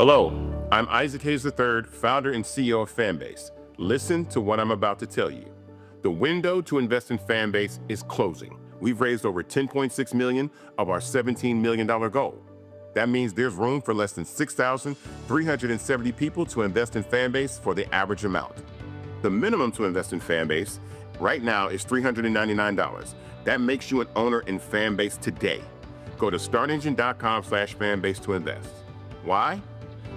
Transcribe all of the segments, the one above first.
Hello, I'm Isaac Hayes III, founder and CEO of Fanbase. Listen to what I'm about to tell you. The window to invest in Fanbase is closing. We've raised over $10.6 million of our $17 million goal. That means there's room for less than 6,370 people to invest in Fanbase for the average amount. The minimum to invest in Fanbase right now is $399. That makes you an owner in Fanbase today. Go to startengine.com/fanbase to invest. Why?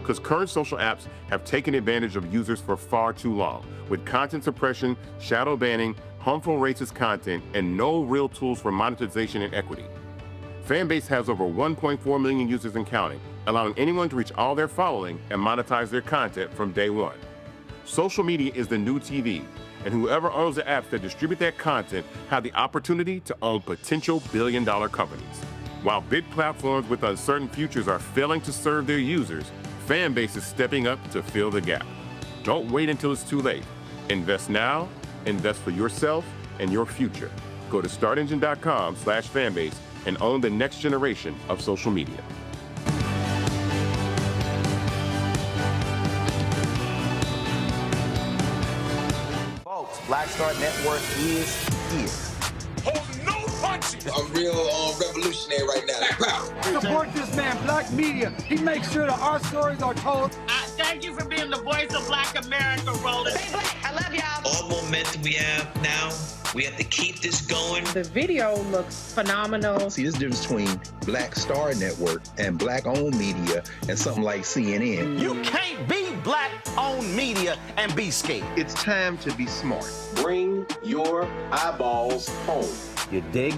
Because current social apps have taken advantage of users for far too long, with content suppression, shadow banning, harmful racist content, and no real tools for monetization and equity. Fanbase has over 1.4 million users and counting, allowing anyone to reach all their following and monetize their content from day one. Social media is the new TV, and whoever owns the apps that distribute that content have the opportunity to own potential billion-dollar companies. While big platforms with uncertain futures are failing to serve their users, Fanbase is stepping up to fill the gap. Don't wait until it's too late. Invest now, invest for yourself and your future. Go to startengine.com/fanbase and own the next generation of social media. Folks, Black Star Network is here. Hold no punches. I'm real revolutionary right now. Support this man, Black Media. He makes sure that our stories are told. Thank you for being the voice of Black America, Roland. Stay black. I love y'all. All momentum we have now, we have to keep this going. The video looks phenomenal. See, there's a difference between Black Star Network and Black-owned media and something like CNN. You can't be Black-owned media and be scared. It's time to be smart. Bring your eyeballs home. You dig?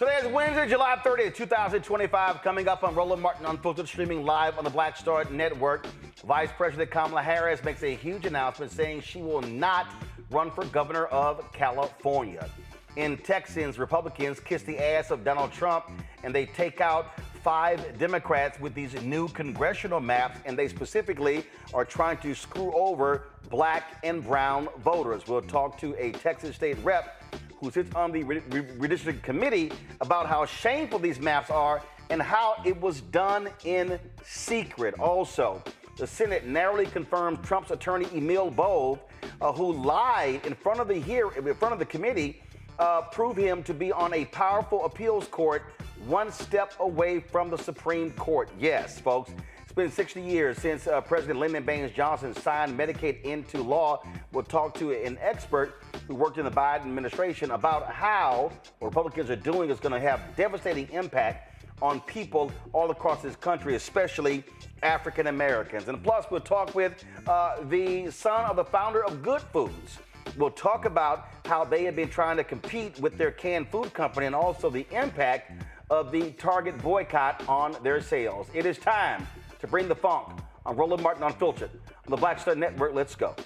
Today is Wednesday, July 30th, 2025. Coming up on Roland Martin Unfiltered, streaming live on the Black Star Network. Vice President Kamala Harris makes a huge announcement saying she will not run for governor of California. In Texans, Republicans kiss the ass of Donald Trump, and they take out 5 Democrats with these new congressional maps, and they specifically are trying to screw over black and brown voters. We'll talk to a Texas state rep who sits on the redistricting committee about how shameful these maps are and how it was done in secret. Also, the Senate narrowly confirmed Trump's attorney Emil Bove, who lied in front of the committee, prove him to be on a powerful appeals court, one step away from the Supreme Court. Yes, folks. It's been 60 years since President Lyndon B. Johnson signed Medicaid into law. We'll talk to an expert who worked in the Biden administration about how what Republicans are doing is going to have devastating impact on people all across this country, especially African Americans. And plus, we'll talk with the son of the founder of Good Foods. We'll talk about how they have been trying to compete with their canned food company and also the impact of the Target boycott on their sales. It is time to bring the funk on Roland Martin Unfiltered on the Black Star Network. Let's go.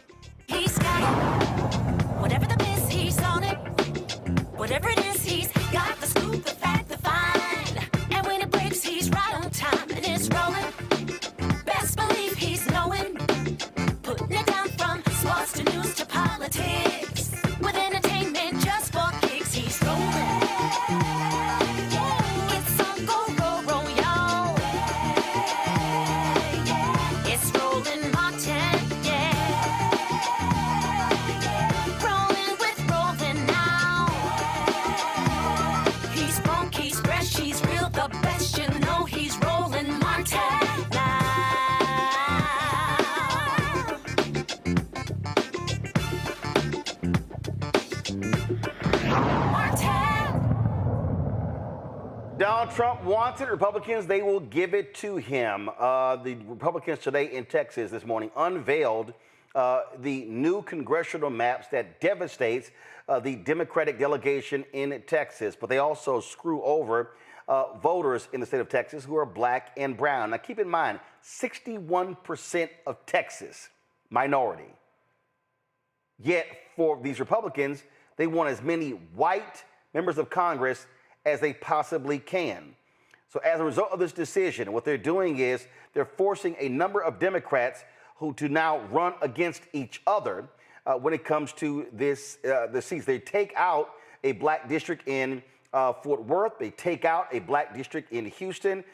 He's got it. Whatever the miss, he's on it. Whatever it is, he's got the scoop, the fact, the find. And when it breaks, he's right on time and it's rolling. Best believe he's knowing. Putting it down from sports to news to politics. With entertainment just for kicks, he's rolling. It's on go, y'all. It's Roland Martin, yeah. Rolling with Roland now. He's funk, he's fresh, he's real, the best, you know he's Roland Martin now. Donald Trump wants it. Republicans, they will give it to him. The Republicans today in Texas this morning unveiled the new congressional maps that devastates the Democratic delegation in Texas. But they also screw over voters in the state of Texas who are black and brown. Now, keep in mind, 61% of Texas, minority. Yet, for these Republicans, they want as many white members of Congress as they possibly can. So as a result of this decision, what they're doing is they're forcing a number of Democrats who to now run against each other when it comes to this the seats. They take out a black district in Fort Worth. They take out a black district in Houston.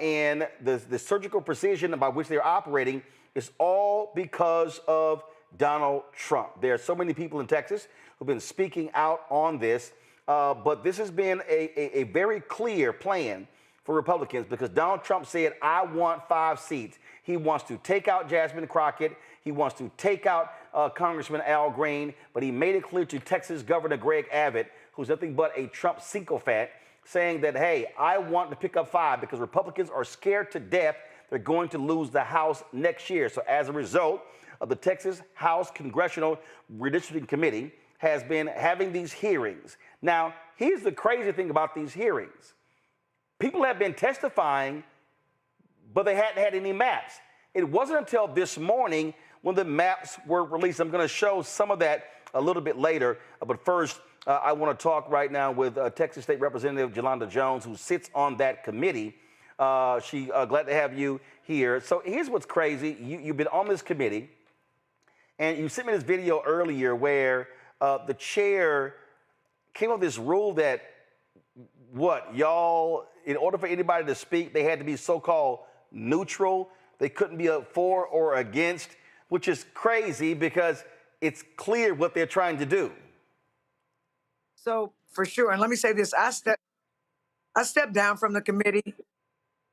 And the surgical precision by which they're operating is all because of Donald Trump. There are so many people in Texas who've been speaking out on this. But this has been a very clear plan for Republicans because Donald Trump said, I want 5 seats. He wants to take out Jasmine Crockett. He wants to take out Congressman Al Green. But he made it clear to Texas Governor Greg Abbott, who's nothing but a Trump sycophant, saying that, hey, I want to pick up 5 because Republicans are scared to death they're going to lose the House next year. So as a result of the Texas House Congressional Redistricting Committee has been having these hearings. Now, here's the crazy thing about these hearings. People have been testifying, but they hadn't had any maps. It wasn't until this morning when the maps were released. I'm going to show some of that a little bit later. But first, I want to talk right now with Texas State Representative Yolanda Jones, who sits on that committee. She's glad to have you here. So here's what's crazy. You've been on this committee, and you sent me this video earlier where the chair came up with this rule that, y'all, in order for anybody to speak, they had to be so-called neutral. They couldn't be for or against, which is crazy because it's clear what they're trying to do. So, for sure, and let me say this, I stepped down from the committee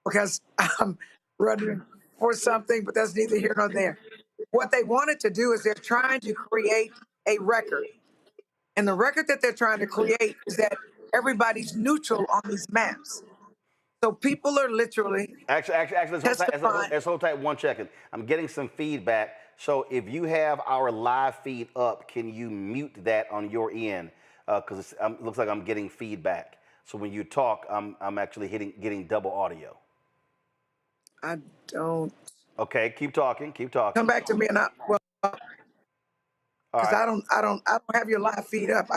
because I'm running for something, but that's neither here nor there. What they wanted to do is they're trying to create a record. And the record that they're trying to create is that everybody's neutral on these maps. So people are literally Actually, let's hold tight 1 second. I'm getting some feedback. So if you have our live feed up, can you mute that on your end? Because it looks like I'm getting feedback. So when you talk, I'm actually getting double audio. I don't. Okay, keep talking. Keep talking. Come back to me, and because right. I don't have your live feed up.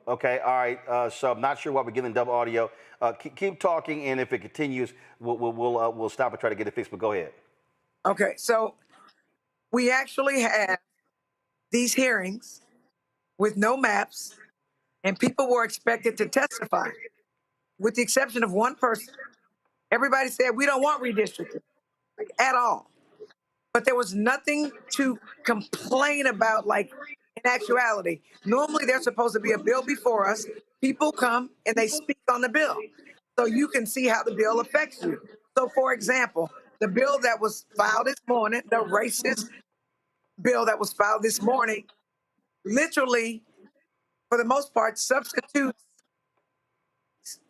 Okay, all right. So I'm not sure why we're getting double audio. Keep talking, and if it continues, we'll stop and try to get it fixed. But go ahead. Okay, so we actually have these hearings with no maps, and people were expected to testify, with the exception of one person. Everybody said we don't want redistricting, like, at all. But there was nothing to complain about, like, in actuality. Normally, there's supposed to be a bill before us. People come and they speak on the bill, so you can see how the bill affects you. So, for example, the bill that was filed this morning, the racist bill that was filed this morning, literally, for the most part, substitutes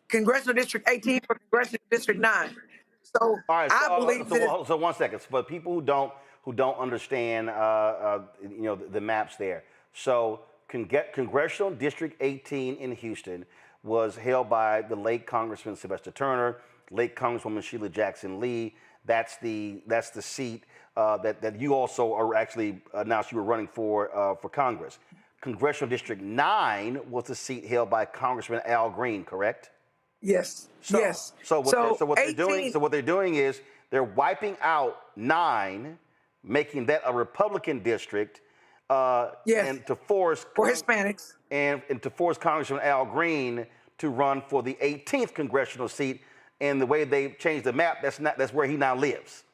Congressional District 18 for Congressional District 9. So, all right, I believe that. So 1 second. For people who don't understand, the maps there. So Congressional District 18 in Houston was held by the late Congressman Sylvester Turner, late Congresswoman Sheila Jackson Lee. That's the seat that you also are actually announced you were running for Congress. Congressional District 9 was the seat held by Congressman Al Green, correct? Yes. Yes. So what they're doing is they're wiping out 9, making that a Republican district. And to force for Hispanics and to force Congressman Al Green to run for the 18th congressional seat. And the way they changed the map, that's where he now lives.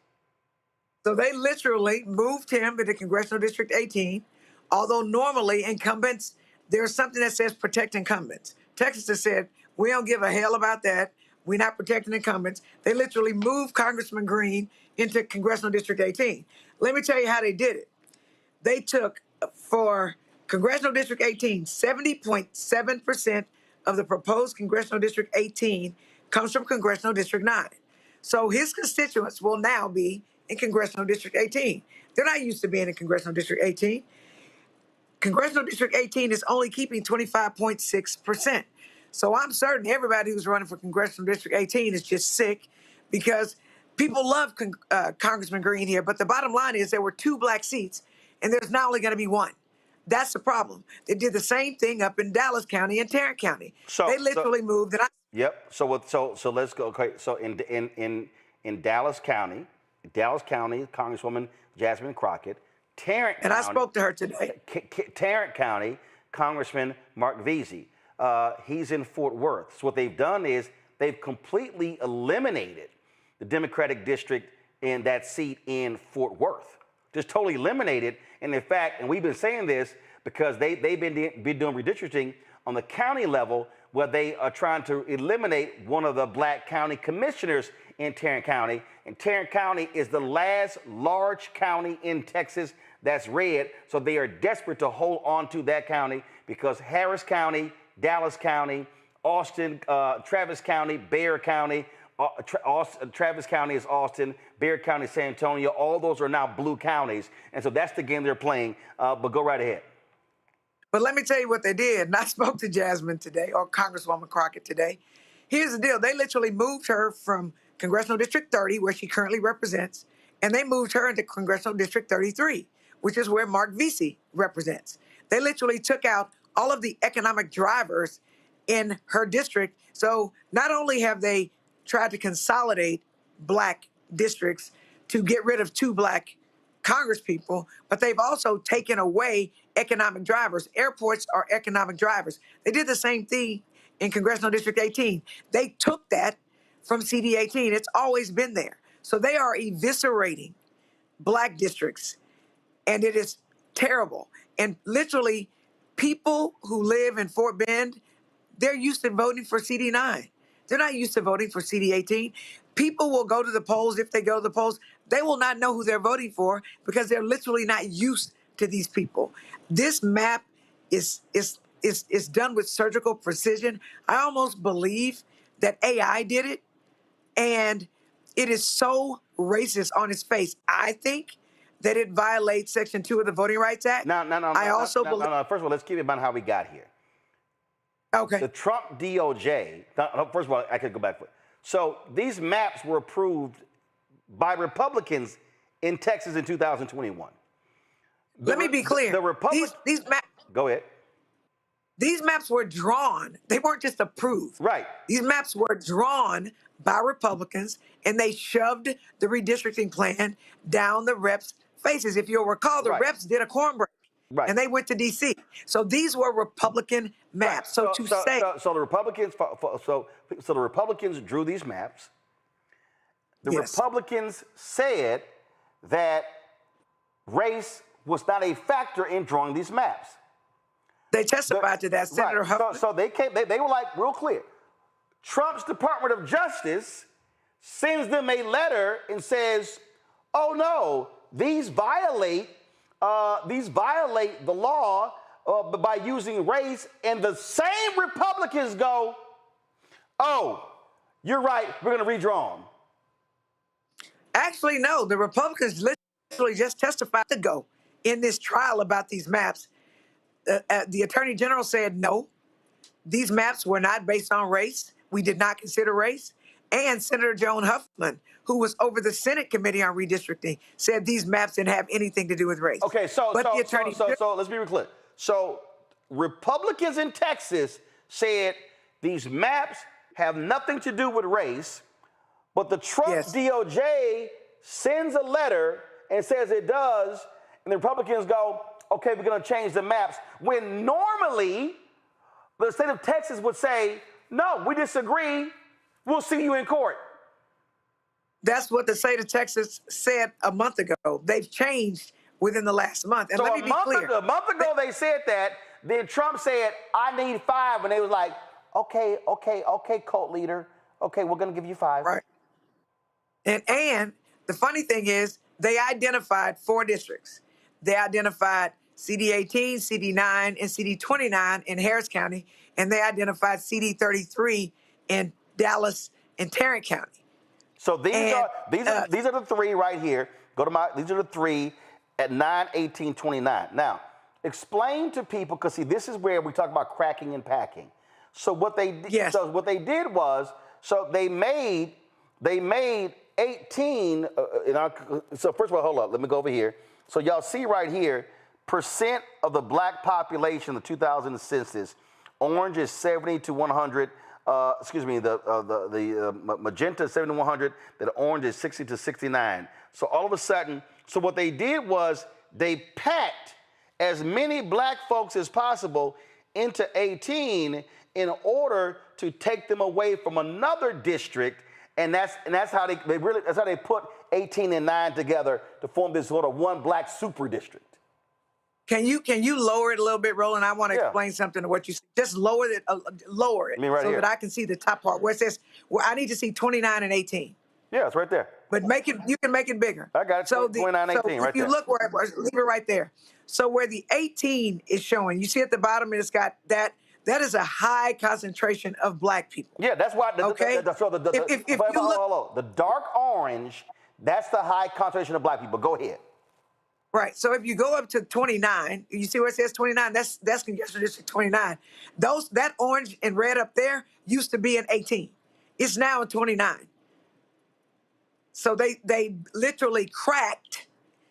So they literally moved him into Congressional District 18. Although normally incumbents, there's something that says protect incumbents. Texas has said, we don't give a hell about that. We're not protecting incumbents. They literally moved Congressman Green into Congressional District 18. Let me tell you how they did it. They took, for Congressional District 18, 70.7% of the proposed Congressional District 18 comes from Congressional District 9. So his constituents will now be in Congressional District 18. They're not used to being in Congressional District 18. Congressional District 18 is only keeping 25.6%. So I'm certain everybody who's running for Congressional District 18 is just sick, because people love Congressman Green here. But the bottom line is there were 2 black seats, and there's now only going to be 1. That's the problem. They did the same thing up in Dallas County and Tarrant County. They literally moved it. Yep. So let's go. Okay. So in Dallas County, Congresswoman Jasmine Crockett. Tarrant County, I spoke to her today. Tarrant County, Congressman Mark Veazey. He's in Fort Worth. So what they've done is they've completely eliminated the Democratic district in that seat in Fort Worth. Just totally eliminated. And in fact, and we've been saying this because they've been doing redistricting on the county level, where they are trying to eliminate one of the black county commissioners in Tarrant County. And Tarrant County is the last large county in Texas that's red. So they are desperate to hold on to that county, because Harris County, Dallas County, Austin, Travis County, Bexar County, Travis County is Austin, Bexar County, San Antonio. All those are now blue counties. And so that's the game they're playing. But go right ahead. But let me tell you what they did. And I spoke to Jasmine today, or Congresswoman Crockett today. Here's the deal. They literally moved her from Congressional District 30, where she currently represents, and they moved her into Congressional District 33, which is where Mark Veazey represents. They literally took out all of the economic drivers in her district. So not only have they tried to consolidate black districts to get rid of 2 black congresspeople, but they've also taken away economic drivers. Airports are economic drivers. They did the same thing in Congressional District 18. They took that from CD 18. It's always been there. So they are eviscerating black districts, and it is terrible. And literally, people who live in Fort Bend, they're used to voting for CD 9. They're not used to voting for CD 18. People will go to the polls. If they go to the polls, they will not know who they're voting for, because they're literally not used to these people. This map is done with surgical precision. I almost believe that AI did it, and it is so racist on its face. I think that it violates Section 2 of the Voting Rights Act. No. I also believe. First of all, let's keep in mind how we got here. Okay. The Trump DOJ, first of all, I could go back. So these maps were approved by Republicans in Texas in 2021. Let me be clear. These maps. Go ahead. These maps were drawn. They weren't just approved. Right. These maps were drawn by Republicans, and they shoved the redistricting plan down the reps' faces. If you'll recall, the reps did a cornbreak, and they went to D.C. So these were Republican maps. So the Republicans, so the Republicans drew these maps. The Republicans said that race was not a factor in drawing these maps. They testified to that, Senator Huffman. So they came. They were like real clear. Trump's Department of Justice sends them a letter and says, "Oh no, these violate the law by using race." And the same Republicans go, "Oh, you're right. We're going to redraw them." Actually, no. The Republicans literally just testified ago in this trial about these maps. The Attorney General said, no, these maps were not based on race. We did not consider race. And Senator Joan Huffman, who was over the Senate Committee on Redistricting, said these maps didn't have anything to do with race. Okay, so let's be clear. So Republicans in Texas said these maps have nothing to do with race, but the Trump DOJ sends a letter and says it does, and the Republicans go, okay, we're going to change the maps, when normally the state of Texas would say, no, we disagree, we'll see you in court. That's what the state of Texas said a month ago. They've changed within the last month. And so let me be clear. A month ago they said that, then Trump said, I need 5, and they was like, okay, cult leader, okay, we're going to give you 5. Right. And the funny thing is, they identified 4 districts. They identified CD 18, CD 9, and CD 29 in Harris County, and they identified CD 33 in Dallas and Tarrant County. So these are the 3 right here. These are the 3 at 9, 18, 29. Now, explain to people, because see, this is where we talk about cracking and packing. So what they did was, so they made 18. So first of all, hold up. Let me go over here. So y'all see right here, percent of the black population in the 2000 census. Orange is 70 to 100. The magenta is 70 to 100. The orange is 60 to 69. So all of a sudden, so what they did was they packed as many black folks as possible into 18 in order to take them away from another district. And that's how they put 18 and 9 together to form this sort of one black super district. Can you lower it a little bit, Roland? I want to explain something to what you said. Just lower it, so that I can see the top part where it says, well, I need to see 29 and 18. Yeah, it's right there. But you can make it bigger. I got it. So 29 and 18 right there. If you look where it was, leave it right there. So where the 18 is showing, you see at the bottom, it's got that. That is a high concentration of black people. Yeah, that's why. The dark orange, that's the high concentration of black people. Go ahead. Right. So if you go up to 29, you see where it says 29. That's Congressional District 29. That orange and red up there used to be in 18. It's now in 29. So they literally cracked,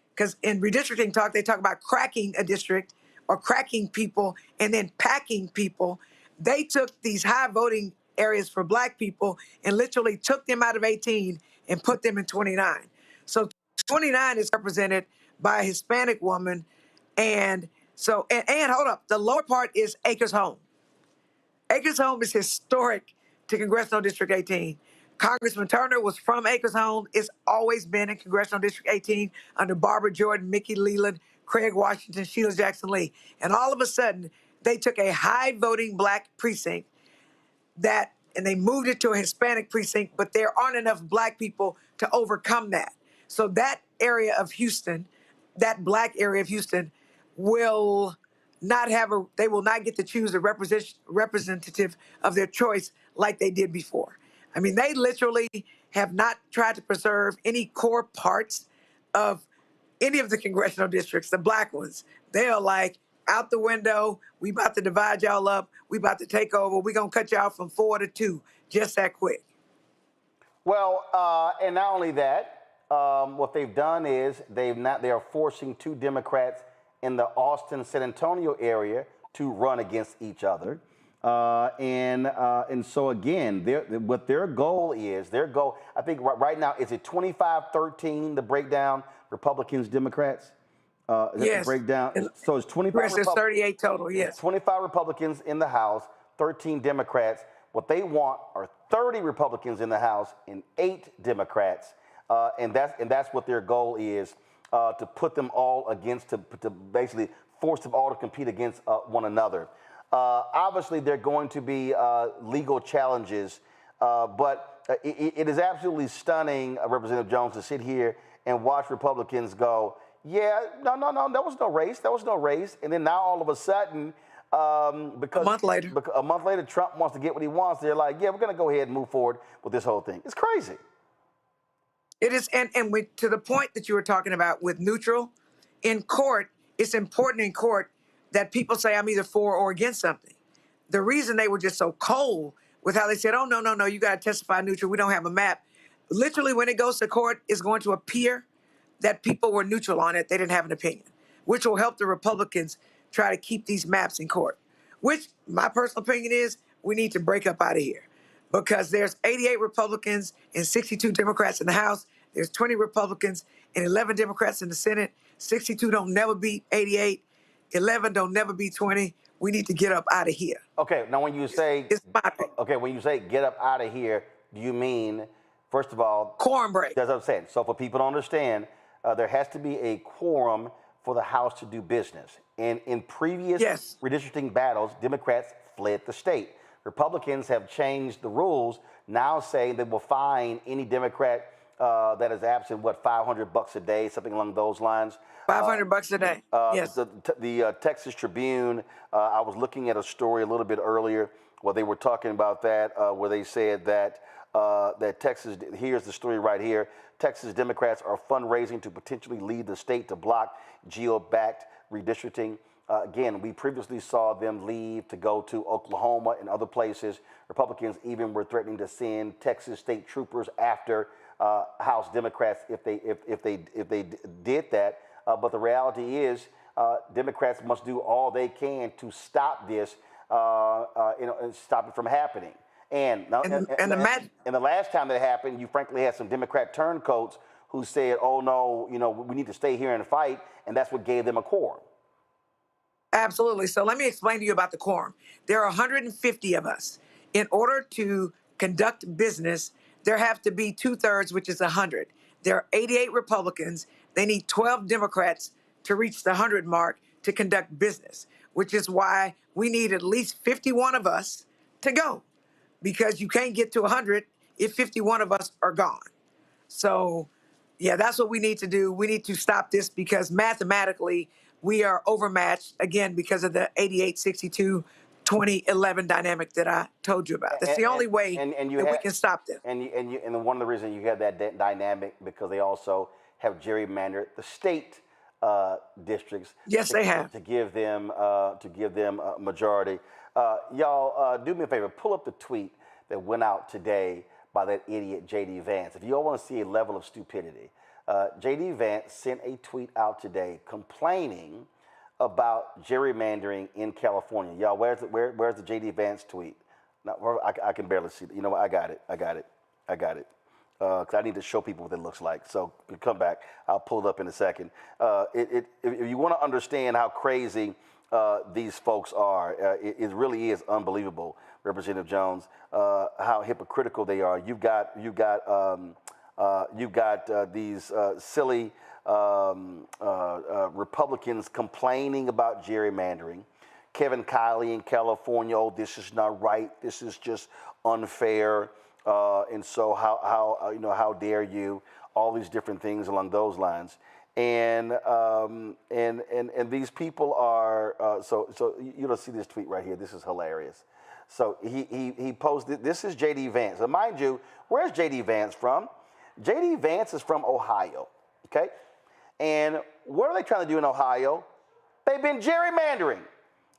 because in redistricting talk they talk about cracking a district or cracking people and then packing people. They took these high voting areas for black people and literally took them out of 18 and put them in 29. So 29 is represented by a Hispanic woman. And hold up, the lower part is Acres Home. Acres Home is historic to Congressional District 18. Congressman Turner was from Acres Home. It's always been in Congressional District 18 under Barbara Jordan, Mickey Leland, Craig Washington, Sheila Jackson Lee. And all of a sudden, they took a high voting black precinct and they moved it to a Hispanic precinct, but there aren't enough black people to overcome that. So that area of Houston, that black area of Houston, will not get to choose a representative of their choice like they did before. I mean, they literally have not tried to preserve any core parts of any of the congressional districts, the black ones. They are like, out the window. We about to divide y'all up. We about to take over. We gonna cut y'all from 4 to 2, just that quick. Well, and not only that, what they've done is they are forcing 2 Democrats in the Austin, San Antonio area to run against each other. And so again, what their goal is, I think right now, is it 25-13, the breakdown, Republicans, Democrats? Yes. The breakdown. So it's 25. There's 38 total, yes. 25 Republicans in the House, 13 Democrats. What they want are 30 Republicans in the House and 8 Democrats. And that's what their goal is, to put them all against, to basically force them all to compete against one another. Obviously, there are going to be legal challenges, but it is absolutely stunning, Representative Jones, to sit here and watch Republicans go, yeah, no, there was no race. And then now all of a sudden, because a month later, Trump wants to get what he wants. They're like, yeah, we're going to go ahead and move forward with this whole thing. It's crazy. It is, and to the point that you were talking about with neutral, in court, it's important in court that people say I'm either for or against something. The reason they were just so cold with how they said, oh, no, you got to testify neutral. We don't have a map. Literally, when it goes to court, it's going to appear that people were neutral on it. They didn't have an opinion, which will help the Republicans try to keep these maps in court, which my personal opinion is we need to break up out of here because there's 88 Republicans and 62 Democrats in the House. There's 20 Republicans and 11 Democrats in the Senate. 62 don't never beat 88. 11 don't never beat 20. We need to get up out of here. Okay, now when you say get up out of here, do you mean, first of all, quorum break? That's what I'm saying. So for people to understand, there has to be a quorum for the House to do business. And in previous redistricting battles, Democrats fled the state. Republicans have changed the rules, now saying they will fine any Democrat that is absent, $500 a day, something along those lines. $500 a day. Yes. The Texas Tribune, I was looking at a story a little bit earlier where they were talking about that, where they said that Texas, here's the story right here, Texas Democrats are fundraising to potentially lead the state to block GEO-backed redistricting. Again, we previously saw them leave to go to Oklahoma and other places. Republicans even were threatening to send Texas state troopers after House Democrats if they did that. But the reality is, Democrats must do all they can to stop this, and stop it from happening. And the last time that happened, you frankly had some Democrat turncoats who said, "Oh no, we need to stay here and fight," and that's what gave them a quorum. Absolutely. So let me explain to you about the quorum. There are 150 of us. In order to conduct business, there have to be 2/3, which is 100. There are 88 Republicans. They need 12 Democrats to reach the 100 mark to conduct business, which is why we need at least 51 of us to go, because you can't get to 100 if 51 of us are gone. So, yeah, that's what we need to do. We need to stop this because mathematically we are overmatched, again, because of the 88, 62, 20, 11 dynamic that I told you about. That's the only way that we can stop this. And one of the reasons you have that dynamic because they also have gerrymandered the state districts. Yes, they have. To give them a majority. Y'all, do me a favor. Pull up the tweet that went out today by that idiot J.D. Vance. If you all want to see a level of stupidity, J.D. Vance sent a tweet out today complaining about gerrymandering in California. Y'all, where's the J.D. Vance tweet? No, I can barely see it. You know what? I got it. Because I need to show people what it looks like. So come back. I'll pull it up in a second. If you want to understand how crazy these folks are, it really is unbelievable, Representative Jones, how hypocritical they are. You've got these silly Republicans complaining about gerrymandering. Kevin Kiley in California, oh, this is not right. This is just unfair. And so how dare you? All these different things along those lines. And these people are so you don't see this tweet right here. This is hilarious. So he posted. This is J.D. Vance. And mind you, where's J.D. Vance from? J.D. Vance is from Ohio. Okay, and what are they trying to do in Ohio? They've been gerrymandering.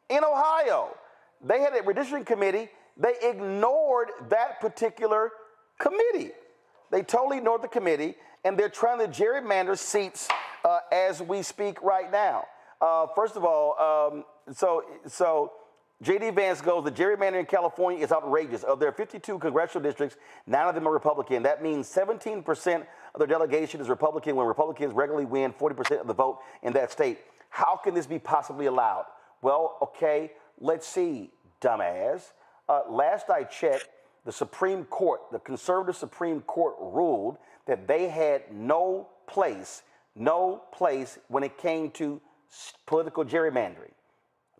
In Ohio, they had a redistricting committee. They ignored that particular committee. They totally ignored the committee, and they're trying to gerrymander seats as we speak right now. First of all, so J.D. Vance goes, the gerrymandering in California is outrageous. Of their 52 congressional districts, 9 of them are Republican. That means 17% of their delegation is Republican when Republicans regularly win 40% of the vote in that state. How can this be possibly allowed? Well, okay, let's see, dumbass. Last I checked, the Supreme Court, the conservative Supreme Court ruled that they had no place when it came to political gerrymandering.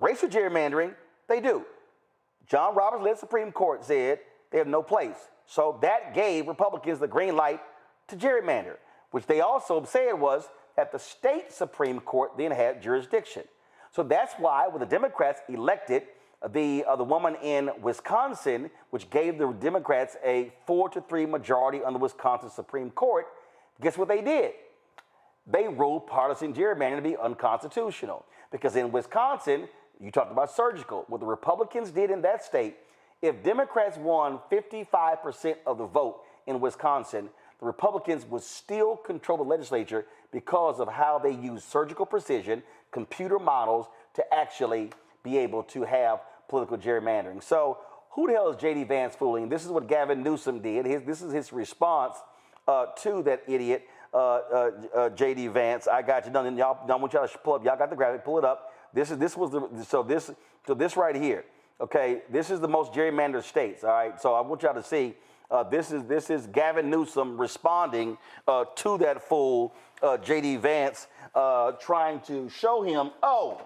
Racial gerrymandering, they do. John Roberts-led Supreme Court said they have no place. So that gave Republicans the green light to gerrymander, which they also said was that the state Supreme Court then had jurisdiction. So that's why when the Democrats elected the woman in Wisconsin, which gave the Democrats a 4-3 majority on the Wisconsin Supreme Court, guess what they did? They ruled partisan gerrymandering to be unconstitutional. Because in Wisconsin, you talked about surgical. What the Republicans did in that state, if Democrats won 55% of the vote in Wisconsin, the Republicans would still control the legislature because of how they use surgical precision, computer models to actually be able to have political gerrymandering. So who the hell is J.D. Vance fooling? This is what Gavin Newsom did. This is his response to that idiot, J.D. Vance. I got you done. Y'all, I want y'all to pull up. Y'all got the graphic. Pull it up. This right here. Okay, this is the most gerrymandered states. All right, so I want y'all to see. This is Gavin Newsom responding to that fool, J.D. Vance, trying to show him, oh,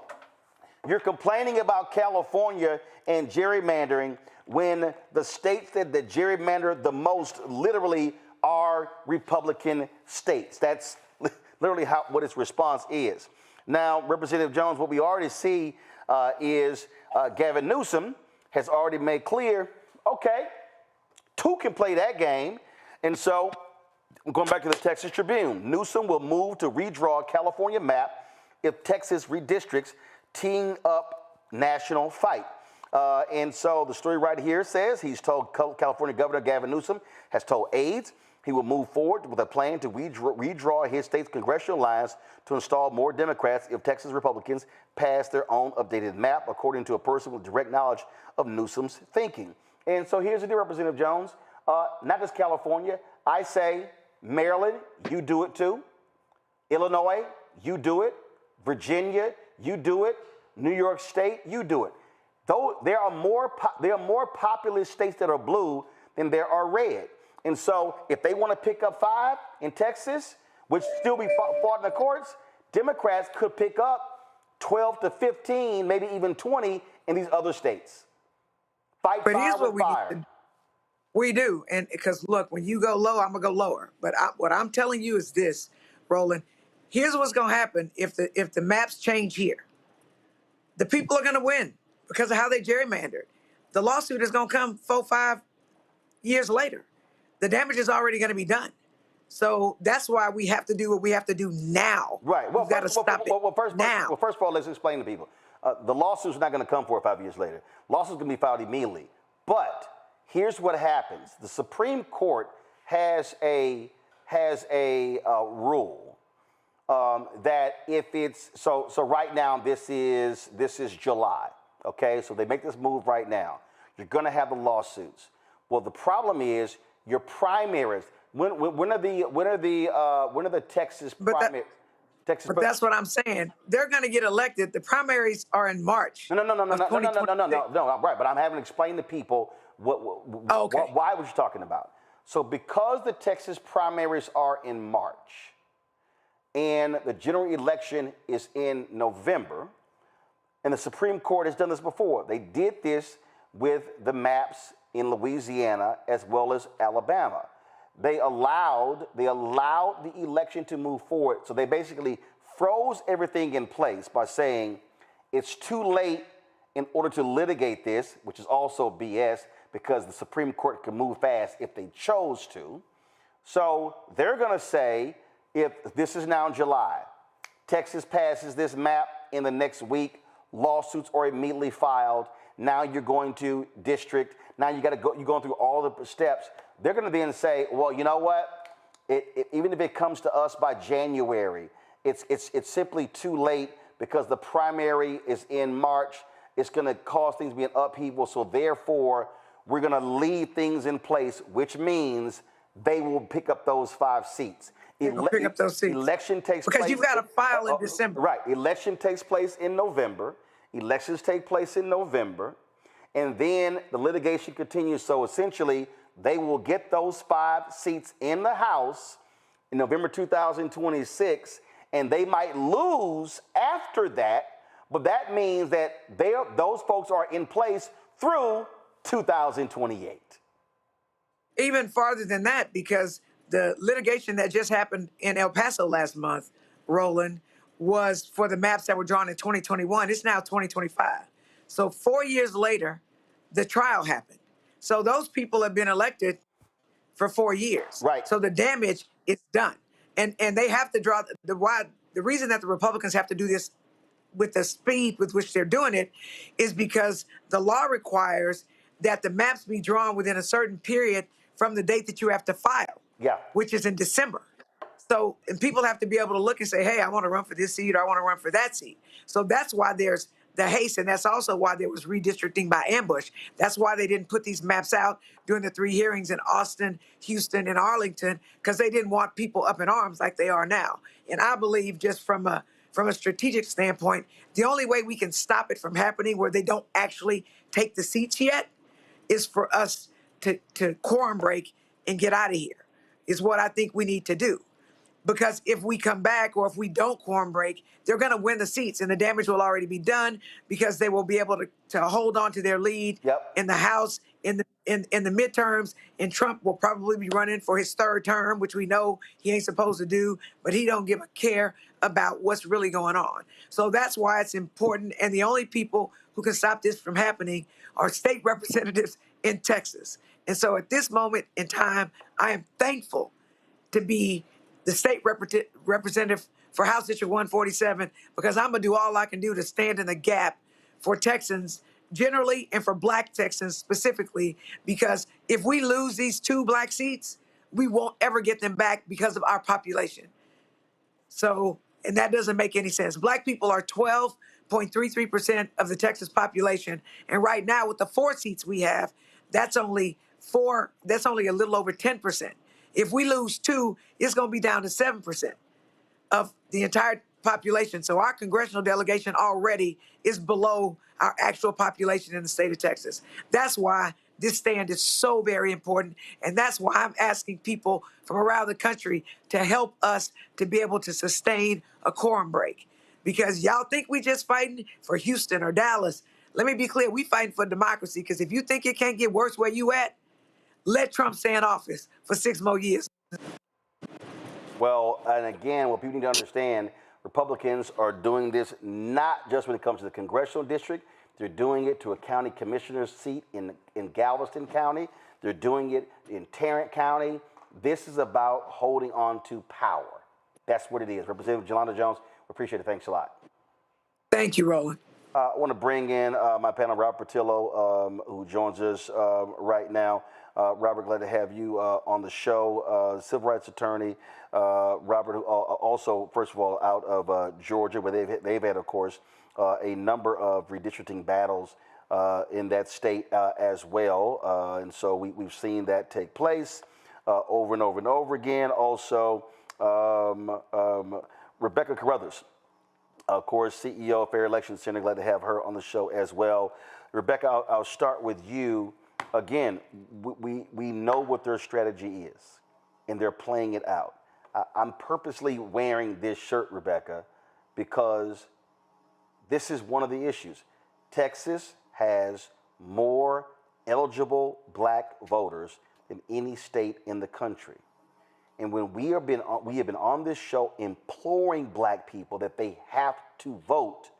you're complaining about California and gerrymandering when the states that gerrymander the most literally are Republican states. That's literally what his response is. Now, Representative Jones, what we already see is Gavin Newsom has already made clear, okay, two can play that game. And so, going back to the Texas Tribune, Newsom will move to redraw California map if Texas redistricts, teeing up national fight. And so the story right here says he's told California Governor Gavin Newsom has told aides he will move forward with a plan to redraw his state's congressional lines to install more Democrats if Texas Republicans pass their own updated map, according to a person with direct knowledge of Newsom's thinking. And so here's the deal, Representative Jones. Not just California. I say Maryland, you do it too. Illinois, you do it. Virginia, you do it. New York State, you do it. Though there are more populous states that are blue than there are red. And so if they want to pick up 5 in Texas, which still be fought in the courts, Democrats could pick up 12 to 15, maybe even 20 in these other states. Fight fire with fire. We do. And because, look, when you go low, I'm going to go lower. But what I'm telling you is this, Roland. Here's what's going to happen if the maps change here. The people are going to win because of how they gerrymandered. The lawsuit is going to come 4-5 years later. The damage is already going to be done. So that's why we have to do what we have to do now. Right. Well, we've got to stop it now. Well, first of all, let's explain to people. The lawsuit's not going to come 4 or 5 years later. Lawsuit's going to be filed immediately. But here's what happens. The Supreme Court has a rule that if it's so right now this is July. Okay, so they make this move right now. You're going to have the lawsuits. Well, the problem is your primaries. When are the Texas primaries? But that's what I'm saying. They're going to get elected. The primaries are in March. No. Right, but I'm having to explain to people why was you talking about. So because the Texas primaries are in March and the general election is in November, and the Supreme Court has done this before. They did this with the maps in Louisiana as well as Alabama. They allowed the election to move forward. So they basically froze everything in place by saying it's too late in order to litigate this, which is also BS because the Supreme Court can move fast if they chose to. So they're going to say if this is now in July, Texas passes this map in the next week. Lawsuits are immediately filed. Now you're going to district. Now you got to go. You're going through all the steps. They're going to then say, well, you know what? Even if it comes to us by January, it's simply too late because the primary is in March. It's going to cause things to be an upheaval. So therefore, we're going to leave things in place, which means they will pick up those 5 seats. Pick up those seats. Election takes place. Because you've got to file in December. Right. Election takes place in November. Elections take place in November. And then the litigation continues. So essentially, they will get those 5 seats in the House in November 2026, and they might lose after that, but that means that those folks are in place through 2028. Even farther than that, because the litigation that just happened in El Paso last month, Roland, was for the maps that were drawn in 2021. It's now 2025. So 4 years later, the trial happened. So those people have been elected for 4 years. Right. So the damage is done. And they have to draw the reason that the Republicans have to do this with the speed with which they're doing it is because the law requires that the maps be drawn within a certain period from the date that you have to file. Yeah. Which is in December. So, and people have to be able to look and say, hey, I want to run for this seat or I want to run for that seat. So that's why there's the haste, and that's also why there was redistricting by ambush. That's why they didn't put these maps out during the 3 hearings in Austin, Houston, and Arlington, because they didn't want people up in arms like they are now. And I believe just from a strategic standpoint, the only way we can stop it from happening where they don't actually take the seats yet is for us to quorum break and get out of here, is what I think we need to do. Because if we come back or if we don't quorum break, they're going to win the seats and the damage will already be done because they will be able to hold on to their lead in the House, in the midterms, and Trump will probably be running for his 3rd term, which we know he ain't supposed to do, but he don't give a care about what's really going on. So that's why it's important. And the only people who can stop this from happening are state representatives in Texas. And so at this moment in time, I am thankful to be the state representative for House District 147, because I'm going to do all I can do to stand in the gap for Texans generally and for Black Texans specifically, because if we lose these 2 Black seats, we won't ever get them back because of our population. So, and that doesn't make any sense. Black people are 12.33% of the Texas population. And right now with the 4 seats we have, that's only a little over 10%. If we lose 2, it's going to be down to 7% of the entire population. So our congressional delegation already is below our actual population in the state of Texas. That's why this stand is so very important. And that's why I'm asking people from around the country to help us to be able to sustain a quorum break. Because y'all think we just fighting for Houston or Dallas. Let me be clear, we fighting for democracy. Because if you think it can't get worse where you at, let Trump stay in office for 6 more years. Well, and again, what people need to understand, Republicans are doing this not just when it comes to the congressional district. They're doing it to a county commissioner's seat in Galveston County. They're doing it in Tarrant County. This is about holding on to power. That's what it is. Representative Jolanda Jones, we appreciate it. Thanks a lot. Thank you, Roland. I want to bring in my panel, Robert Portillo, who joins us right now. Robert, glad to have you on the show. Civil rights attorney, Robert, who also, first of all, out of Georgia, where they've had, of course, a number of redistricting battles in that state as well. And so we've seen that take place over and over and over again. Also, Rebecca Carruthers, of course, CEO of Fair Election Center. Glad to have her on the show as well. Rebecca, I'll start with you. Again, we know what their strategy is, and they're playing it out. I'm purposely wearing this shirt, Rebecca, because this is one of the issues. Texas has more eligible Black voters than any state in the country. And when we have been on this show imploring Black people that they have to vote,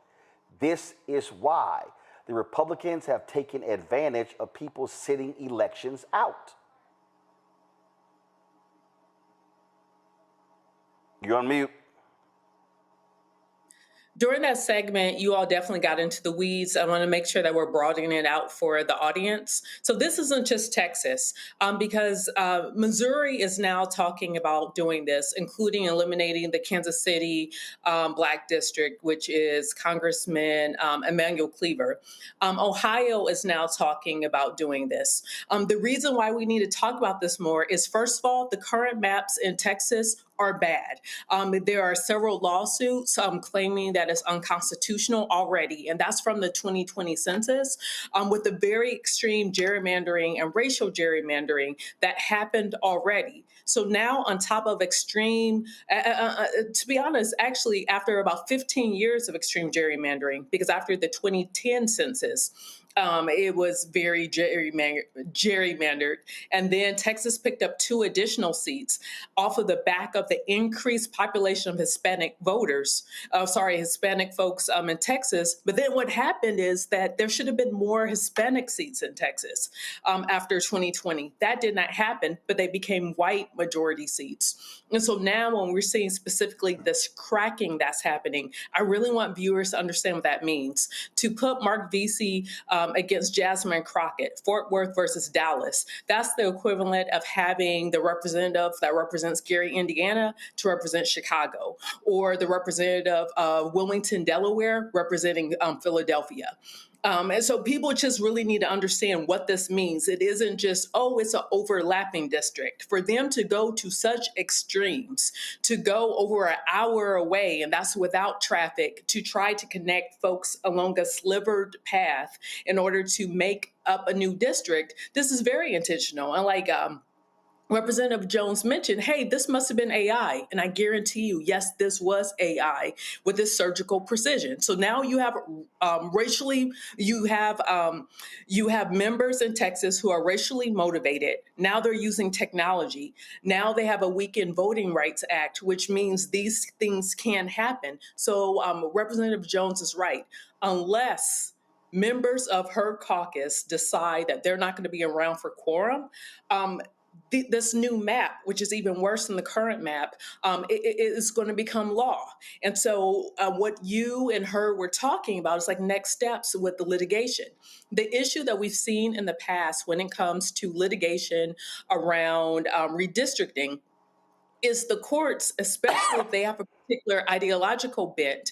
this is why the Republicans have taken advantage of people sitting elections out. You're on mute. During that segment, you all definitely got into the weeds. I want to make sure that we're broadening it out for the audience. So this isn't just Texas, because Missouri is now talking about doing this, including eliminating the Kansas City Black District, which is Congressman Emmanuel Cleaver. Ohio is now talking about doing this. The reason why we need to talk about this more is, first of all, the current maps in Texas are bad. There are several lawsuits claiming that it's unconstitutional already, and that's from the 2020 census, with the very extreme gerrymandering and racial gerrymandering that happened already. So now, on top of extreme, to be honest, actually, after about 15 years of extreme gerrymandering, because after the 2010 census, it was very gerrymandered. And then Texas picked up 2 additional seats off of the back of the increased population of Hispanic voters, Hispanic folks in Texas. But then what happened is that there should have been more Hispanic seats in Texas after 2020. That did not happen, but they became white majority seats. And so now when we're seeing specifically this cracking that's happening, I really want viewers to understand what that means. To put Mark Vesey against Jasmine Crockett, Fort Worth versus Dallas, that's the equivalent of having the representative that represents Gary, Indiana, to represent Chicago, or the representative of Wilmington, Delaware, representing Philadelphia. And so people just really need to understand what this means. It isn't just, it's an overlapping district. For them to go to such extremes, to go over an hour away, and that's without traffic, to try to connect folks along a slivered path in order to make up a new district, this is very intentional. And like Representative Jones mentioned, hey, this must have been AI. And I guarantee you, yes, this was AI with this surgical precision. So now you have you have members in Texas who are racially motivated. Now they're using technology. Now they have a Weakened Voting Rights Act, which means these things can happen. So Representative Jones is right. Unless members of her caucus decide that they're not going to be around for quorum, this new map, which is even worse than the current map, it is going to become law. And so what you and her were talking about is like next steps with the litigation. The issue that we've seen in the past when it comes to litigation around redistricting is the courts, especially if they have a particular ideological bent,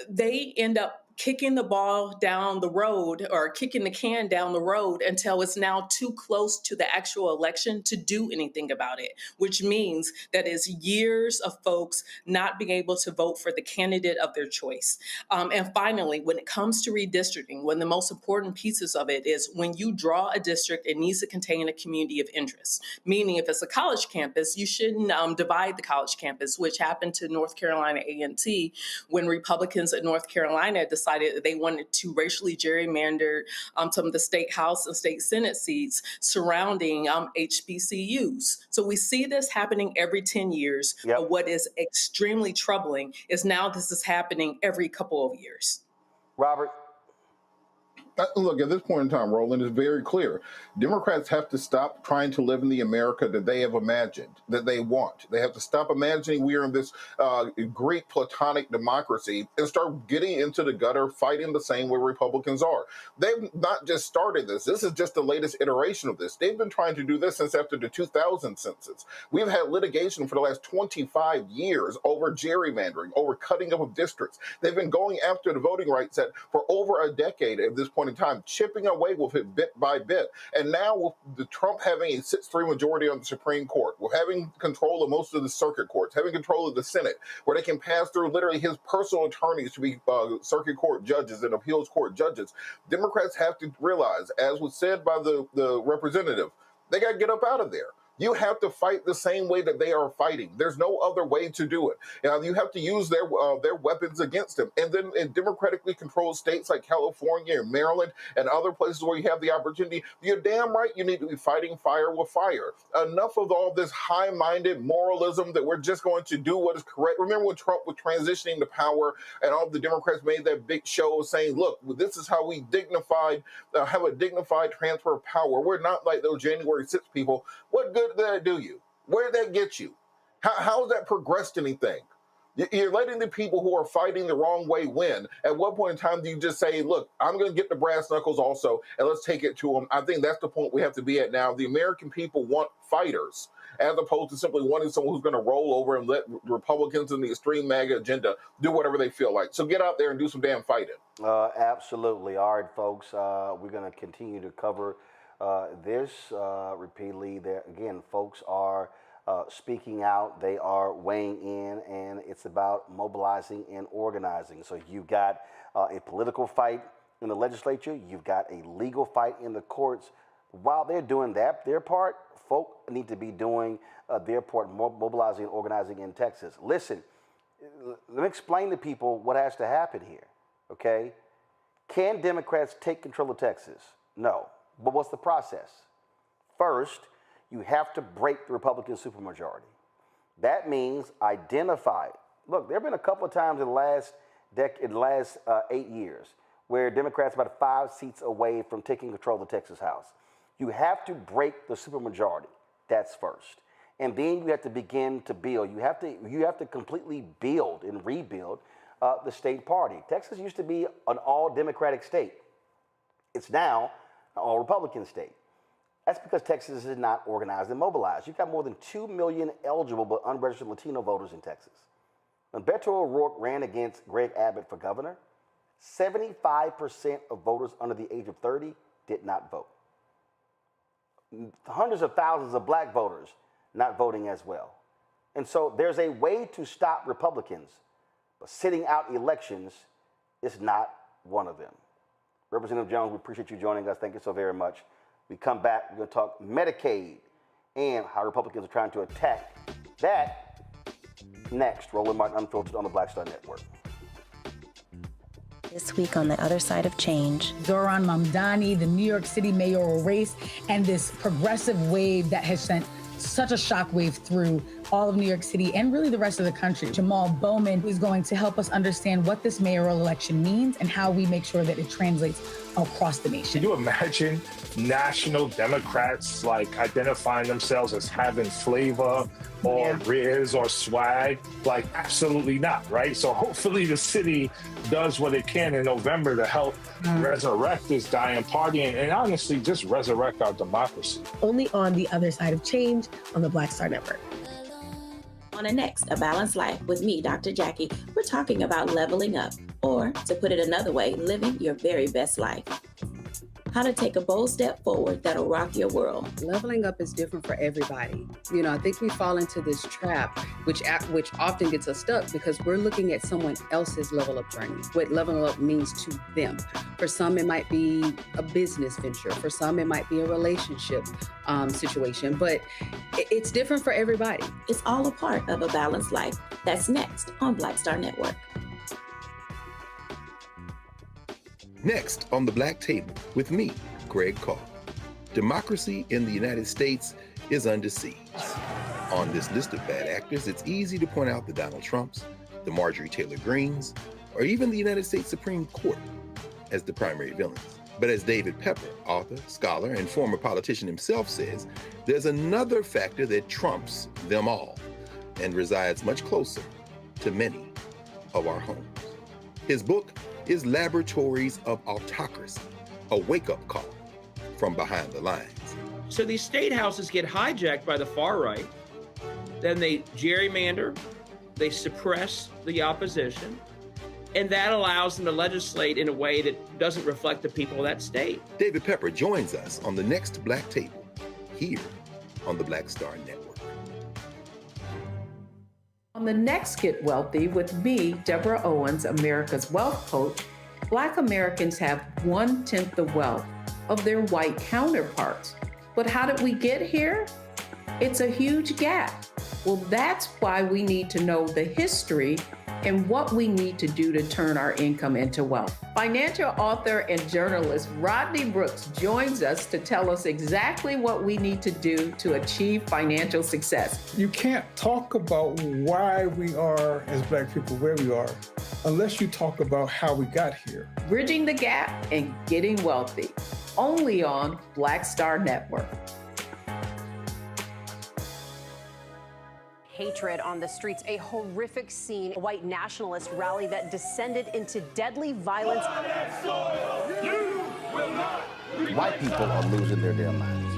they end up kicking the ball down the road or kicking the can down the road until it's now too close to the actual election to do anything about it, which means that it's years of folks not being able to vote for the candidate of their choice. And finally, when it comes to redistricting, one of the most important pieces of it is when you draw a district, it needs to contain a community of interest, meaning if it's a college campus, you shouldn't divide the college campus, which happened to North Carolina A&T when Republicans in North Carolina decided that they wanted to racially gerrymander some of the state house and state senate seats surrounding HBCUs. So we see this happening every 10 years. Yep. What is extremely troubling is now this is happening every couple of years. Robert? Look, at this point in time, Roland, is very clear. Democrats have to stop trying to live in the America that they have imagined, that they want. They have to stop imagining we are in this Greek Platonic democracy and start getting into the gutter, fighting the same way Republicans are. They've not just started this. This is just the latest iteration of this. They've been trying to do this since after the 2000 census. We've had litigation for the last 25 years over gerrymandering, over cutting up of districts. They've been going after the Voting Rights Act for over a decade at this point in time, chipping away with it bit by bit. And now with the Trump having a 6-3 majority on the Supreme Court, with having control of most of the circuit courts, having control of the Senate, where they can pass through literally his personal attorneys to be circuit court judges and appeals court judges, Democrats have to realize, as was said by the representative, they got to get up out of there. You have to fight the same way that they are fighting. There's no other way to do it. You have to use their weapons against them. And then in democratically controlled states like California and Maryland and other places where you have the opportunity, you're damn right you need to be fighting fire with fire. Enough of all this high-minded moralism that we're just going to do what is correct. Remember when Trump was transitioning to power and all the Democrats made that big show saying, look, this is how we have a dignified transfer of power. We're not like those January 6 people. What good did that do you? Where did that get you? How has that progressed anything? You're letting the people who are fighting the wrong way win. At what point in time do you just say, look, I'm going to get the brass knuckles also, and let's take it to them? I think that's the point we have to be at now. The American people want fighters, as opposed to simply wanting someone who's going to roll over and let Republicans and the extreme MAGA agenda do whatever they feel like. So get out there and do some damn fighting. Absolutely. All right, folks, we're going to continue to cover this repeatedly. There, again, folks are speaking out, they are weighing in, and it's about mobilizing and organizing. So you've got a political fight in the legislature, you've got a legal fight in the courts. While they're doing their part, folk need to be doing their part, mobilizing and organizing in Texas. Listen, let me explain to people what has to happen here, okay? Can Democrats take control of Texas? No. But what's the process? First, you have to break the Republican supermajority. That means identify. Look, there have been a couple of times in the last 8 years where Democrats are about 5 seats away from taking control of the Texas House. You have to break the supermajority. That's first. And then you have to begin to build. You have to completely build and rebuild the state party. Texas used to be an all-Democratic state. It's now an all-Republican state. That's because Texas is not organized and mobilized. You've got more than 2 million eligible but unregistered Latino voters in Texas. When Beto O'Rourke ran against Greg Abbott for governor, 75% of voters under the age of 30 did not vote. Hundreds of thousands of black voters not voting as well. And so there's a way to stop Republicans, but sitting out elections is not one of them. Representative Jones, we appreciate you joining us. Thank you so very much. We come back, we're going to talk Medicaid and how Republicans are trying to attack that next. Roland Martin Unfiltered on the Black Star Network. This week on The Other Side of Change. Zohran Mamdani, the New York City mayoral race, and this progressive wave that has sent such a shockwave through all of New York City and really the rest of the country. Jamal Bowman is going to help us understand what this mayoral election means and how we make sure that it translates across the nation. Can you imagine national Democrats like identifying themselves as having flavor or riz or swag? Like, absolutely not, right? So hopefully the city does what it can in November to help resurrect this dying party and honestly just resurrect our democracy. Only on The Other Side of Change on the Black Star Network. On the next A Balanced Life with me, Dr. Jackie, we're talking about leveling up, or to put it another way, living your very best life. How to take a bold step forward that'll rock your world. Leveling up is different for everybody. You know, I think we fall into this trap, which often gets us stuck because we're looking at someone else's level up journey, what leveling up means to them. For some, it might be a business venture. For some, it might be a relationship situation, but it's different for everybody. It's all a part of A Balanced Life. That's next on Black Star Network. Next on the Black Table with me, Greg Carr. Democracy in the United States is under siege. On this list of bad actors, it's easy to point out the Donald Trumps, the Marjorie Taylor Greens, or even the United States Supreme Court as the primary villains. But as David Pepper, author, scholar, and former politician himself says, there's another factor that trumps them all and resides much closer to many of our homes. His book is Laboratories of Autocracy, a wake-up call from behind the lines. So these state houses get hijacked by the far right, then they gerrymander, they suppress the opposition, and that allows them to legislate in a way that doesn't reflect the people of that state. David Pepper joins us on the next Black Table, here on the Black Star Network. On the next Get Wealthy with me, Deborah Owens, America's Wealth Coach, Black Americans have 1/10 the wealth of their white counterparts. But how did we get here? It's a huge gap. Well, that's why we need to know the history and what we need to do to turn our income into wealth. Financial author and journalist Rodney Brooks joins us to tell us exactly what we need to do to achieve financial success. You can't talk about why we are, as Black people, where we are, unless you talk about how we got here. Bridging the gap and getting wealthy, only on Black Star Network. hatred on the streets. A horrific scene, a white nationalist rally that descended into deadly violence. White people are losing their damn minds.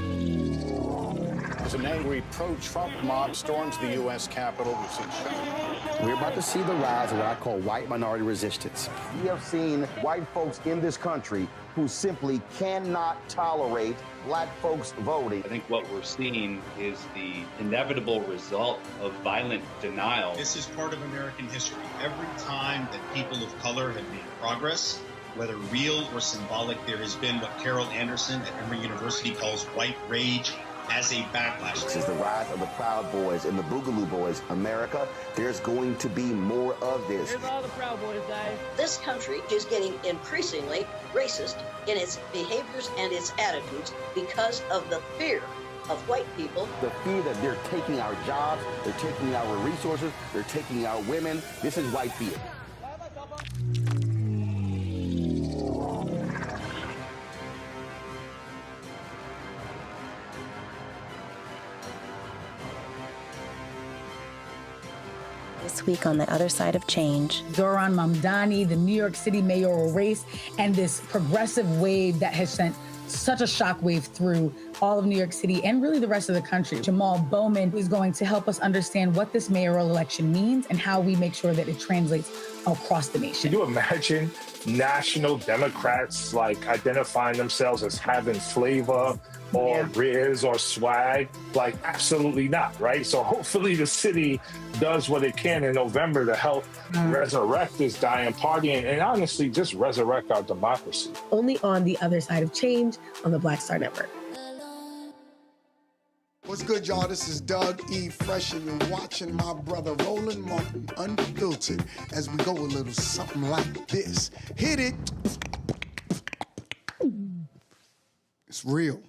As an angry pro-Trump mob storms the U.S. Capitol, we've seen shootings. We're about to see the rise of what I call white minority resistance. We have seen white folks in this country who simply cannot tolerate black folks voting. I think what we're seeing is the inevitable result of violent denial. This is part of American history. Every time that people of color have made progress, whether real or symbolic, there has been what Carol Anderson at Emory University calls white rage as a backlash. This is the rise of the Proud Boys and the Boogaloo Boys. America, there's going to be more of this. Here's all the Proud Boys, guys. This country is getting increasingly racist in its behaviors and its attitudes because of the fear of white people. The fear that they're taking our jobs, they're taking our resources, they're taking our women. This is white fear. This week on the other side of change. Zohran Mamdani, the New York City mayoral race, and this progressive wave that has sent such a shockwave through all of New York City and really the rest of the country. Emil Bove is going to help us understand what this mayoral election means and how we make sure that it translates across the nation. Can you imagine national Democrats like identifying themselves as having flavor or riz or swag? Like, absolutely not, right? So hopefully the city does what it can in November to help resurrect this dying party and honestly just resurrect our democracy. Only on the other side of change on the Black Star Network. What's good, y'all? This is Doug E. Fresh, and you're watching my brother Roland Martin Unfiltered as we go a little something like this. Hit it. It's real.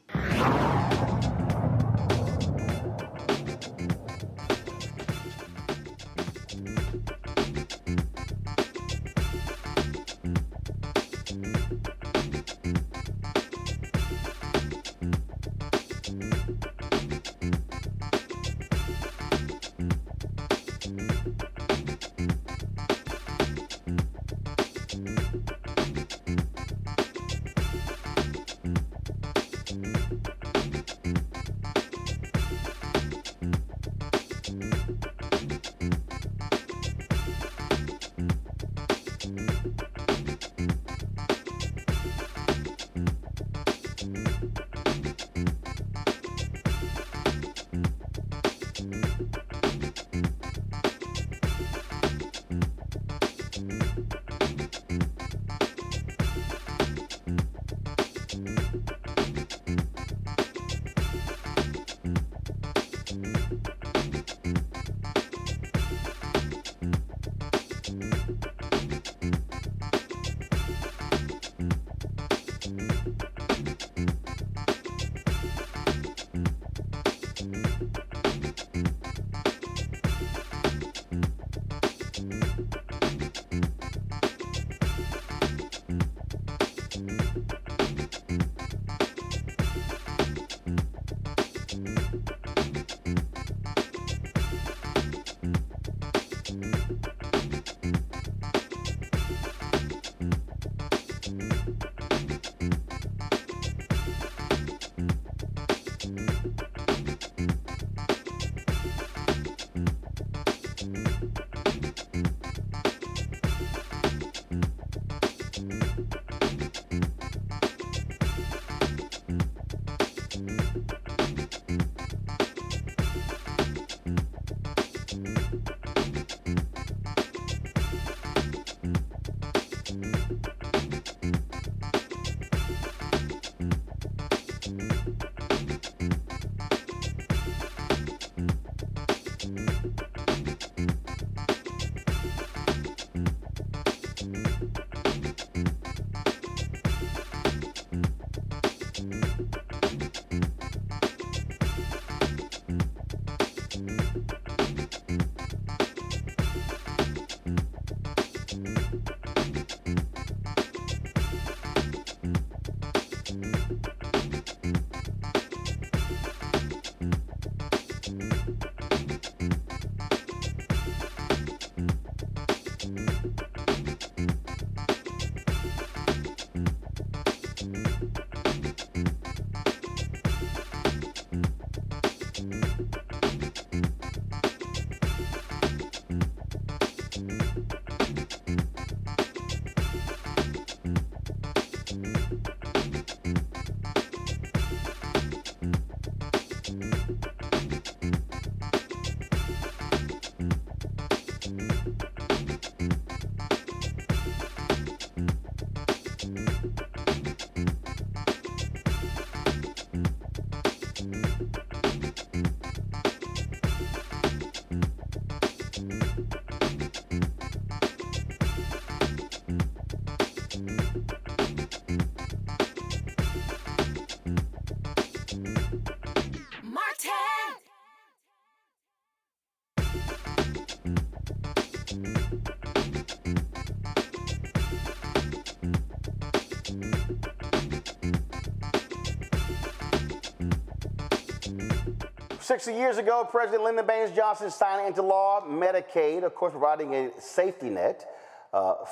$60 years ago, President Lyndon B. Johnson signed into law Medicaid, of course, providing a safety net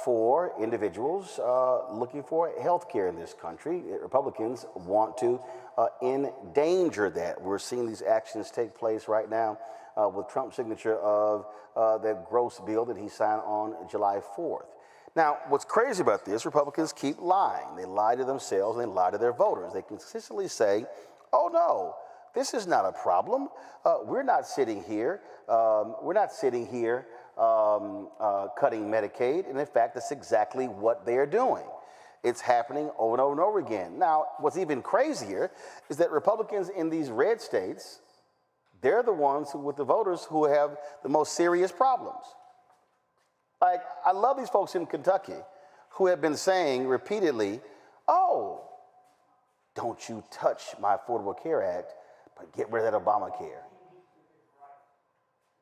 for individuals looking for health care in this country. Republicans want to endanger that. We're seeing these actions take place right now with Trump's signature of that gross bill that he signed on July 4th. Now, what's crazy about this, Republicans keep lying. They lie to themselves and they lie to their voters. They consistently say, oh no, this is not a problem. We're not sitting here. Cutting Medicaid. And in fact, that's exactly what they're doing. It's happening over and over and over again. Now, what's even crazier is that Republicans in these red states, they're the ones who, with the voters who have the most serious problems. Like, I love these folks in Kentucky who have been saying repeatedly, oh, don't you touch my Affordable Care Act, but get rid of that Obamacare.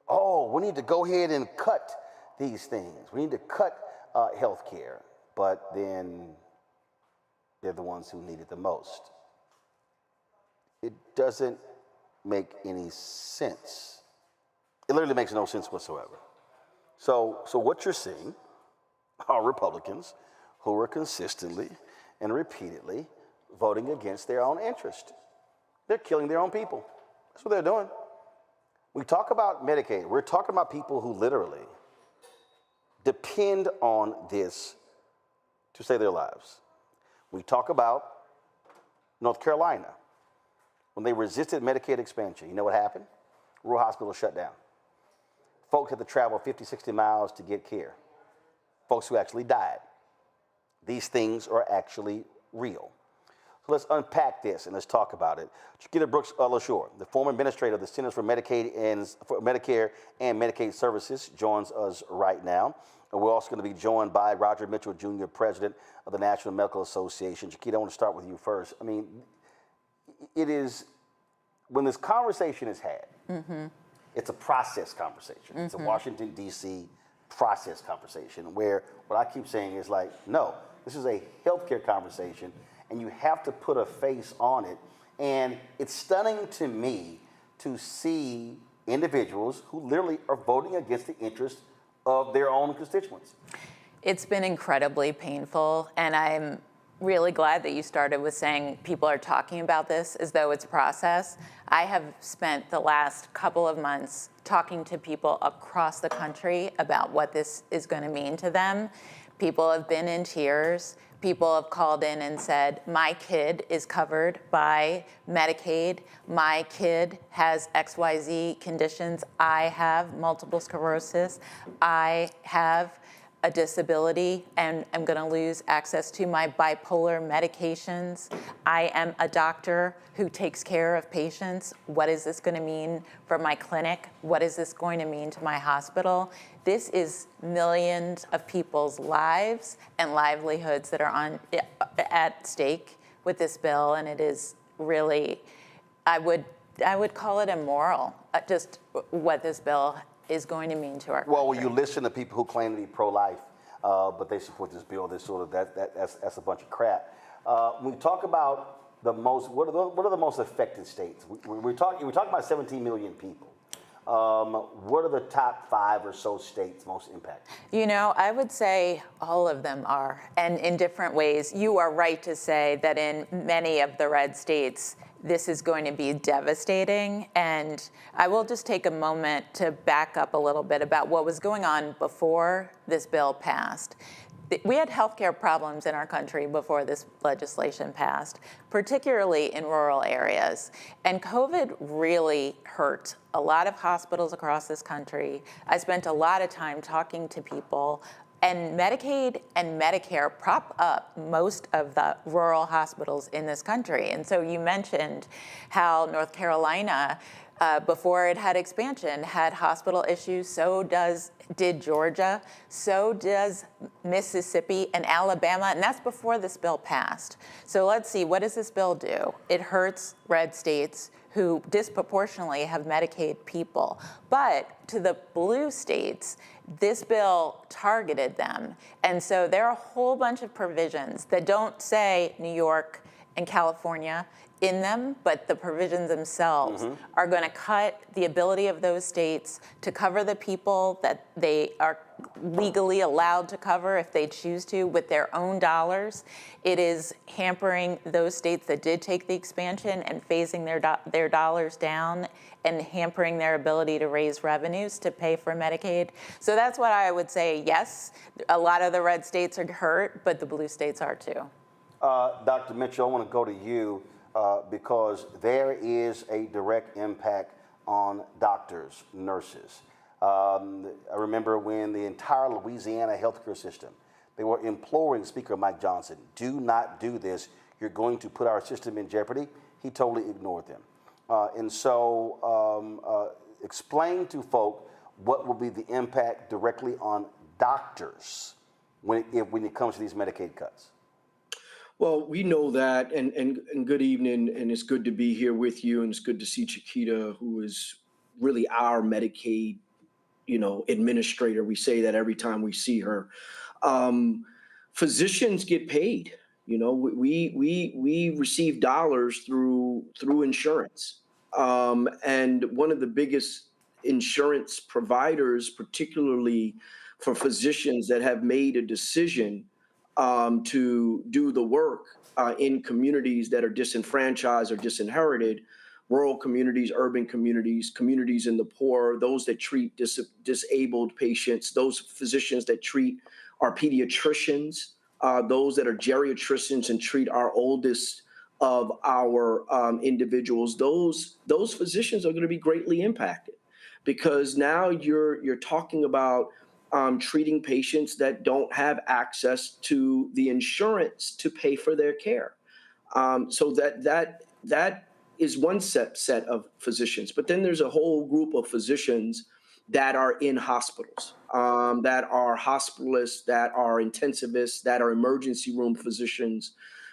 Oh, we need to go ahead and cut these things. We need to cut health care, but then they're the ones who need it the most. It doesn't make any sense. It literally makes no sense whatsoever. So what you're seeing are Republicans who are consistently and repeatedly voting against their own interest. They're killing their own people. That's what they're doing. We talk about Medicaid. We're talking about people who literally depend on this to save their lives. We talk about North Carolina. When they resisted Medicaid expansion, you know what happened? Rural hospitals shut down. Folks had to travel 50, 60 miles to get care. Folks who actually died. These things are actually real. So let's unpack this and let's talk about it. Chiquita Brooks LaShore, the former administrator of the Centers for Medicare and Medicaid Services, joins us right now. And we're also going to be joined by Roger Mitchell, Jr., President of the National Medical Association. Chiquita, I want to start with you first. I mean, it is, when this conversation is had, it's a process conversation. It's a Washington, D.C. process conversation where what I keep saying is like, no, this is a healthcare conversation and you have to put a face on it. And it's stunning to me to see individuals who literally are voting against the interests of their own constituents. It's been incredibly painful, and I'm really glad that you started with saying people are talking about this as though it's a process. I have spent the last couple of months talking to people across the country about what this is going to mean to them. People have been in tears. People have called in and said, my kid is covered by Medicaid. My kid has XYZ conditions. I have multiple sclerosis. I have a disability and I'm going to lose access to my bipolar medications. I am a doctor who takes care of patients. What is this going to mean for my clinic? What is this going to mean to my hospital? This is millions of people's lives and livelihoods that are at stake with this bill, and it is really, I would call it immoral, just what this bill is going to mean to our country. Well, when you listen to people who claim to be pro-life, but they support this bill, that's a bunch of crap. When we talk about the most, what are the most affected states? We're talking about 17 million people. What are the top 5 or so states most impacted? You know, I would say all of them are, and in different ways. You are right to say that in many of the red states, this is going to be devastating. And I will just take a moment to back up a little bit about what was going on before this bill passed. We had healthcare problems in our country before this legislation passed, particularly in rural areas. And COVID really hurt a lot of hospitals across this country. I spent a lot of time talking to people, and Medicaid and Medicare prop up most of the rural hospitals in this country. And so you mentioned how North Carolina, before it had expansion, had hospital issues. So did Georgia. So does Mississippi and Alabama. And that's before this bill passed. So let's see, what does this bill do? It hurts red states who disproportionately have Medicaid people. But to the blue states, this bill targeted them. And so there are a whole bunch of provisions that don't say New York and California in them, but the provisions themselves are going to cut the ability of those states to cover the people that they are legally allowed to cover if they choose to with their own dollars. It is hampering those states that did take the expansion and phasing their dollars down and hampering their ability to raise revenues to pay for Medicaid. So that's what I would say. Yes, a lot of the red states are hurt, but the blue states are too. Dr. Mitchell, I want to go to you. Because there is a direct impact on doctors, nurses. I remember when the entire Louisiana healthcare system, they were imploring Speaker Mike Johnson, do not do this. You're going to put our system in jeopardy. He totally ignored them. And so explain to folk what will be the impact directly on doctors when it comes to these Medicaid cuts. Well, we know that, and good evening, and it's good to be here with you, and it's good to see Chiquita, who is really our Medicaid, administrator. We say that every time we see her. Physicians get paid. We receive dollars through insurance, and one of the biggest insurance providers, particularly for physicians that have made a decision to do the work in communities that are disenfranchised or disinherited, rural communities, urban communities, communities in the poor, those that treat disabled patients, those physicians that treat our pediatricians, those that are geriatricians and treat our oldest of our individuals, those physicians are going to be greatly impacted, because now you're talking about treating patients that don't have access to the insurance to pay for their care. So that is one set of physicians. But then there's a whole group of physicians that are in hospitals, that are hospitalists, that are intensivists, that are emergency room physicians.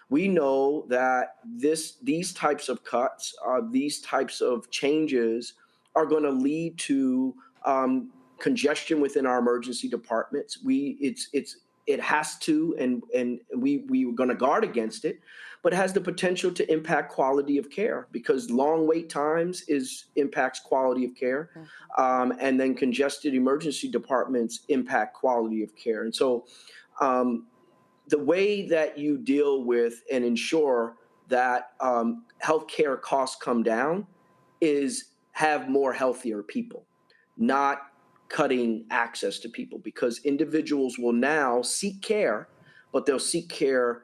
We know that these types of cuts, these types of changes are going to lead to congestion within our emergency departments. It has to, and we're going to guard against it, but it has the potential to impact quality of care, because long wait times impacts quality of care, and then congested emergency departments impact quality of care. And so the way that you deal with and ensure that healthcare costs come down is have more healthier people, not cutting access to people, because individuals will now seek care, but they'll seek care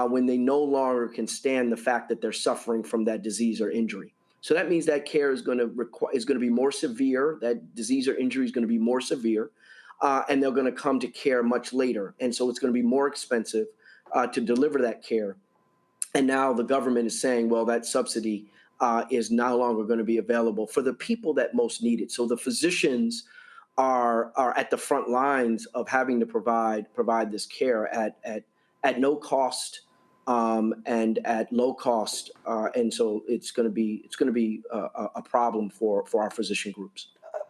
when they no longer can stand the fact that they're suffering from that disease or injury. So that means that care is going to be more severe. That disease or injury is going to be more severe, and they're going to come to care much later. And so it's going to be more expensive to deliver that care. And now the government is saying, well, that subsidy is no longer going to be available for the people that most need it. So the physicians are at the front lines of having to provide this care at no cost and at low cost, and so it's going to be a problem for our physician groups.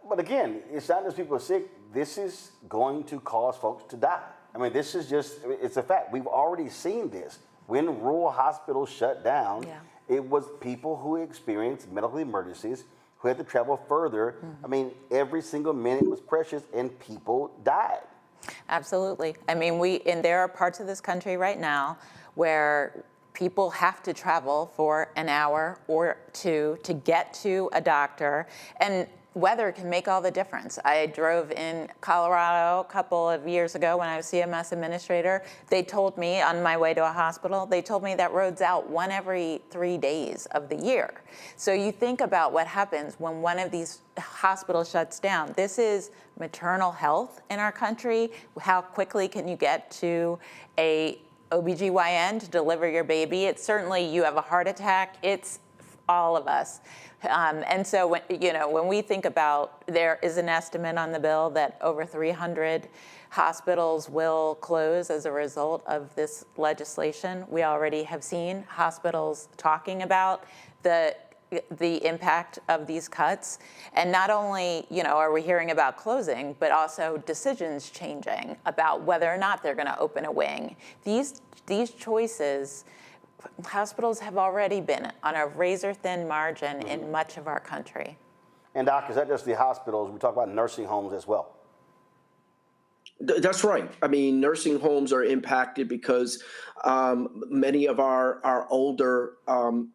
But again, it's not just people are sick. This is going to cause folks to die. I mean, this is it's a fact. We've already seen this. When rural hospitals shut down, it was people who experienced medical emergencies who had to travel further. I mean, every single minute was precious and people died. Absolutely. I mean, and there are parts of this country right now where people have to travel for an hour or two to get to a doctor, and weather can make all the difference. I drove in Colorado a couple of years ago when I was CMS administrator. They told me on my way to a hospital, they told me that road's out 1 every 3 days of the year. So you think about what happens when one of these hospitals shuts down. This is maternal health in our country. How quickly can you get to a OBGYN to deliver your baby? It's certainly, you have a heart attack, it's all of us. And so when we think about, there is an estimate on the bill that over 300 hospitals will close as a result of this legislation. We already have seen hospitals talking about the impact of these cuts. And not only, are we hearing about closing, but also decisions changing about whether or not they're gonna open a wing. These choices, hospitals have already been on a razor-thin margin in much of our country. And Doc, is that just the hospitals? We talk about nursing homes as well. That's right. I mean, nursing homes are impacted because many of our older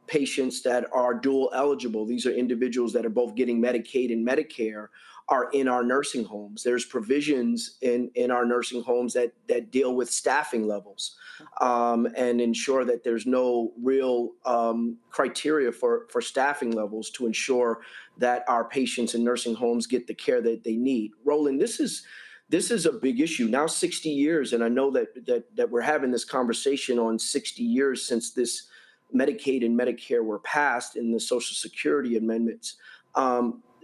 patients that are dual eligible, these are individuals that are both getting Medicaid and Medicare, are in our nursing homes. There's provisions in our nursing homes that deal with staffing levels and ensure that there's no real criteria for staffing levels to ensure that our patients in nursing homes get the care that they need. Roland, this is a big issue. Now 60 years, and I know that we're having this conversation on 60 years since this Medicaid and Medicare were passed in the Social Security amendments.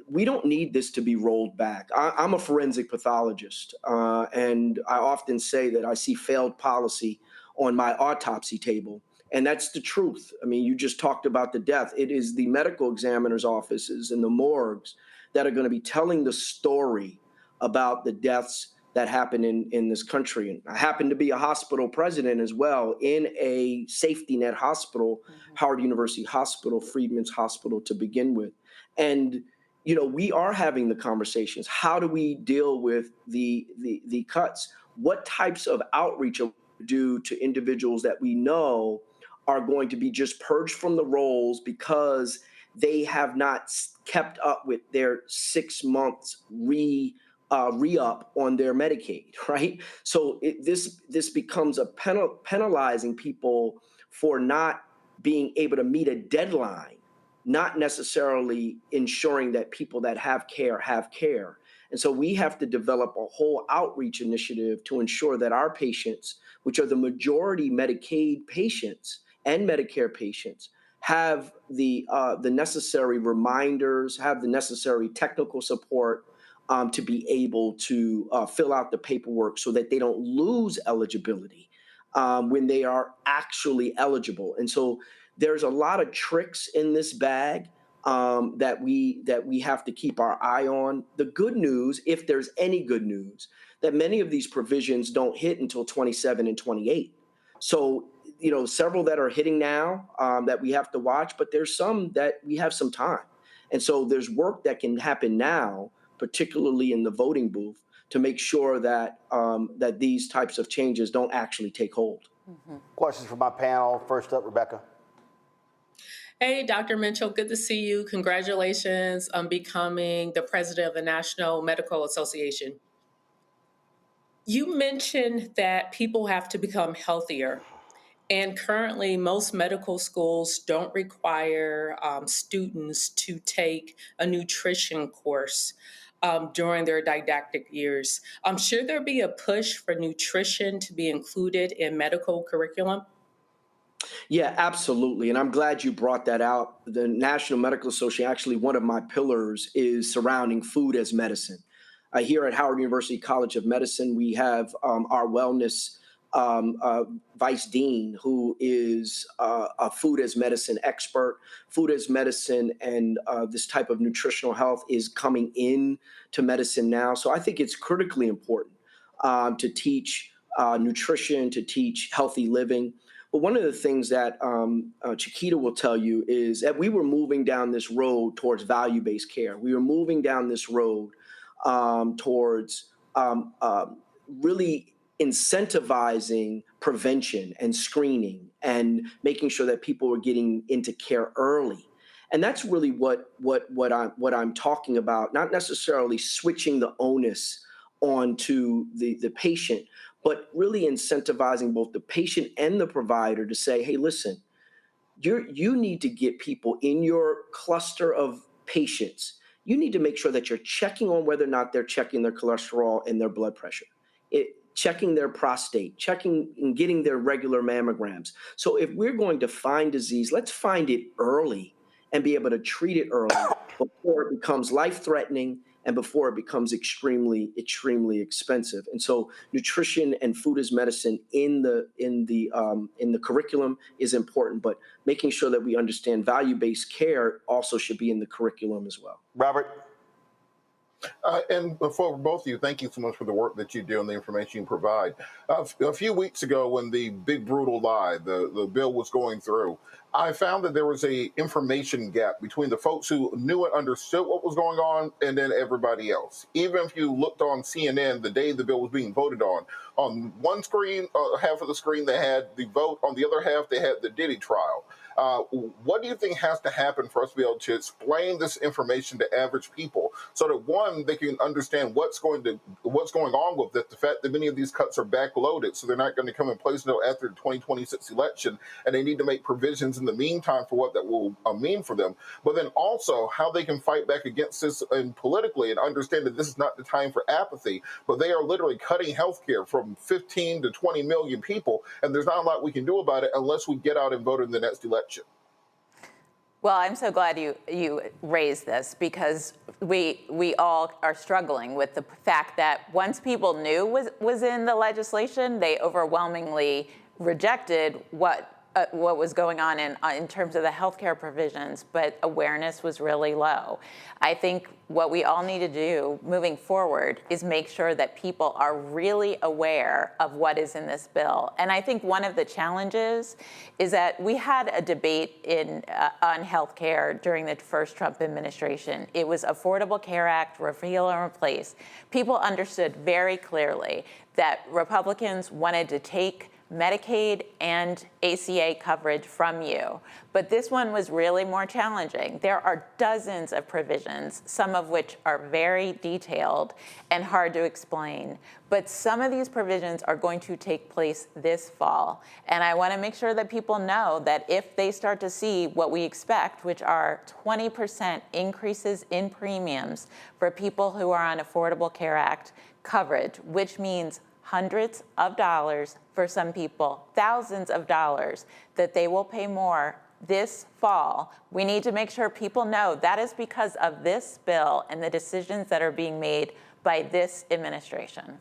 We don't need this to be rolled back. I'm a forensic pathologist, and I often say that I see failed policy on my autopsy table, and that's the truth. I mean, you just talked about the death. It is the medical examiner's offices and the morgues that are going to be telling the story about the deaths that happen in this country. And I happen to be a hospital president as well in a safety net hospital, Howard University Hospital, Freedman's Hospital to begin with. And we are having the conversations. How do we deal with the cuts? What types of outreach are we do to individuals that we know are going to be just purged from the rolls because they have not kept up with their 6 months re-up on their Medicaid, right? So this becomes a penalizing people for not being able to meet a deadline, not necessarily ensuring that people that have care. And so we have to develop a whole outreach initiative to ensure that our patients, which are the majority Medicaid patients and Medicare patients, have the necessary reminders, have the necessary technical support to be able to fill out the paperwork so that they don't lose eligibility when they are actually eligible. And so there's a lot of tricks in this bag that we have to keep our eye on. The good news, if there's any good news, that many of these provisions don't hit until 27 and 28. So, several that are hitting now that we have to watch, but there's some that we have some time. And so there's work that can happen now, particularly in the voting booth, to make sure that that these types of changes don't actually take hold. Questions from my panel. First up, Rebecca. Hey, Dr. Mitchell, good to see you. Congratulations on becoming the president of the National Medical Association. You mentioned that people have to become healthier. And currently, most medical schools don't require students to take a nutrition course during their didactic years. Should there be a push for nutrition to be included in medical curriculum? Yeah, absolutely. And I'm glad you brought that out. The National Medical Association, actually one of my pillars is surrounding food as medicine. Here at Howard University College of Medicine, we have our wellness vice dean, who is a food as medicine expert. Food as medicine and this type of nutritional health is coming in to medicine now. So I think it's critically important to teach nutrition, to teach healthy living. But one of the things that Chiquita will tell you is that we were moving down this road towards value-based care. We were moving down this road towards really incentivizing prevention and screening and making sure that people are getting into care early. And that's really what I'm talking about, not necessarily switching the onus onto the patient, but really incentivizing both the patient and the provider to say, hey, listen, you need to get people in your cluster of patients. You need to make sure that you're checking on whether or not they're checking their cholesterol and their blood pressure, checking their prostate, checking and getting their regular mammograms. So if we're going to find disease, let's find it early and be able to treat it early before it becomes life-threatening and before it becomes extremely, extremely expensive. And so nutrition and food as medicine in the curriculum is important, but making sure that we understand value-based care also should be in the curriculum as well. Robert? And for both of you, thank you so much for the work that you do and the information you provide. A few weeks ago, when the big brutal lie, the bill was going through, I found that there was a information gap between the folks who knew and understood what was going on and then everybody else. Even if you looked on CNN the day the bill was being voted on one screen, half of the screen they had the vote, on the other half they had the Diddy trial. What do you think has to happen for us to be able to explain this information to average people so that, one, they can understand what's going on with it, the fact that many of these cuts are backloaded, so they're not going to come in place until after the 2026 election, and they need to make provisions in the meantime for what that will mean for them, but then also how they can fight back against this and politically and understand that this is not the time for apathy, but they are literally cutting healthcare from 15 to 20 million people, and there's not a lot we can do about it unless we get out and vote in the next election. Well, I'm so glad you raised this, because we all are struggling with the fact that once people knew was in the legislation, they overwhelmingly rejected what was going on in terms of the healthcare provisions, but awareness was really low. I think what we all need to do moving forward is make sure that people are really aware of what is in this bill. And I think one of the challenges is that we had a debate on healthcare during the first Trump administration. It was Affordable Care Act, repeal and replace. People understood very clearly that Republicans wanted to take Medicaid and ACA coverage from you. But this one was really more challenging. There are dozens of provisions, some of which are very detailed and hard to explain. But some of these provisions are going to take place this fall. And I want to make sure that people know that if they start to see what we expect, which are 20% increases in premiums for people who are on Affordable Care Act coverage, which means hundreds of dollars for some people, thousands of dollars that they will pay more this fall. We need to make sure people know that is because of this bill and the decisions that are being made by this administration.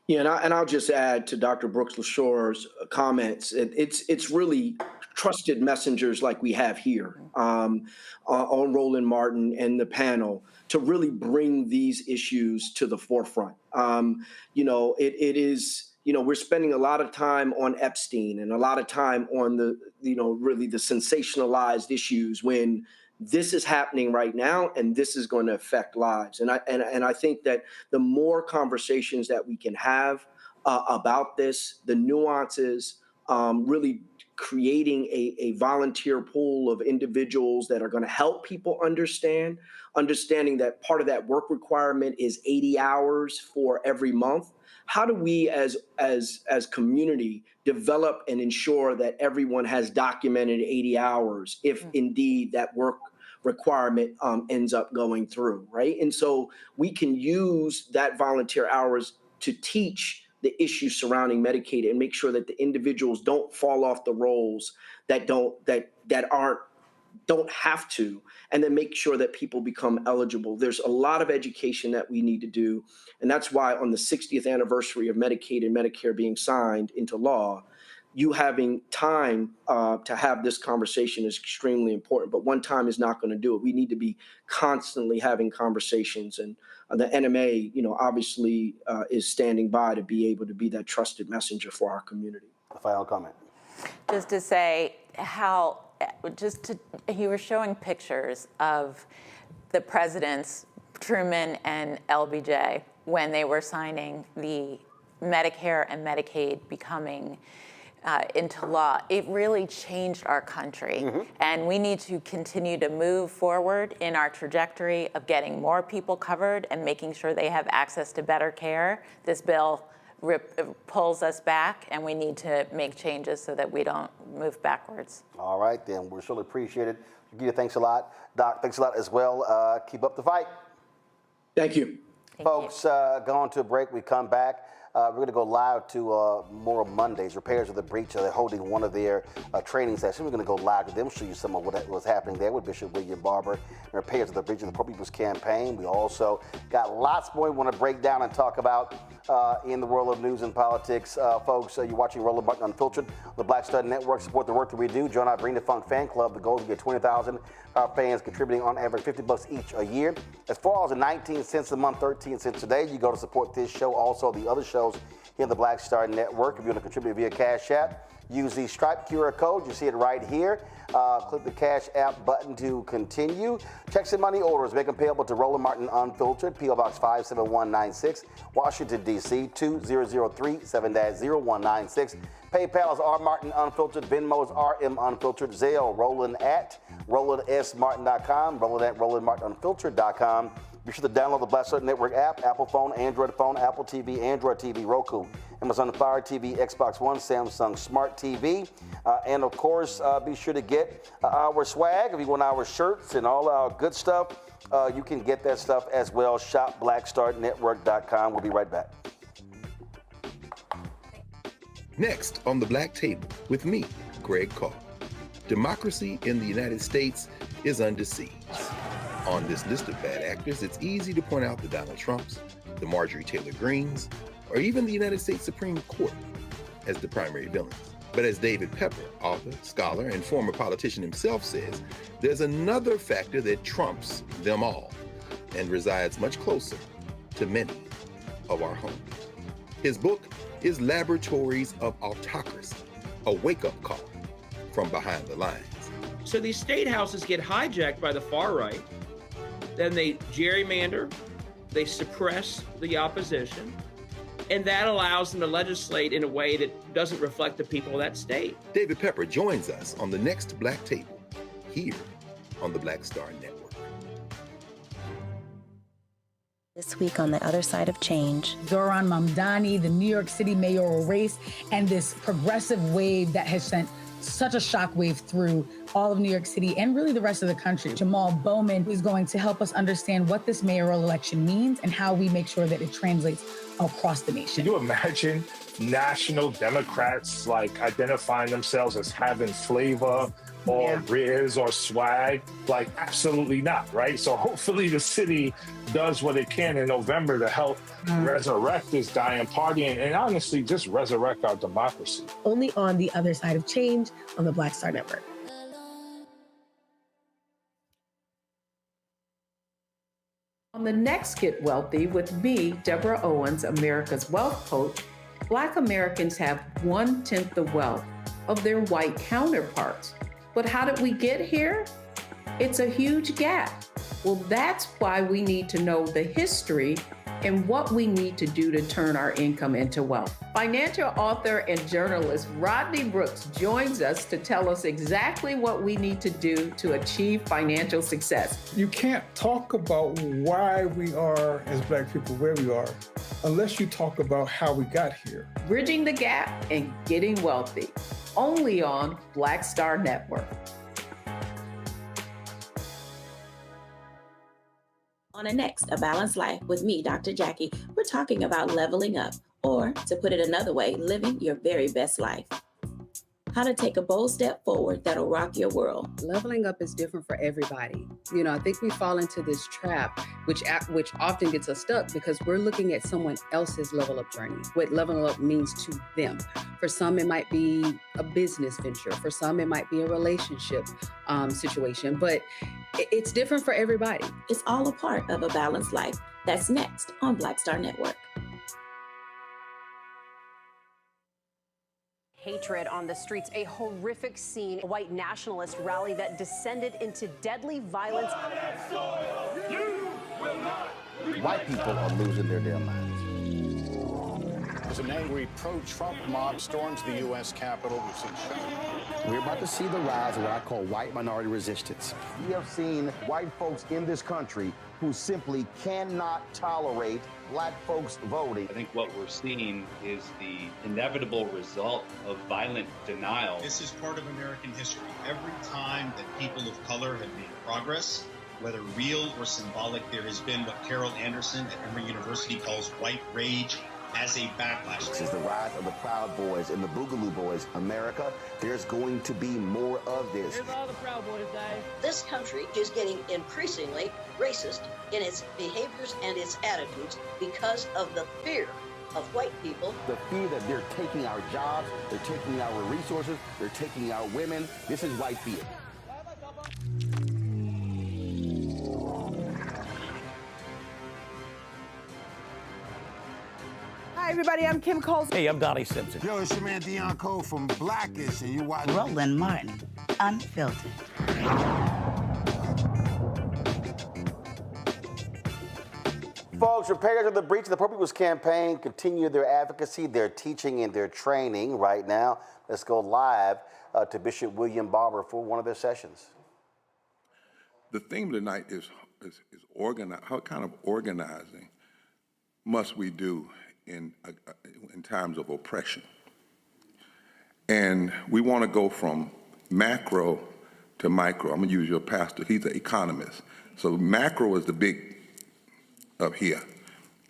Yeah, and I'll just add to Dr. Brooks-LaShore's comments. It's really trusted messengers like we have here on Roland Martin and the panel to really bring these issues to the forefront. It is, we're spending a lot of time on Epstein and a lot of time on the, really the sensationalized issues when this is happening right now, and this is going to affect lives. And I think that the more conversations that we can have about this, the nuances, really creating a volunteer pool of individuals that are going to help people understanding that part of that work requirement is 80 hours for every month. How do we as community develop and ensure that everyone has documented 80 hours if indeed that work requirement ends up going through, right? And so we can use that volunteer hours to teach the issues surrounding Medicaid and make sure that the individuals don't fall off the rolls that don't have to, and then make sure that people become eligible. There's a lot of education that we need to do. And that's why on the 60th anniversary of Medicaid and Medicare being signed into law, you having time to have this conversation is extremely important, but one time is not going to do it. We need to be constantly having conversations, and the NMA, obviously is standing by to be able to be that trusted messenger for our community. A final comment. Just to say how, you were showing pictures of the presidents, Truman and LBJ, when they were signing the Medicare and Medicaid becoming into law, it really changed our country. And we need to continue to move forward in our trajectory of getting more people covered and making sure they have access to better care. This bill pulls us back, and we need to make changes so that we don't move backwards. All right, then. We surely appreciate it. Gita, thanks a lot. Doc, thanks a lot as well. Keep up the fight. Thank you. Folks, going to a break. We come back. We're going to go live to Memorial Mondays, Repairs of the Breach. They're holding one of their training sessions. We're going to go live to them, show you some of what was happening there with Bishop William Barber and Repairs of the Breach of the Poor People's Campaign. We also got lots more we want to break down and talk about in the world of news and politics. Folks, you're watching Roland Martin Unfiltered, the Black Stud Network. Support the work that we do. Join our Bring the Funk fan club. The goal is to get 20,000 fans contributing on average $50 each a year. As far as the 19 cents a month, 13 cents a day, you go to support this show. Also, the other shows here in the Black Star Network. If you want to contribute via Cash App, use the Stripe QR code. You see it right here. Click the Cash App button to continue. Checks and money orders, make them payable to Roland Martin Unfiltered, P.O. Box 57196, Washington, D.C. 2003 7-0196. PayPal is R Martin Unfiltered. Venmo is RM Unfiltered. Zelle, Roland at RolandSMartin.com, Roland at RolandMartinUnfiltered.com. Be sure to download the Black Star Network app, Apple phone, Android phone, Apple TV, Android TV, Roku, Amazon Fire TV, Xbox One, Samsung Smart TV. And of course, be sure to get our swag. If you want our shirts and all our good stuff, you can get that stuff as well. Shop BlackStarNetwork.com. We'll be right back. Next on the Black Table with me, Greg Carr. Democracy in the United States is under siege. On this list of bad actors, it's easy to point out the Donald Trumps, the Marjorie Taylor Greens, or even the United States Supreme Court as the primary villains. But as David Pepper, author, scholar, and former politician himself says, there's another factor that trumps them all and resides much closer to many of our homes. His book is Laboratories of Autocracy, a wake-up call from behind the lines. So these state houses get hijacked by the far right. Then they gerrymander, they suppress the opposition, and that allows them to legislate in a way that doesn't reflect the people of that state. David Pepper joins us on the next Black Table, here on the Black Star Network. This week on the other side of change, Zohran Mamdani, the New York City mayoral race, and this progressive wave that has sent such a shockwave through all of New York City and really the rest of the country. Emil Bove is going to help us understand what this mayoral election means and how we make sure that it translates across the nation. Can you imagine national Democrats like identifying themselves as having flavor or riz or swag? Like, absolutely not, right? So hopefully the city does what it can in November to help resurrect this dying party and honestly just resurrect our democracy. Only on the other side of change on the Black Star Network. On the next Get Wealthy with me, Deborah Owens, America's Wealth Coach, Black Americans have 1/10 the wealth of their white counterparts. But how did we get here? It's a huge gap. Well, that's why we need to know the history and what we need to do to turn our income into wealth. Financial author and journalist Rodney Brooks joins us to tell us exactly what we need to do to achieve financial success. You can't talk about why we are, as Black people, where we are, unless you talk about how we got here. Bridging the gap and getting wealthy, only on Black Star Network. On a next, A Balanced Life with me, Dr. Jackie, we're talking about leveling up, or to put it another way, living your very best life. How to take a bold step forward that'll rock your world. Leveling up is different for everybody. You know, I think we fall into this trap, which often gets us stuck because we're looking at someone else's level up journey, what leveling up means to them. For some, it might be a business venture. For some, it might be a relationship situation, but it's different for everybody. It's all a part of A Balanced Life. That's next on Black Star Network. Hatred on the streets, a horrific scene, a white nationalist rally that descended into deadly violence. White people are losing their damn minds. as an angry pro-Trump mob storms the U.S. Capitol. We've seen We're about to see the rise of what I call white minority resistance. We have seen white folks in this country who simply cannot tolerate black folks voting. I think what we're seeing is the inevitable result of violent denial. This is part of American history. Every time that people of color have made progress, whether real or symbolic, there has been what Carol Anderson at Emory University calls white rage as a backlash. This is the rise of the Proud Boys and the Boogaloo Boys. America, there's going to be more of this. Here's all the Proud Boys, guys. This country is getting increasingly racist in its behaviors and its attitudes because of the fear of white people. The fear that they're taking our jobs, they're taking our resources, they're taking our women. This is white fear. Hi, everybody. I'm Kim Coles. Hey, I'm Donnie Simpson. Yo, it's your man Deion Cole from Blackish, and you watch Roland Martin, Unfiltered. Folks, repairs of the breach of the Poor People's Campaign continue their advocacy, their teaching, and their training right now. Let's go live to Bishop William Barber for one of their sessions. The theme tonight is organize. How kind of organizing must we do in times of oppression? And we want to go from macro to micro. I'm going to use your pastor. He's an economist. So macro is the big up here.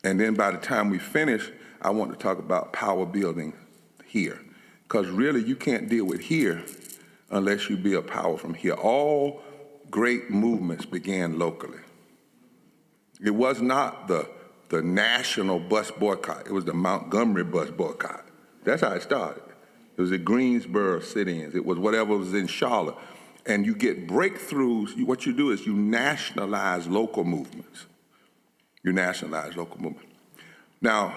And then by the time we finish, I want to talk about power building here. Because really, you can't deal with here unless you build power from here. All great movements began locally. It was not the national bus boycott. It was the Montgomery bus boycott. That's how it started. It was the Greensboro sit-ins. It was whatever was in Charlotte. And you get breakthroughs. What you do is you nationalize local movements. You nationalize local movements. Now,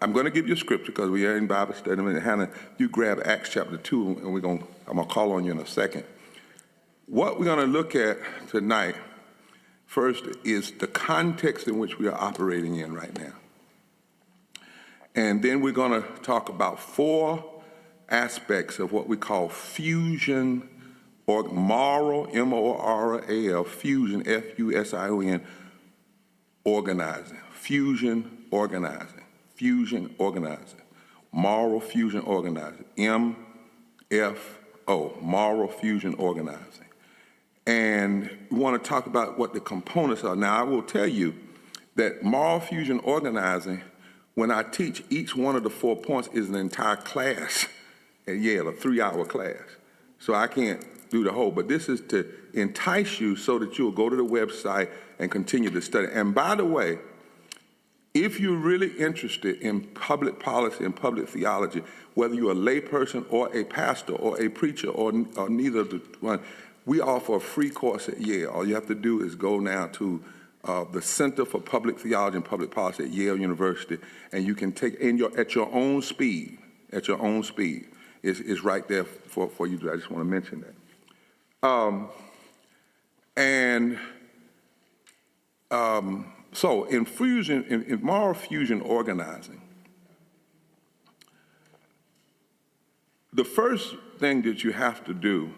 I'm going to give you a scripture because we are in Bible study. And Hannah, you grab Acts chapter 2, and I'm going to call on you in a second. What we're going to look at tonight first is the context in which we are operating in right now. And then we're going to talk about 4 aspects of what we call fusion or moral, M-O-R-A-L, fusion, F-U-S-I-O-N, organizing, fusion organizing, fusion organizing, moral fusion organizing, M-F-O, moral fusion organizing. And we want to talk about what the components are. Now, I will tell you that moral fusion organizing, when I teach each one of the 4 points, is an entire class at Yale, a 3-hour class. So I can't do the whole, but this is to entice you so that you'll go to the website and continue to study. And by the way, if you're really interested in public policy and public theology, whether you're a layperson or a pastor or a preacher or neither of the one, we offer a free course at Yale. All you have to do is go now to the Center for Public Theology and Public Policy at Yale University, and you can take at your own speed. At your own speed, is right there for you. I just want to mention that. So in fusion, in moral fusion organizing, the first thing that you have to do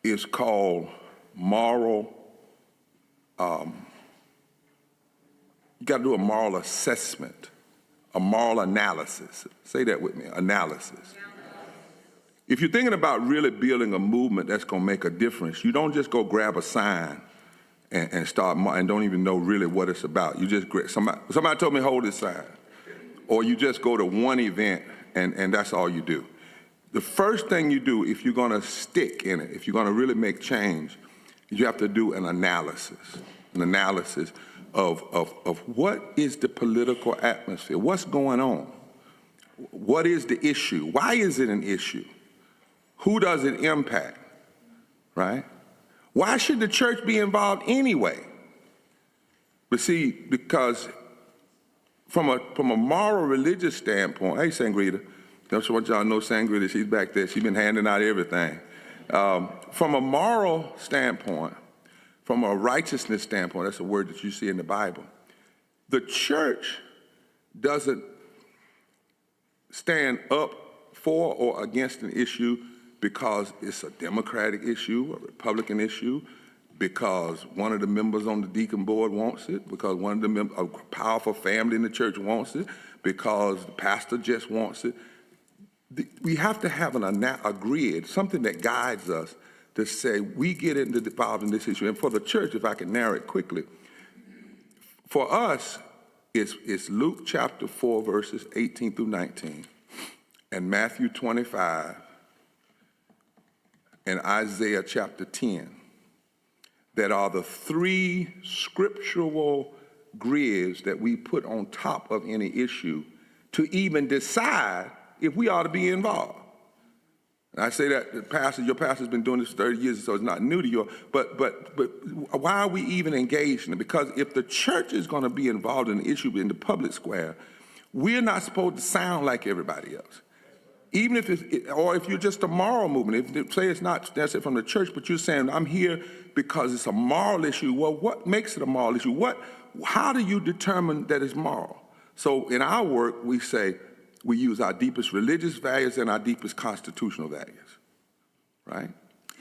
is called moral, you got to do a moral assessment, a moral analysis. Say that with me, analysis. If you're thinking about really building a movement that's going to make a difference, you don't just go grab a sign and start and don't even know really what it's about. You just somebody told me hold this sign, or you just go to one event and that's all you do. The first thing you do, if you're going to stick in it, if you're going to really make change, you have to do an analysis of what is the political atmosphere, what's going on, what is the issue, why is it an issue, who does it impact, right? Why should the church be involved anyway? But see, because from a moral religious standpoint, hey, Sangrita, don't want y'all know Sangrita, she's back there, she's been handing out everything. From a moral standpoint, from a righteousness standpoint, that's a word that you see in the Bible, the church doesn't, stand up for or against an issue because it's a Democratic issue, a Republican issue, because one of the members on the deacon board wants it, because one of the a powerful family in the church wants it, because the pastor just wants it. We have to have a grid, something that guides us to say we get involved in this issue. And for the church, if I can narrow it quickly, for us, it's Luke chapter 4, verses 18 through 19, and Matthew 25, and Isaiah chapter 10, that are the three scriptural grids that we put on top of any issue to even decide if we ought to be involved. And I say that your pastor's been doing this for 30 years, so it's not new to you, but why are we even engaged in it? Because if the church is going to be involved in the issue in the public square, we're not supposed to sound like everybody else. Even if if you're just a moral movement, if say it's not necessarily from the church, but you're saying, I'm here because it's a moral issue. Well, what makes it a moral issue? How do you determine that it's moral? So in our work, we say we use our deepest religious values and our deepest constitutional values, right?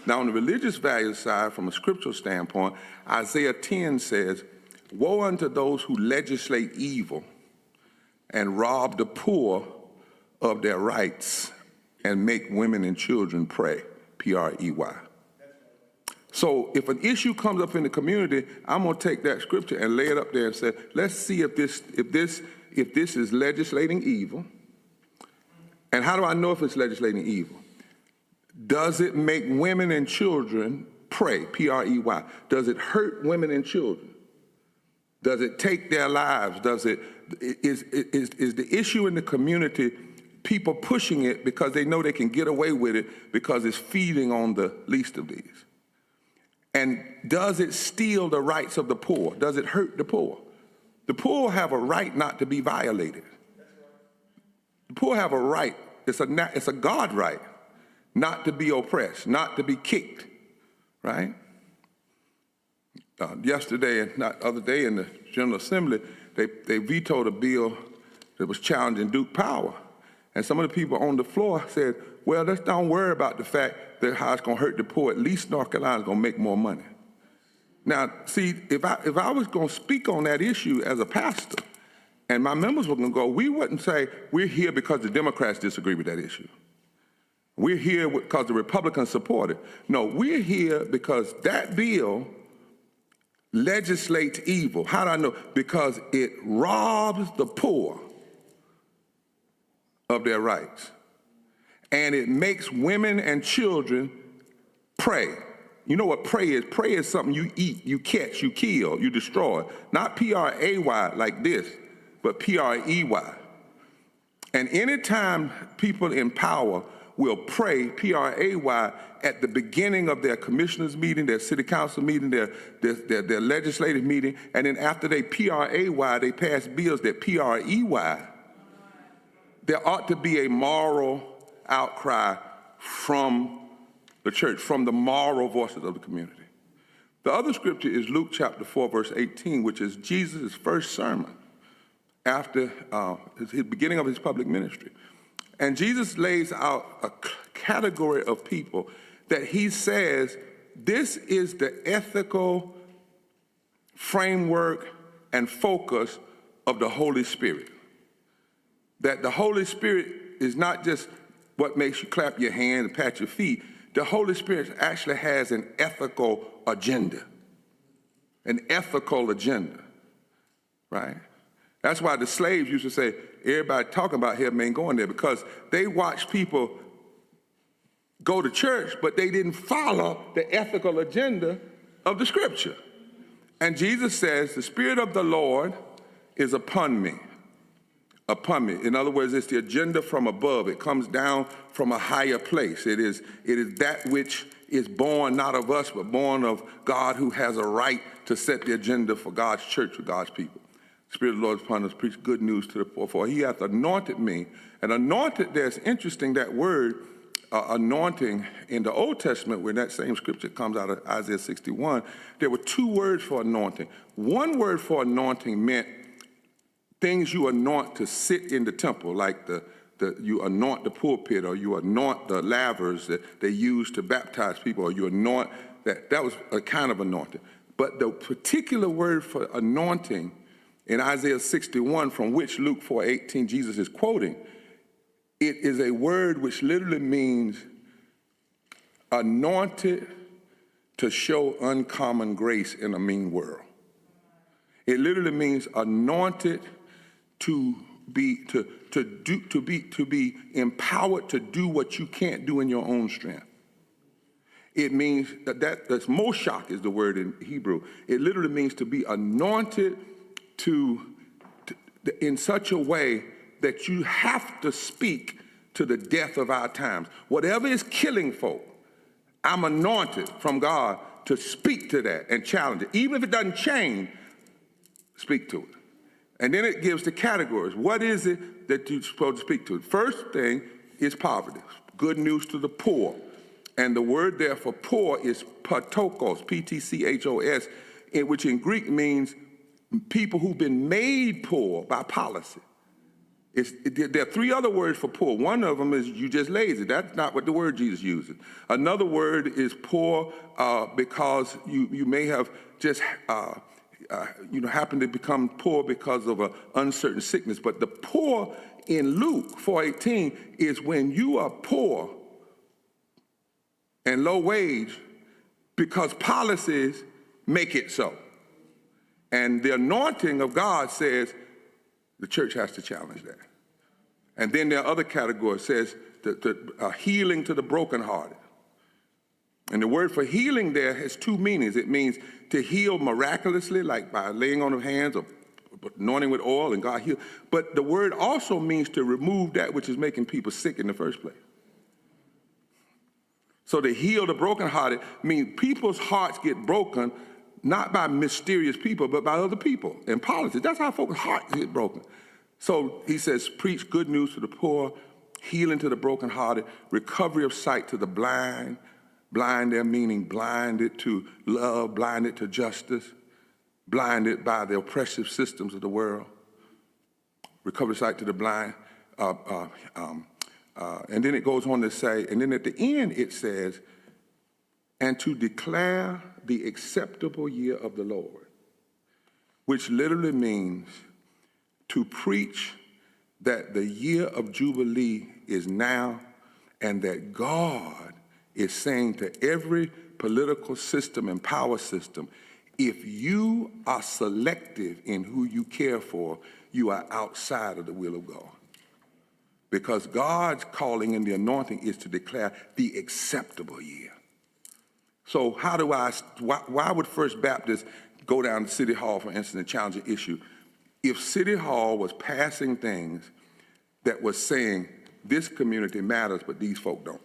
Now, on the religious values side, from a scriptural standpoint, Isaiah 10 says, woe unto those who legislate evil and rob the poor of their rights and make women and children pray, P-R-E-Y. So if an issue comes up in the community, I'm going to take that scripture and lay it up there and say, let's see if this is legislating evil. And how do I know if it's legislating evil? Does it make women and children pray, P-R-E-Y? Does it hurt women and children? Does it take their lives? Is the issue in the community people pushing it because they know they can get away with it because it's feeding on the least of these? And does it steal the rights of the poor? Does it hurt the poor? The poor have a right not to be violated. The poor have a right, it's a God right, not to be oppressed, not to be kicked, right? Yesterday and not the other day in the General Assembly, they vetoed a bill that was challenging Duke power. And some of the people on the floor said, well, let's don't worry about the fact that how it's going to hurt the poor. At least North Carolina's going to make more money. Now, see, if I was going to speak on that issue as a pastor, and my members were going to go, we wouldn't say we're here because the Democrats disagree with that issue. We're here because the Republicans support it. No, we're here because that bill legislates evil. How do I know? Because it robs the poor of their rights. And it makes women and children pray. You know what pray is? Pray is something you eat, you catch, you kill, you destroy. Not P-R-A-Y like this, but P-R-E-Y. And anytime people in power will pray, P-R-A-Y, at the beginning of their commissioners meeting, their city council meeting, their legislative meeting, and then after they P-R-A-Y, they pass bills that P-R-E-Y, there ought to be a moral outcry from the church, from the moral voices of the community. The other scripture is Luke chapter 4, verse 18, which is Jesus' first sermon after his beginning of his public ministry. And Jesus lays out a category of people that he says, this is the ethical framework and focus of the Holy Spirit. That the Holy Spirit is not just what makes you clap your hand and pat your feet. The Holy Spirit actually has an ethical agenda. An ethical agenda, right? That's why the slaves used to say, everybody talking about heaven ain't going there, because they watched people go to church, but they didn't follow the ethical agenda of the scripture. And Jesus says, the Spirit of the Lord is upon me. Upon me. In other words, it's the agenda from above. It comes down from a higher place. It is that which is born not of us, but born of God, who has a right to set the agenda for God's church, for God's people. The Spirit of the Lord is upon us, preach good news to the poor, for he hath anointed me. And anointed, there's interesting, that word anointing in the Old Testament, when that same scripture comes out of Isaiah 61, there were two words for anointing. One word for anointing meant things you anoint to sit in the temple, like the you anoint the pulpit, or you anoint the lavers that they use to baptize people, or you anoint that was a kind of anointing. But the particular word for anointing in Isaiah 61, from which Luke 4:18 Jesus is quoting, it is a word which literally means anointed to show uncommon grace in a mean world. It literally means anointed to be empowered to do what you can't do in your own strength. It means that's moshach is the word in Hebrew. It literally means to be anointed in such a way that you have to speak to the death of our times. Whatever is killing folk, I'm anointed from God to speak to that and challenge it. Even if it doesn't change, speak to it. And then it gives the categories. What is it that you're supposed to speak to? First thing is poverty. Good news to the poor. And the word there for poor is patokos, P-T-C-H-O-S, which in Greek people who've been made poor by policy. There are three other words for poor. One of them is you just lazy. That's not what the word Jesus uses. Another word is poor because you may have just happen to become poor because of an uncertain sickness. But the poor in Luke 4:18 is when you are poor and low wage because policies make it so. And the anointing of God says the church has to challenge that. And then there are other categories. It says healing to the brokenhearted. And the word for healing there has two meanings. It means to heal miraculously, like by laying on of hands or anointing with oil and God heal. But the word also means to remove that which is making people sick in the first place. So to heal the brokenhearted means people's hearts get broken not by mysterious people, but by other people and politics. That's how folks' hearts get broken. So he says, preach good news to the poor, healing to the brokenhearted, recovery of sight to the blind. Blind there meaning blinded to love, blinded to justice, blinded by the oppressive systems of the world. Recovery of sight to the blind. And then it goes on to say, and then at the end it says, and to declare the acceptable year of the Lord, which literally means to preach that the year of Jubilee is now and that God is saying to every political system and power system, if you are selective in who you care for, you are outside of the will of God. Because God's calling and the anointing is to declare the acceptable year. So why would First Baptist go down to City Hall, for instance, and challenge an issue? If City Hall was passing things that was saying, this community matters, but these folk don't.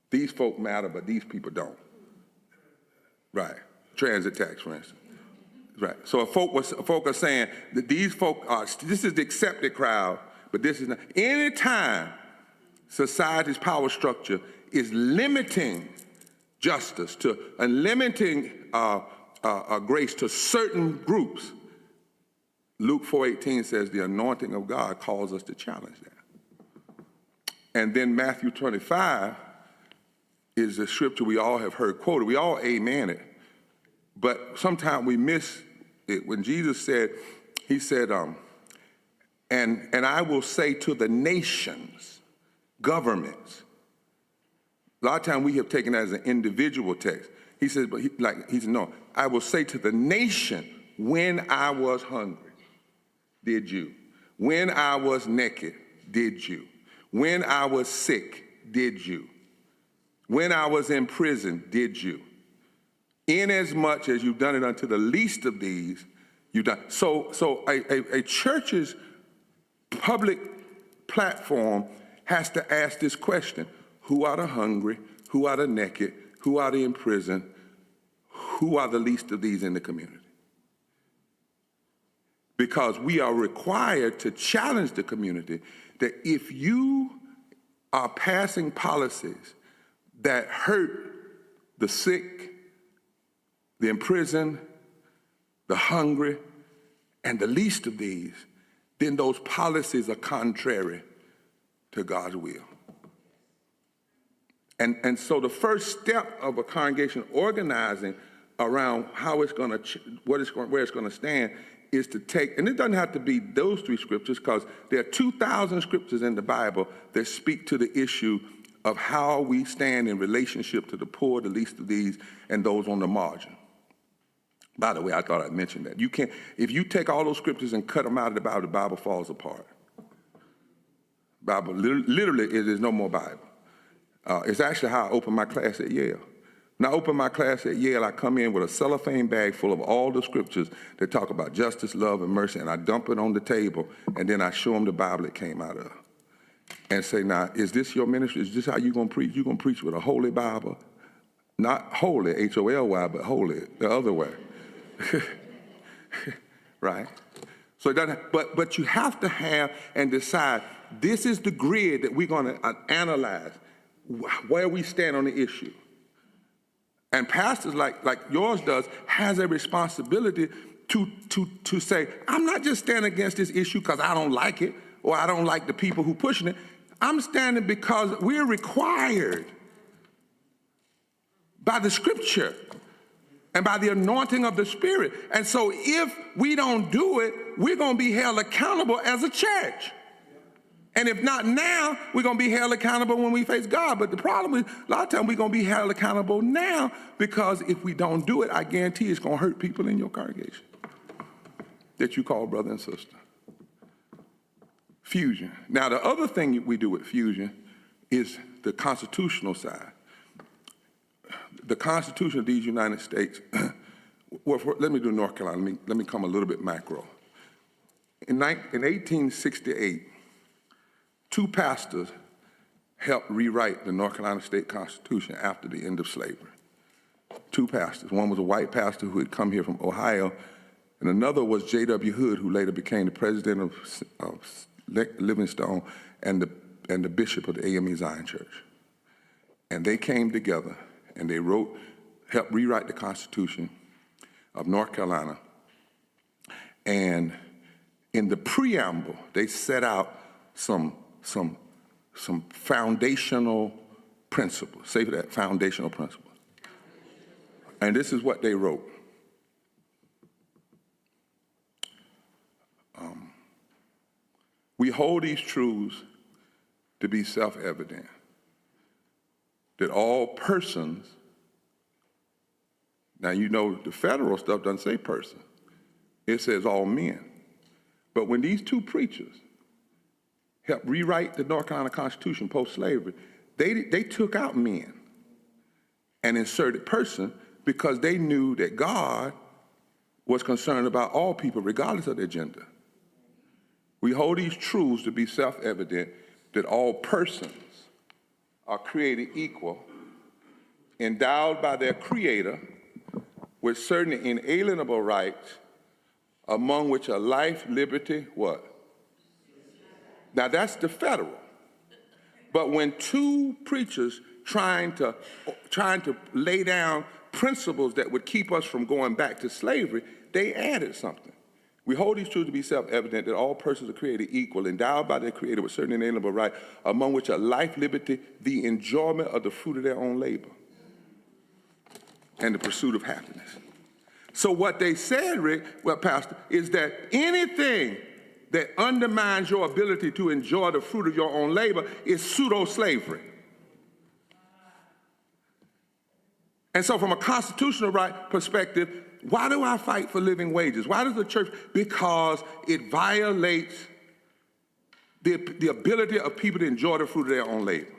These folk matter, but these people don't. Right. Transit tax, for instance. Right. So if folk are saying that these folk are, this is the accepted crowd, but this is not. Any time society's power structure is limiting justice and limiting grace to certain groups, Luke 4:18 says the anointing of God calls us to challenge that. And then Matthew 25 is a scripture we all have heard quoted. We all amen it. But sometimes we miss it. When Jesus said, he said, and I will say to the nations, governments. A lot of times we have taken that as an individual text. He says, but he said, no, I will say to the nation, when I was hungry, did you? When I was naked, did you? When I was sick, did you? When I was in prison, did you? Inasmuch as you've done it unto the least of these, you've done. So a church's public platform has to ask this question: who are the hungry? Who are the naked? Who are the in prison? Who are the least of these in the community? Because we are required to challenge the community that if you are passing policies that hurt the sick, the imprisoned, the hungry, and the least of these, then those policies are contrary to God's will. And so the first step of a congregation organizing around how it's going to, where it's going to stand is to take, and it doesn't have to be those three scriptures, because there are 2,000 scriptures in the Bible that speak to the issue of how we stand in relationship to the poor, the least of these, and those on the margin. By the way, I thought I'd mention that. You can't, if you take all those scriptures and cut them out of the Bible falls apart. Bible, literally, it is no more Bible. It's actually how I opened my class at Yale. When I opened my class at Yale, I come in with a cellophane bag full of all the scriptures that talk about justice, love, and mercy, and I dump it on the table, and then I show them the Bible it came out of. And say, now, is this your ministry? Is this how you're going to preach? You're going to preach with a holy Bible? Not holy, H-O-L-Y, but holy, the other way. Right? So it doesn't, but you have to have and decide, this is the grid that we're going to analyze where we stand on the issue. And pastors like yours does has a responsibility to say, I'm not just standing against this issue because I don't like it or I don't like the people who pushing it. I'm standing because we're required by the scripture and by the anointing of the Spirit. And so if we don't do it, we're going to be held accountable as a church. And if not now, we're going to be held accountable when we face God. But the problem is, a lot of times we're going to be held accountable now, because if we don't do it, I guarantee it's going to hurt people in your congregation that you call brother and sister. Fusion. Now, the other thing we do with fusion is the constitutional side. The Constitution of these United States, well, let me do North Carolina. Let me come a little bit macro. In 1868, two pastors helped rewrite the North Carolina State Constitution after the end of slavery. Two pastors. One was a white pastor who had come here from Ohio, and another was J.W. Hood, who later became the president of Livingstone and the bishop of the AME Zion Church. And they came together and they helped rewrite the Constitution of North Carolina. And in the preamble, they set out some foundational principles. Say that, foundational principles. And this is what they wrote. We hold these truths to be self-evident, that all persons, now you know the federal stuff doesn't say person, it says all men. But when these two preachers helped rewrite the North Carolina Constitution post-slavery, they took out men and inserted person, because they knew that God was concerned about all people regardless of their gender. We hold these truths to be self-evident, that all persons are created equal, endowed by their Creator with certain inalienable rights, among which are life, liberty, what? Now that's the federal. But when two preachers trying to lay down principles that would keep us from going back to slavery, they added something. We hold these truths to be self-evident, that all persons are created equal, endowed by their Creator with certain inalienable rights, among which are life, liberty, the enjoyment of the fruit of their own labor, and the pursuit of happiness. So what they said, Rick, well, Pastor, is that anything that undermines your ability to enjoy the fruit of your own labor is pseudo-slavery. And so from a constitutional right perspective, why do I fight for living wages? Why does the church? Because it violates the ability of people to enjoy the fruit of their own labor.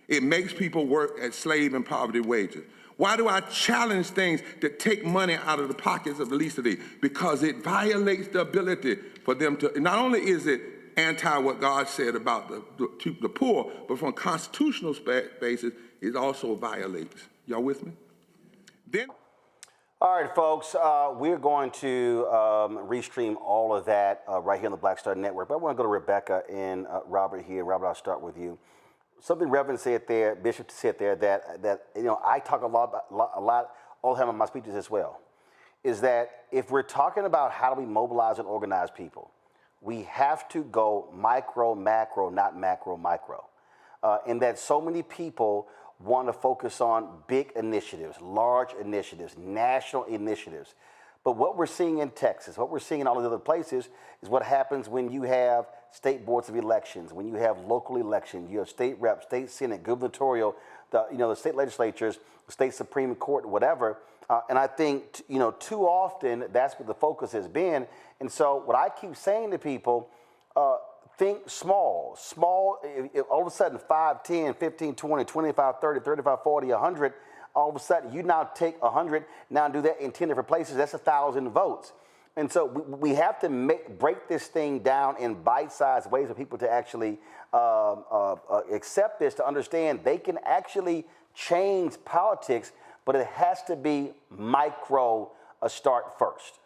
It makes people work at slave and poverty wages. Why do I challenge things that take money out of the pockets of the least of these? Because it violates the ability for them to, not only is it anti what God said about the poor, but from a constitutional basis, it also violates. Y'all with me? Then. All right, folks, we're going to restream all of that right here on the Black Star Network. But I want to go to Rebecca and Robert here. Robert, I'll start with you. Something Reverend said there, Bishop said there, that you know, I talk a lot all the time in my speeches as well, is that if we're talking about how do we mobilize and organize people, We have to go micro, macro, not macro, micro. And that so many people want to focus on big initiatives, large initiatives, national initiatives. But what we're seeing in Texas, what we're seeing in all these other places is what happens when you have state boards of elections, when you have local elections, you have state reps, state senate, gubernatorial, the state legislatures, state Supreme Court, whatever. And I think, too often that's what the focus has been. And so what I keep saying to people, think small. If all of a sudden 5, 10, 15, 20, 25, 30, 35, 40, 100, all of a sudden you now take 100, now do that in 10 different places, that's 1,000 votes. And so we have to break this thing down in bite-sized ways for people to actually accept this, to understand they can actually change politics, but it has to be micro start first.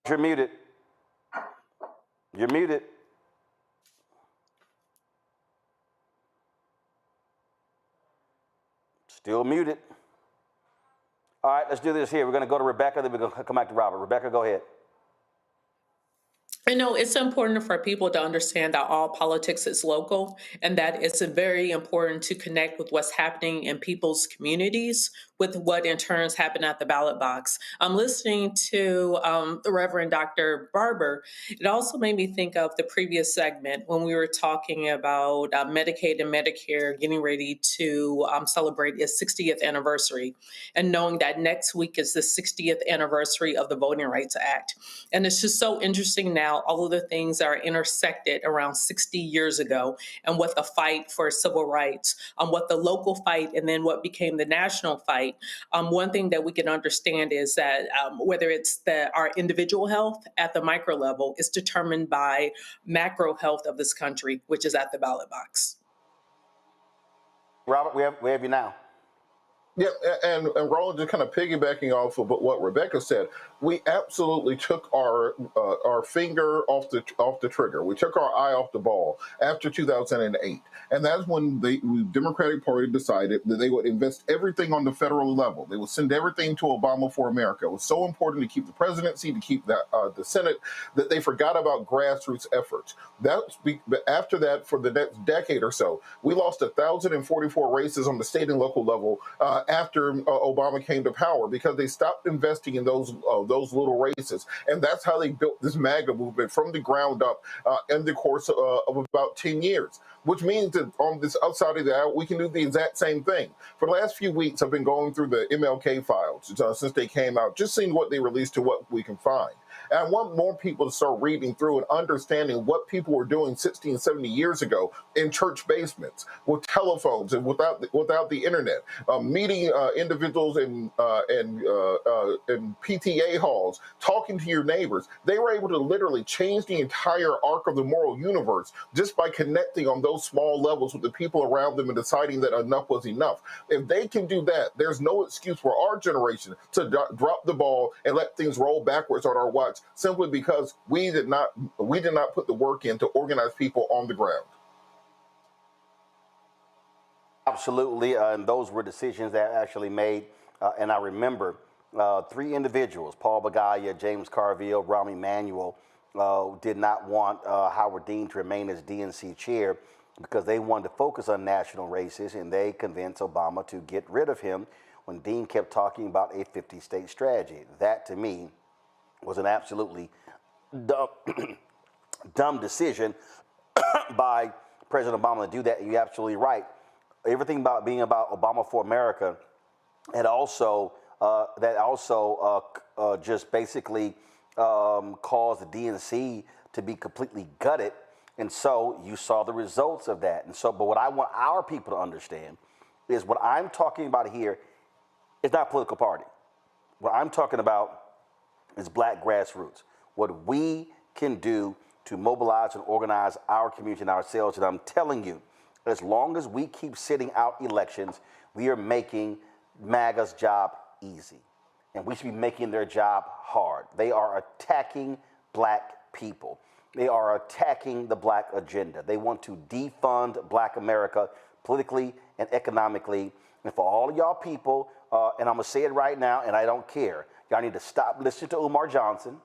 You're muted. You're muted. Still muted. All right, let's do this here. We're going to go to Rebecca, then we're going to come back to Robert. Rebecca, go ahead. I know it's important for people to understand that all politics is local and that it's very important to connect with what's happening in people's communities with what in turn happen at the ballot box. I'm listening to the Reverend Dr. Barber. It also made me think of the previous segment when we were talking about Medicaid and Medicare getting ready to celebrate its 60th anniversary, and knowing that next week is the 60th anniversary of the Voting Rights Act. And it's just so interesting now, all of the things that are intersected around 60 years ago, and what the fight for civil rights, what the local fight, and then what became the national fight. One thing that we can understand is that whether it's our individual health at the micro level is determined by macro health of this country, which is at the ballot box. Robert, we have you now. Yeah, and Roland, just kind of piggybacking off of what Rebecca said, we absolutely took our finger off the trigger. We took our eye off the ball after 2008, and that's when the Democratic Party decided that they would invest everything on the federal level. They would send everything to Obama for America. It was so important to keep the presidency, to keep the Senate, that they forgot about grassroots efforts. After that, for the next decade or so, we lost 1,044 races on the state and local level. After Obama came to power, because they stopped investing in those little races. And that's how they built this MAGA movement from the ground up in the course of about 10 years, which means that on this outside of that, we can do the exact same thing. For the last few weeks, I've been going through the MLK files since they came out, just seeing what they released to what we can find. And I want more people to start reading through and understanding what people were doing 60 and 70 years ago in church basements with telephones and without the internet, meeting individuals in PTA halls, talking to your neighbors. They were able to literally change the entire arc of the moral universe just by connecting on those small levels with the people around them and deciding that enough was enough. If they can do that, there's no excuse for our generation to drop the ball and let things roll backwards on our watch, simply because we did not put the work in to organize people on the ground. Absolutely, and those were decisions that actually made, and I remember 3 individuals, Paul Bagaya, James Carville, Rahm Emanuel, did not want Howard Dean to remain as DNC chair because they wanted to focus on national races, and they convinced Obama to get rid of him when Dean kept talking about a 50-state strategy. That, to me, was an absolutely dumb decision by President Obama to do that. And you're absolutely right. Everything about being about Obama for America had also just basically caused the DNC to be completely gutted. And so you saw the results of that. And so, but what I want our people to understand is what I'm talking about here is not a political party. What I'm talking about is black grassroots. What we can do to mobilize and organize our community and ourselves. And I'm telling you, as long as we keep sitting out elections, we are making MAGA's job easy. And we should be making their job hard. They are attacking black people. They are attacking the black agenda. They want to defund black America politically and economically. And for all of y'all people, and I'm going to say it right now, and I don't care, y'all need to stop listening to Umar Johnson.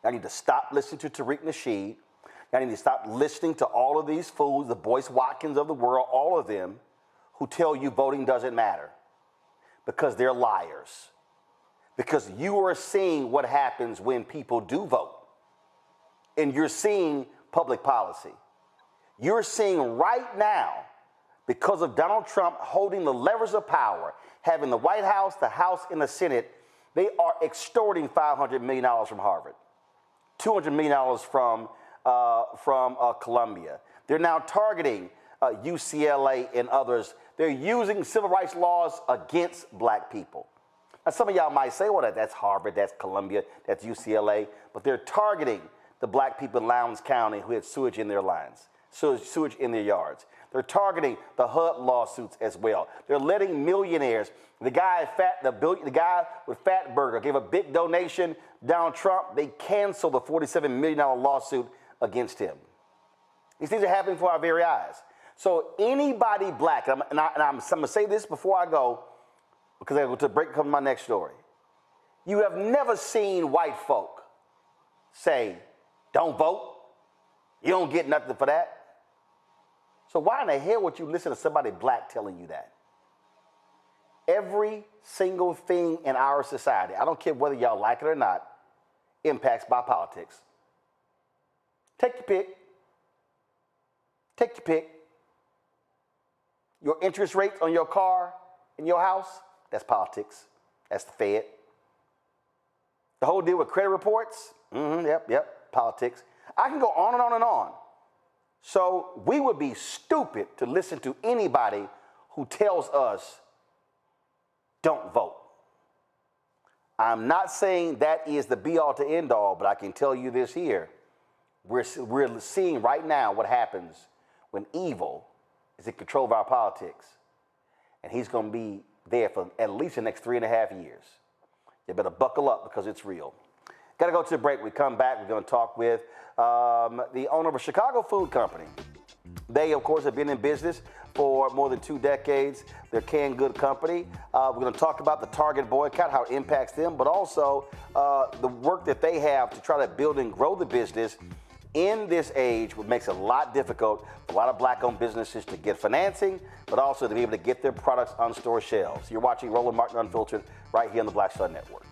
Y'all need to stop listening to Tariq Nasheed. Y'all need to stop listening to all of these fools, the Boyce Watkins of the world, all of them, who tell you voting doesn't matter. Because they're liars. Because you are seeing what happens when people do vote. And you're seeing public policy. You're seeing right now, because of Donald Trump holding the levers of power, having the White House, the House, and the Senate, they are extorting $500 million from Harvard, $200 million from Columbia. They're now targeting UCLA and others. They're using civil rights laws against black people. Now, some of y'all might say, well, that's Harvard, that's Columbia, that's UCLA, but they're targeting the black people in Lowndes County who had sewage in their lines, sewage in their yards. They're targeting the HUD lawsuits as well. They're letting millionaires, the guy with Fat Burger gave a big donation, Donald Trump, they canceled the $47 million lawsuit against him. These things are happening before our very eyes. So anybody black, and I'm going to say this before I go, because I go to break, come to my next story. You have never seen white folk say, don't vote. You don't get nothing for that. So why in the hell would you listen to somebody black telling you that? Every single thing in our society, I don't care whether y'all like it or not, impacts by politics. Take your pick. Take your pick. Your interest rates on your car in your house, that's politics. That's the Fed. The whole deal with credit reports, yep, politics. I can go on and on and on. So we would be stupid to listen to anybody who tells us, don't vote. I'm not saying that is the be-all to end-all, but I can tell you this here. We're seeing right now what happens when evil is in control of our politics. And he's going to be there for at least the next 3.5 years. You better buckle up because it's real. Got to go to the break. We come back. We're going to talk with the owner of a Chicago food company. They, of course, have been in business for more than 2 decades. They're canned good company. We're going to talk about the Target boycott, how it impacts them, but also the work that they have to try to build and grow the business in this age, which makes it a lot difficult for a lot of black-owned businesses to get financing, but also to be able to get their products on store shelves. You're watching Roland Martin Unfiltered right here on the Black Star Network.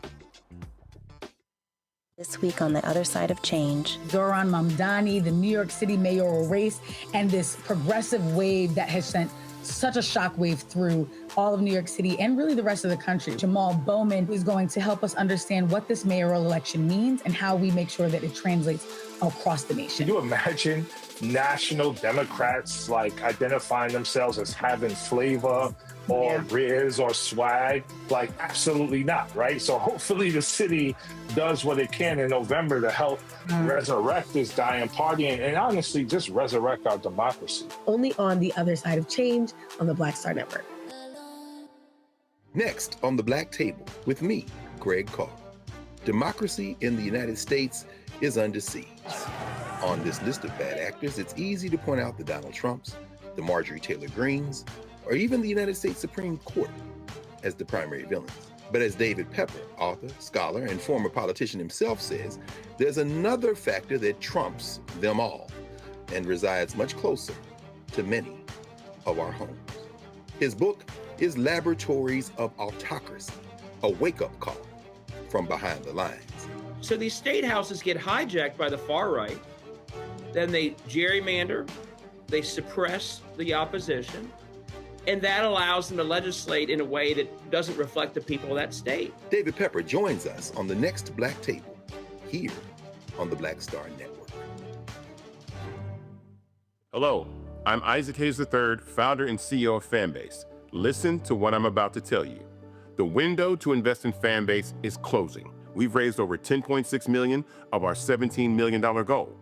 This week on The Other Side of Change. Zohran Mamdani, the New York City mayoral race, and this progressive wave that has sent such a shockwave through all of New York City and really the rest of the country. Jamal Bowman is going to help us understand what this mayoral election means and how we make sure that it translates across the nation. Can you imagine national Democrats like identifying themselves as having flavor or riz or swag? Like, absolutely not, right? So hopefully the city does what it can in November to help resurrect this dying party and honestly just resurrect our democracy. Only on The Other Side of Change on the Black Star Network. Next on the Black Table with me, Greg Carr. Democracy in the United States is under siege. On this list of bad actors, it's easy to point out the Donald Trumps, the Marjorie Taylor Greens, or even the United States Supreme Court as the primary villains. But as David Pepper, author, scholar, and former politician himself says, there's another factor that trumps them all and resides much closer to many of our homes. His book is Laboratories of Autocracy, a wake-up call from behind the lines. So these state houses get hijacked by the far right, then they gerrymander, they suppress the opposition, and that allows them to legislate in a way that doesn't reflect the people of that state. David Pepper joins us on the next Black Table, here on the Black Star Network. Hello, I'm Isaac Hayes III, founder and CEO of Fanbase. Listen to what I'm about to tell you. The window to invest in Fanbase is closing. We've raised over $10.6 million of our $17 million goal.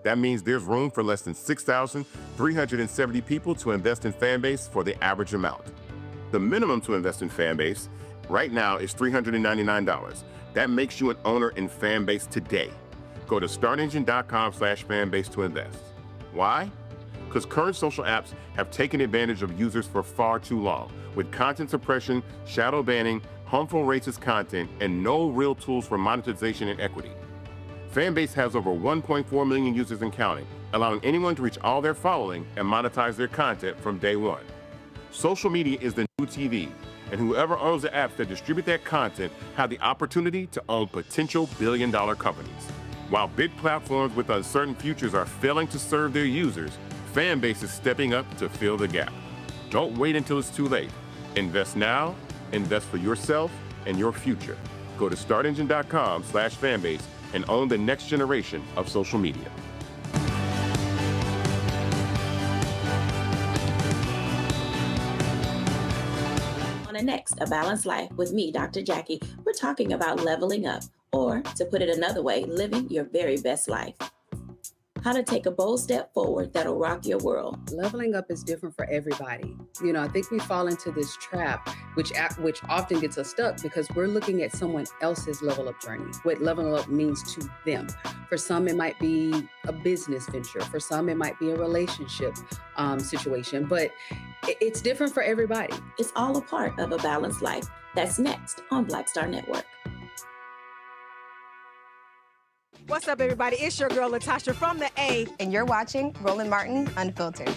That means there's room for less than 6,370 people to invest in Fanbase for the average amount. The minimum to invest in Fanbase right now is $399. That makes you an owner in Fanbase today. Go to startengine.com/fanbase to invest. Why? because current social apps have taken advantage of users for far too long, with content suppression, shadow banning, harmful racist content, and no real tools for monetization and equity. Fanbase has over 1.4 million users and counting, allowing anyone to reach all their following and monetize their content from day one. Social media is the new TV, and whoever owns the apps that distribute that content have the opportunity to own potential billion-dollar companies. While big platforms with uncertain futures are failing to serve their users, Fanbase is stepping up to fill the gap. Don't wait until it's too late. Invest now, invest for yourself and your future. Go to startengine.com/fanbase and own the next generation of social media. On the next A Balanced Life with me, Dr. Jackie, we're talking about leveling up, or to put it another way, living your very best life. How to take a bold step forward that'll rock your world. Leveling up is different for everybody. You know, I think we fall into this trap, which often gets us stuck because we're looking at someone else's level up journey, what leveling up means to them. For some, it might be a business venture. For some, it might be a relationship situation, but it's different for everybody. It's all a part of A Balanced Life. That's next on Black Star Network. What's up, everybody? It's your girl, Latasha from the A. And you're watching Roland Martin Unfiltered.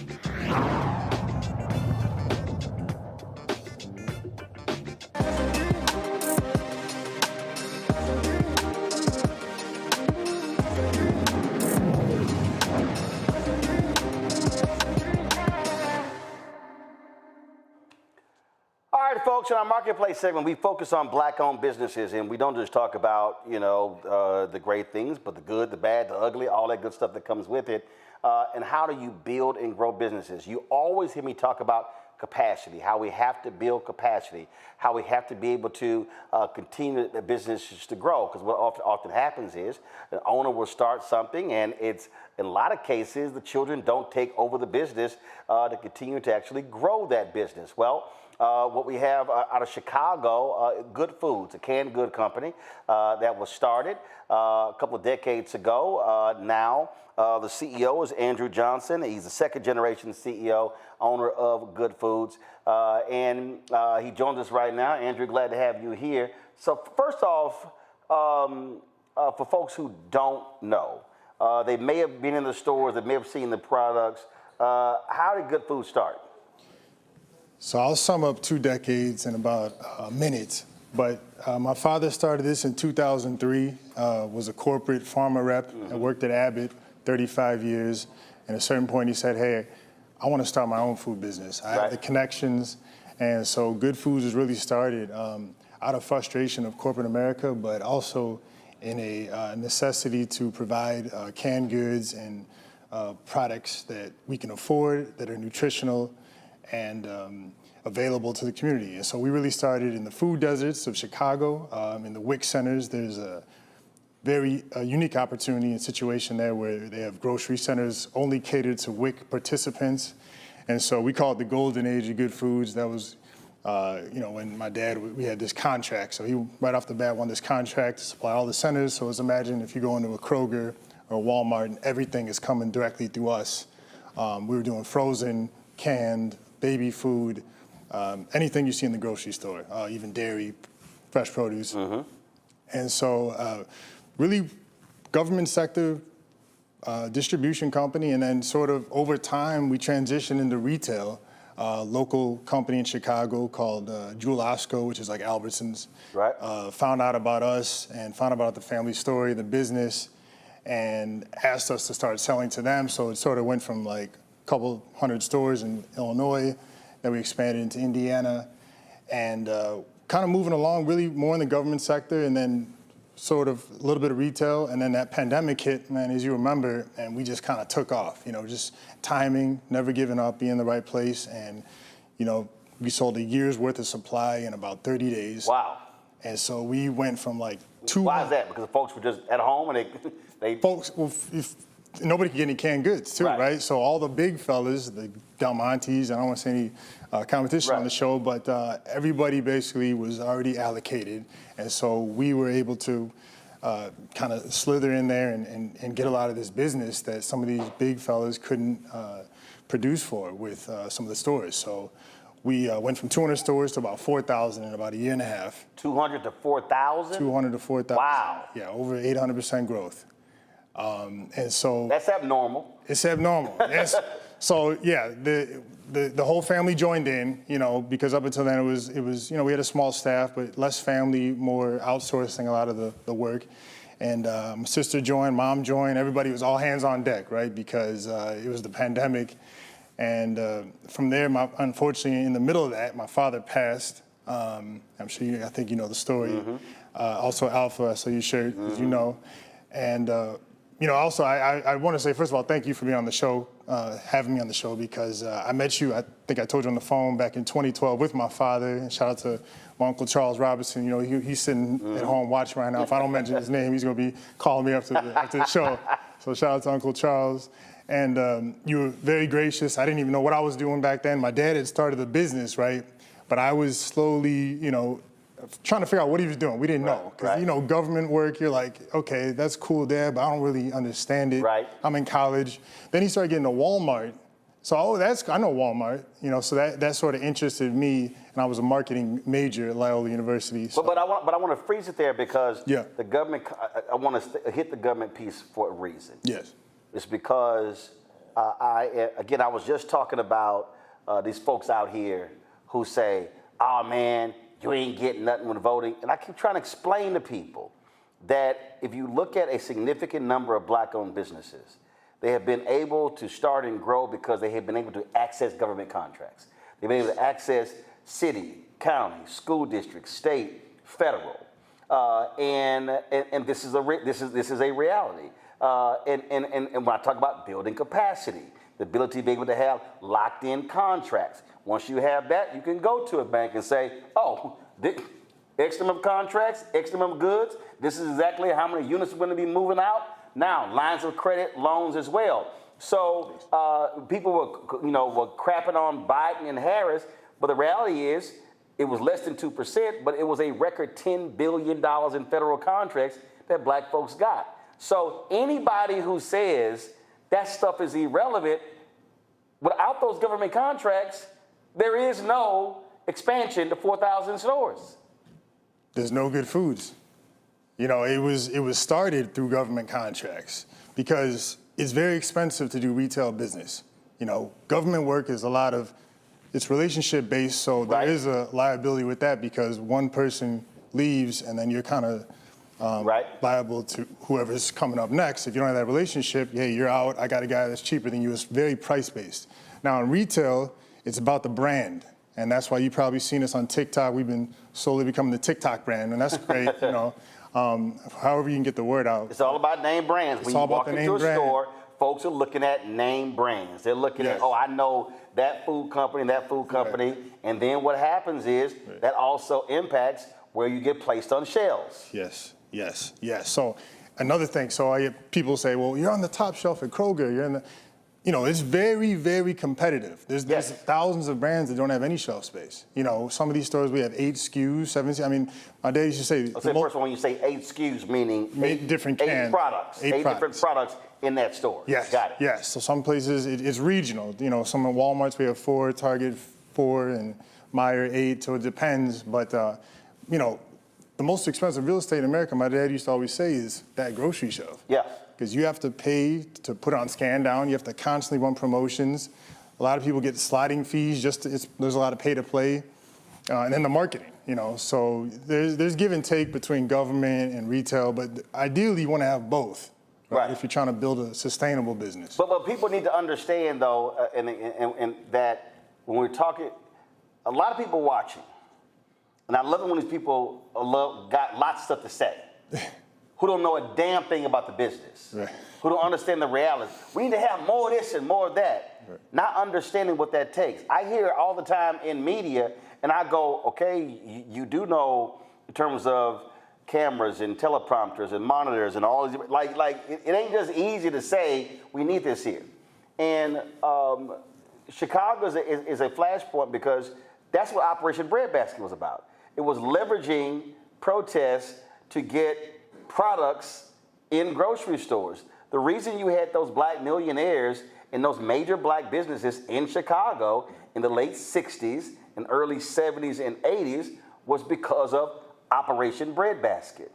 All right, folks, in our marketplace segment, we focus on black-owned businesses, and we don't just talk about, the great things, but the good, the bad, the ugly, all that good stuff that comes with it. And how do you build and grow businesses? You always hear me talk about capacity, how we have to build capacity, how we have to be able to continue the businesses to grow. Because what often happens is the owner will start something, and it's, in a lot of cases, the children don't take over the business to continue to actually grow that business. Well, what we have out of Chicago, Good Foods, a canned good company that was started a couple of decades ago. Now, the CEO is Andrew Johnson. He's the second generation CEO, owner of Good Foods. And he joins us right now. Andrew, glad to have you here. So first off, for folks who don't know, they may have been in the stores, they may have seen the products. How did Good Foods start? So I'll sum up 2 decades in about a minute. But my father started this in 2003, was a corporate pharma rep and worked at Abbott 35 years. And at a certain point he said, hey, I want to start my own food business. I have the connections. And so Good Foods was really started out of frustration of corporate America, but also in a necessity to provide canned goods and products that we can afford, that are nutritional, and available to the community. And so we really started in the food deserts of Chicago, in the WIC centers. There's a very unique opportunity and situation there where they have grocery centers only catered to WIC participants. And so we call it the golden age of Good Foods. That was, when my dad, we had this contract. So he right off the bat won this contract to supply all the centers. So let's imagine if you go into a Kroger or Walmart and everything is coming directly through us. We were doing frozen, canned, baby food, anything you see in the grocery store, even dairy, fresh produce. And so really government sector, distribution company, and then sort of over time we transitioned into retail. Local company in Chicago called Jewel Osco, which is like Albertsons, found out about us and found out about the family story, the business, and asked us to start selling to them. So it sort of went from like couple hundred stores in Illinois, then we expanded into Indiana, and kind of moving along really more in the government sector, and then sort of a little bit of retail, and then that pandemic hit, man, as you remember, and we just kind of took off, just timing, never giving up, being in the right place, and we sold a year's worth of supply in about 30 days. Wow. And so we went from like 2. Why is that? Because the folks were just at home and they folks, well, nobody could get any canned goods too, right? So all the big fellas, the Del Montes, I don't want to say any competition on the show, but everybody basically was already allocated. And so we were able to kind of slither in there and get a lot of this business that some of these big fellas couldn't produce for with some of the stores. So we went from 200 stores to about 4,000 in about a year and a half. 200 to 4,000? 200 to 4,000. Wow. Yeah, over 800% growth. And so that's abnormal. It's abnormal. Yes. So yeah, the whole family joined in, you know, because up until then it was you know, we had a small staff, but less family, more outsourcing a lot of the work. And my sister joined, mom joined, everybody was all hands on deck, right? Because it was the pandemic. And from there, unfortunately, in the middle of that, my father passed. I'm sure I think you know the story. Mm-hmm. Also Alpha, I saw your shirt, as you know. And you know, also I want to say, first of all, thank you for being on the show, having me on the show, because I met you, I think I told you on the phone back in 2012 with my father. And shout out to my Uncle Charles Robinson. You know, he's sitting at home watching right now. If I don't mention his name, he's going to be calling me after the show. So shout out to Uncle Charles. And you were very gracious. I didn't even know what I was doing back then. My dad had started a business, right? But I was slowly, you know, trying to figure out what he was doing. We didn't know. Because, you know, government work, you're like, okay, that's cool, Dad, but I don't really understand it. Right. I'm in college. Then he started getting to Walmart. So, I know Walmart, you know, so that sort of interested me. And I was a marketing major at Loyola University. So. But I want to freeze it there because the government, I want to hit the government piece for a reason. Yes. It's because, I was just talking about these folks out here who say, oh man, you ain't getting nothing with voting. And I keep trying to explain to people that if you look at a significant number of black-owned businesses, they have been able to start and grow because they have been able to access government contracts. They've been able to access city, county, school district, state, federal, and this is a reality. And when I talk about building capacity, the ability to be able to have locked-in contracts. Once you have that, you can go to a bank and say, oh, X number of contracts, X number of goods, this is exactly how many units we're going to be moving out. Now, lines of credit, loans as well. So people were crapping on Biden and Harris, but the reality is it was less than 2%, but it was a record $10 billion in federal contracts that black folks got. So anybody who says that stuff is irrelevant, without those government contracts, there is no expansion to 4,000 stores. There's no good foods. You know, it was started through government contracts because it's very expensive to do retail business. You know, government work is it's relationship based, so there is a liability with that because one person leaves and then you're kind of liable to whoever's coming up next. If you don't have that relationship, hey, you're out. I got a guy that's cheaper than you. It's very price based. Now in retail, it's about the brand. And that's why you've probably seen us on TikTok. We've been slowly becoming the TikTok brand, and that's great, you know. However you can get the word out. It's all about name brands. When you walk into a store, folks are looking at name brands. They're looking at, oh, I know that food company, and then what happens is that also impacts where you get placed on shelves. Yes. So another thing, so I hear people say, well, you're on the top shelf at Kroger, you're in the, you know, it's very, very competitive. There's thousands of brands that don't have any shelf space. You know, some of these stores, we have 8 SKUs, 7 SKUs. I mean, my dad used to say... First of all, when you say 8 SKUs, meaning 8 different cans. 8 products. 8 different products in that store. Yes. Got it. Yes. So some places, it's regional. You know, some at Walmart's, we have 4, Target 4, and Meijer 8, so it depends. But, you know, the most expensive real estate in America, my dad used to always say, is that grocery shelf. Yeah. Because you have to pay to put on scan down. You have to constantly run promotions. A lot of people get sliding fees. There's a lot of pay to play, and then the marketing. You know, so there's give and take between government and retail, but ideally you want to have both. Right. If you're trying to build a sustainable business. But people need to understand though, and that when we're talking, a lot of people watching, and I love it when these people got lots of stuff to say. Who don't know a damn thing about the business, who don't understand the reality. We need to have more of this and more of that, not understanding what that takes. I hear it all the time in media, and I go, okay, you do know in terms of cameras and teleprompters and monitors and all these, it ain't just easy to say we need this here. And Chicago is a flashpoint because that's what Operation Breadbasket was about. It was leveraging protests to get products in grocery stores. The reason you had those black millionaires And those major black businesses in Chicago in the late 60s and early 70s and 80s was because of Operation Breadbasket.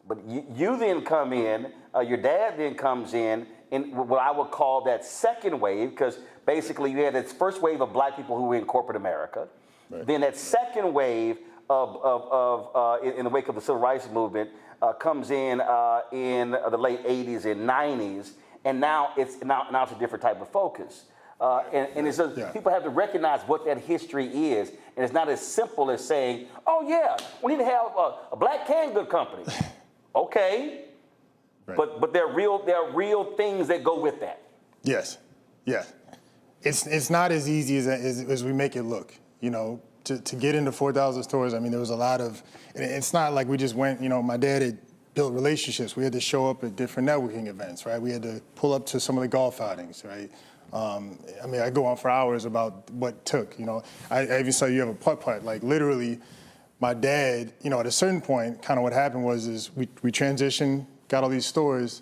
But you then come in, your dad then comes in what I would call that second wave, because basically you had this first wave of black people who were in corporate America. Right. Then that second wave in the wake of the civil rights movement comes in the late 80s and 90s, and now it's a different type of focus. And it's just, people have to recognize what that history is, and it's not as simple as saying, "Oh yeah, we need to have a black canned good company." Okay, right. but there are real things that go with that. Yes, yes. It's not as easy as we make it look. You know, to get into 4,000 stores. I mean, there was a lot of. It's not like we just went. You know, my dad had built relationships. We had to show up at different networking events, right? We had to pull up to some of the golf outings, right? I mean, I go on for hours about what it took. You know, I even saw you have a putt-putt. Like literally, my dad. You know, at a certain point, kind of what happened was we transitioned, got all these stores,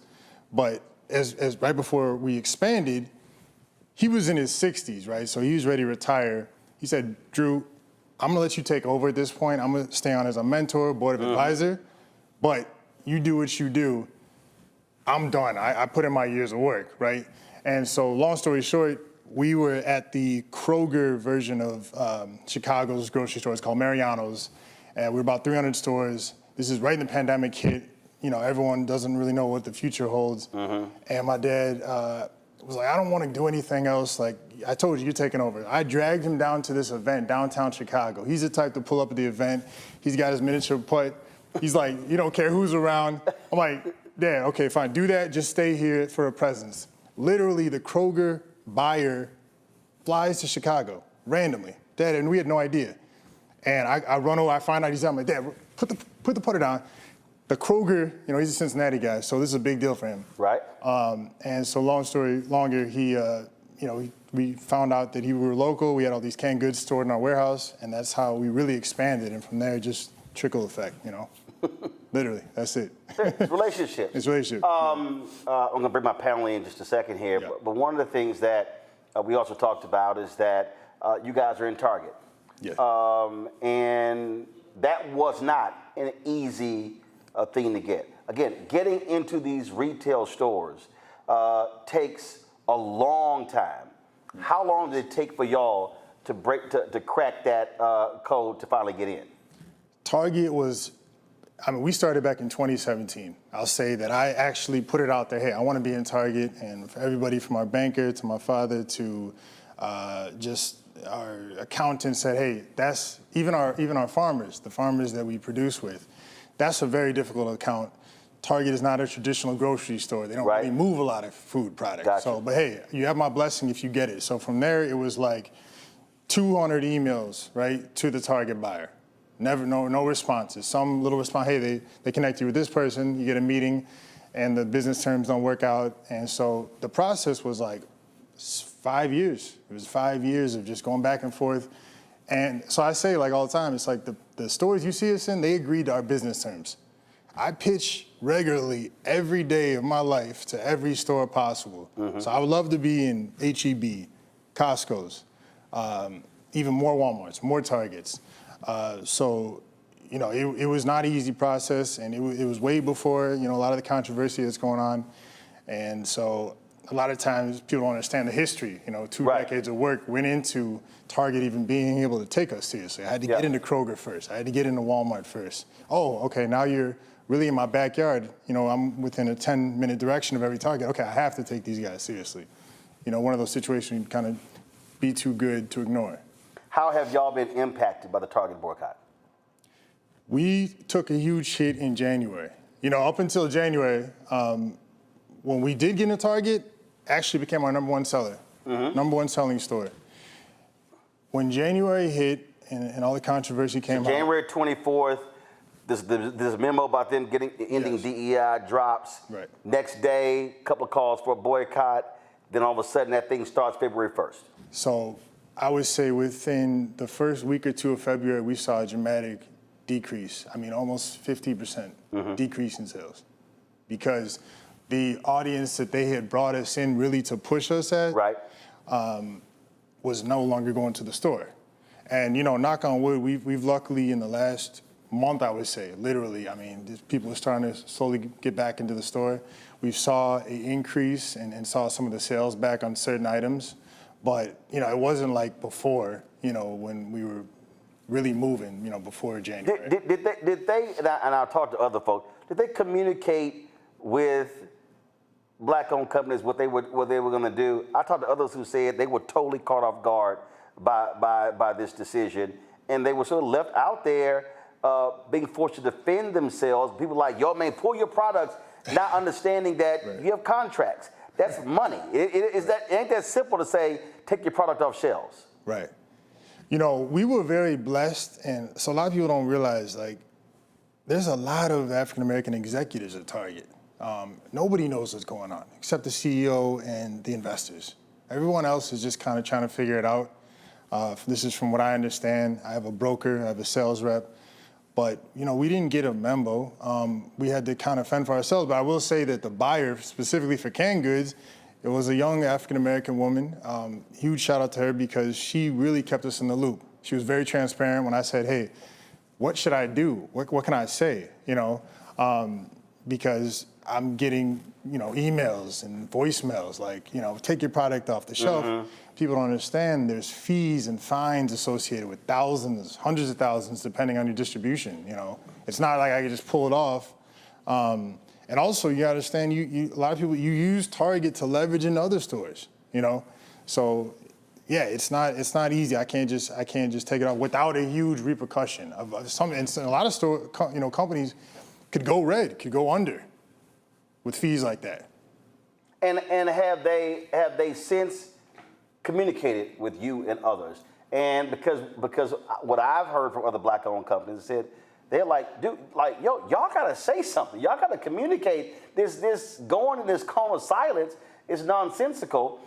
but as right before we expanded, he was in his 60s, right? So he was ready to retire. He said, "Drew, I'm gonna let you take over at this point. I'm gonna stay on as a mentor, board of advisor, but you do what you do. I'm done. I put in my years of work, right?" And so long story short, we were at the Kroger version of Chicago's grocery store. It's called Mariano's. And we're about 300 stores. This is right in the pandemic hit. You know, everyone doesn't really know what the future holds. And my dad was like, "I don't want to do anything else. Like, I told you, you're taking over." I dragged him down to this event, downtown Chicago. He's the type to pull up at the event. He's got his miniature putt. He's like, "You don't care who's around." I'm like, "Dad, okay, fine. Do that. Just stay here for a presence." Literally, the Kroger buyer flies to Chicago randomly. Dad, and we had no idea. And I run over, I find out he's out. I'm like, "Dad, put the putter down." The Kroger, you know, he's a Cincinnati guy, so this is a big deal for him. Right. And so long story longer, we found out that we were local. We had all these canned goods stored in our warehouse, and that's how we really expanded. And from there, just trickle effect, you know. Literally, that's it. It's relationships. It's relationship. I'm going to bring my panel in just a second here, but one of the things that we also talked about is that you guys are in Target. Yeah. And that was not an easy thing to get. Again, getting into these retail stores takes a long time. How long did it take for y'all to crack that code to finally get in? Target was, I mean, we started back in 2017. I'll say that I actually put it out there, hey, I want to be in Target, and for everybody from our banker to my father to just our accountant said, hey, that's even our farmers, the farmers that we produce with, that's a very difficult account. Target is not a traditional grocery store. They don't really move a lot of food products. Gotcha. So, but hey, you have my blessing if you get it. So from there, it was like 200 emails, right, to the Target buyer. Never, no responses. Some little response, hey, they connect you with this person, you get a meeting, and the business terms don't work out. And so the process was like 5 years. It was 5 years of just going back and forth. And so I say, like all the time, it's like the stores you see us in, they agreed to our business terms. I pitch regularly every day of my life to every store possible. So I would love to be in H-E-B, Costco's, even more Walmarts, more Targets. So, you know, it was not an easy process, and it was way before, you know, a lot of the controversy that's going on. And so a lot of times people don't understand the history. You know, 2 decades of work went into Target even being able to take us seriously. I had to get into Kroger first. I had to get into Walmart first. Oh, okay, now you're really in my backyard. You know, I'm within a 10-minute direction of every Target. Okay, I have to take these guys seriously. You know, one of those situations you kind of be too good to ignore. How have y'all been impacted by the Target boycott? We took a huge hit in January. You know, up until January, when we did get into Target, actually became our #1 seller, #1 selling store. When January hit and all the controversy came out. January 24th, this memo about them ending DEI drops. Right. Next day, a couple of calls for a boycott. Then all of a sudden, that thing starts February 1st. So I would say within the first week or two of February, we saw a dramatic decrease. I mean, almost 50% decrease in sales. Because the audience that they had brought us in really to push us at was no longer going to the store. And, you know, knock on wood, we've luckily in the last month, I would say, literally, I mean, people are starting to slowly get back into the store. We saw an increase and saw some of the sales back on certain items. But, you know, it wasn't like before, you know, when we were really moving, you know, before January. Did they, and I'll talk to other folks, did they communicate with black-owned companies what they were going to do? I talked to others who said they were totally caught off guard by this decision, and they were sort of left out there being forced to defend themselves. People like, yo, man, pull your products, not understanding that you have contracts. That's money. It ain't that simple to say, take your product off shelves. Right. You know, we were very blessed, and so a lot of people don't realize, like, there's a lot of African-American executives at Target. Nobody knows what's going on, except the CEO and the investors. Everyone else is just kind of trying to figure it out. This is from what I understand. I have a broker, I have a sales rep, but, you know, we didn't get a memo. We had to kind of fend for ourselves, but I will say that the buyer, specifically for canned goods, it was a young African-American woman. Huge shout out to her because she really kept us in the loop. She was very transparent when I said, hey, what should I do? What can I say? You know, because I'm getting, you know, emails and voicemails like, you know, take your product off the shelf. People don't understand there's fees and fines associated with thousands, hundreds of thousands, depending on your distribution, you know. It's not like I can just pull it off. And also, you understand, a lot of people, you use Target to leverage in other stores, you know? So, yeah, it's not easy. I can't just take it off without a huge repercussion. And a lot of companies could go red, could go under with fees like that. And have they since communicated with you and others? And because what I've heard from other black-owned companies said, they're like, dude, like, yo, y'all gotta say something. Y'all gotta communicate. This going in this cone of silence is nonsensical,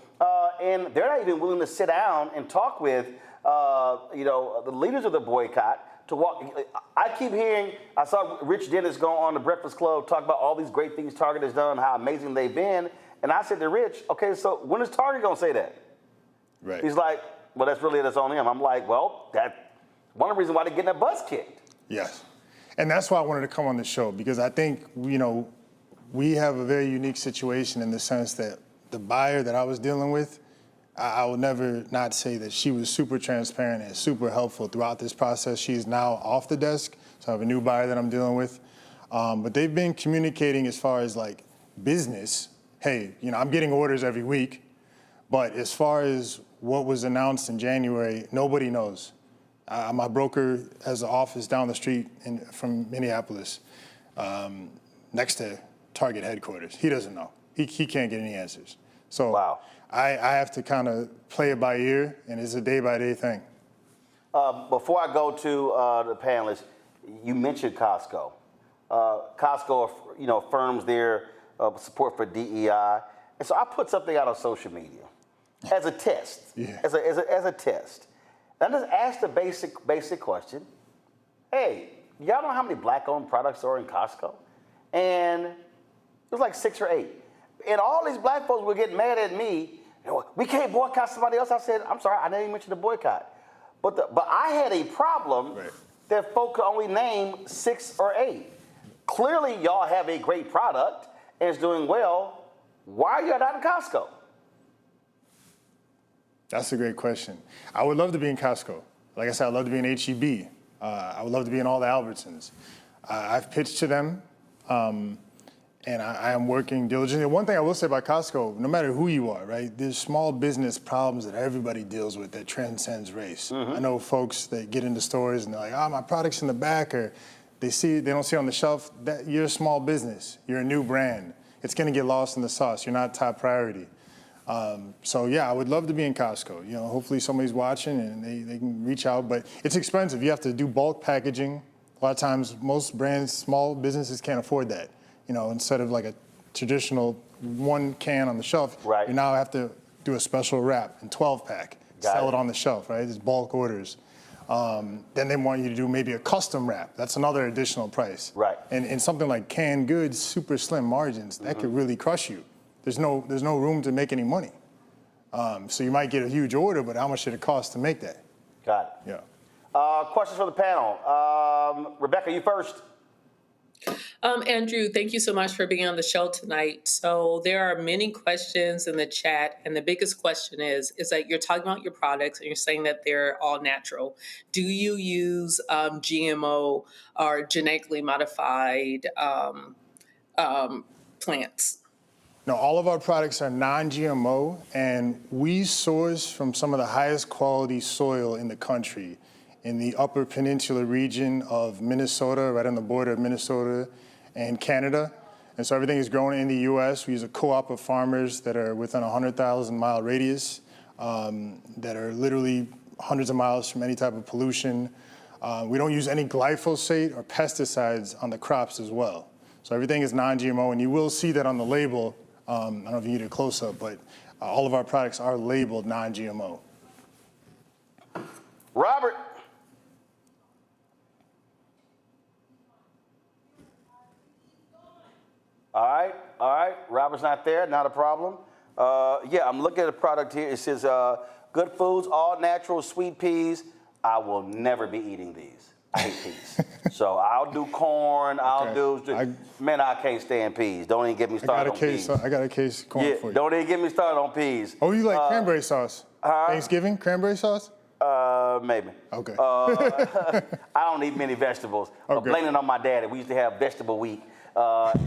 and they're not even willing to sit down and talk with, the leaders of the boycott to walk. I keep hearing. I saw Rich Dennis go on the Breakfast Club talk about all these great things Target has done, how amazing they've been, and I said to Rich, okay, so when is Target gonna say that? Right. He's like, well, that's on him. I'm like, well, that's one of the reasons why they're getting their butts kicked. Yes. And that's why I wanted to come on the show, because I think, you know, we have a very unique situation in the sense that the buyer that I was dealing with, I will never not say that she was super transparent and super helpful throughout this process. She's now off the desk, so I have a new buyer that I'm dealing with. But they've been communicating as far as like business. Hey, you know, I'm getting orders every week, but as far as what was announced in January, nobody knows. My broker has an office down the street from Minneapolis, next to Target headquarters. He doesn't know. He can't get any answers. So wow. I have to kind of play it by ear, and it's a day-by-day thing. Before I go to the panelists, you mentioned Costco. Costco, you know, affirms their support for DEI, and so I put something out on social media as a test, as a test. I just asked the basic question, hey, y'all know how many black-owned products are in Costco? And it was like 6 or 8. And all these black folks were getting mad at me. We can't boycott somebody else. I said, I'm sorry, I didn't even mention the boycott. But I had a problem that folk could only name 6 or 8. Clearly, y'all have a great product and it's doing well. Why are you not in Costco? That's a great question. I would love to be in Costco. Like I said, I'd love to be in H-E-B. I would love to be in all the Albertsons. I've pitched to them, and I am working diligently. One thing I will say about Costco, no matter who you are, right, there's small business problems that everybody deals with that transcends race. I know folks that get into stores and they're like, oh, my product's in the back, or they don't see it on the shelf. That you're a small business. You're a new brand. It's going to get lost in the sauce. You're not top priority. So yeah, I would love to be in Costco. You know, hopefully somebody's watching and they can reach out, but it's expensive. You have to do bulk packaging. A lot of times, most brands, small businesses can't afford that. You know, instead of like a traditional 1 can on the shelf, you now have to do a special wrap and 12-pack, sell it on the shelf, right? It's bulk orders. Then they want you to do maybe a custom wrap. That's another additional price. Right. And something like canned goods, super slim margins, that could really crush you. There's no room to make any money. So you might get a huge order, but how much should it cost to make that? Got it. Yeah. Questions for the panel. Rebecca, you first. Andrew, thank you so much for being on the show tonight. So there are many questions in the chat, and the biggest question is that you're talking about your products and you're saying that they're all natural. Do you use GMO or genetically modified plants? No, all of our products are non-GMO, and we source from some of the highest quality soil in the country, in the Upper Peninsula region of Minnesota, right on the border of Minnesota and Canada. And so everything is grown in the U.S. We use a co-op of farmers that are within a 100,000-mile radius, that are literally hundreds of miles from any type of pollution. We don't use any glyphosate or pesticides on the crops as well. So everything is non-GMO, and you will see that on the label. I don't know if you need a close-up, but all of our products are labeled non-GMO. Robert. All right. Robert's not there, not a problem. Yeah, I'm looking at a product here. It says, good foods, all natural sweet peas. I will never be eating these. I hate peas. So I'll do corn, man, I can't stand peas. Don't even get me started on peas. I got a case of corn for you. Don't even get me started on peas. Oh, you like cranberry sauce? Thanksgiving, cranberry sauce? Maybe. Okay. I don't eat many vegetables. Blaming it on my daddy. We used to have vegetable week.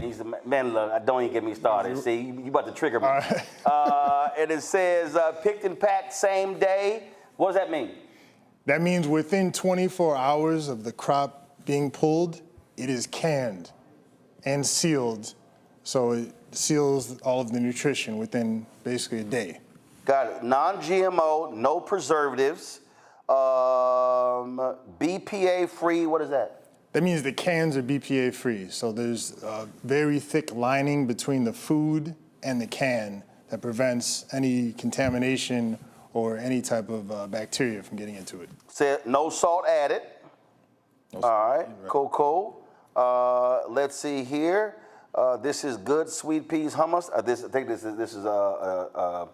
He's a man, look, don't even get me started. See, you about to trigger me. And it says picked and packed same day. What does that mean? That means within 24 hours of the crop being pulled, it is canned and sealed. So it seals all of the nutrition within basically a day. Got it. Non-GMO, no preservatives, BPA free. What is that? That means the cans are BPA free. So there's a very thick lining between the food and the can that prevents any contamination or any type of bacteria from getting into it. Said no salt added. All right, cool. Let's see here. This is good sweet peas hummus. I think this is a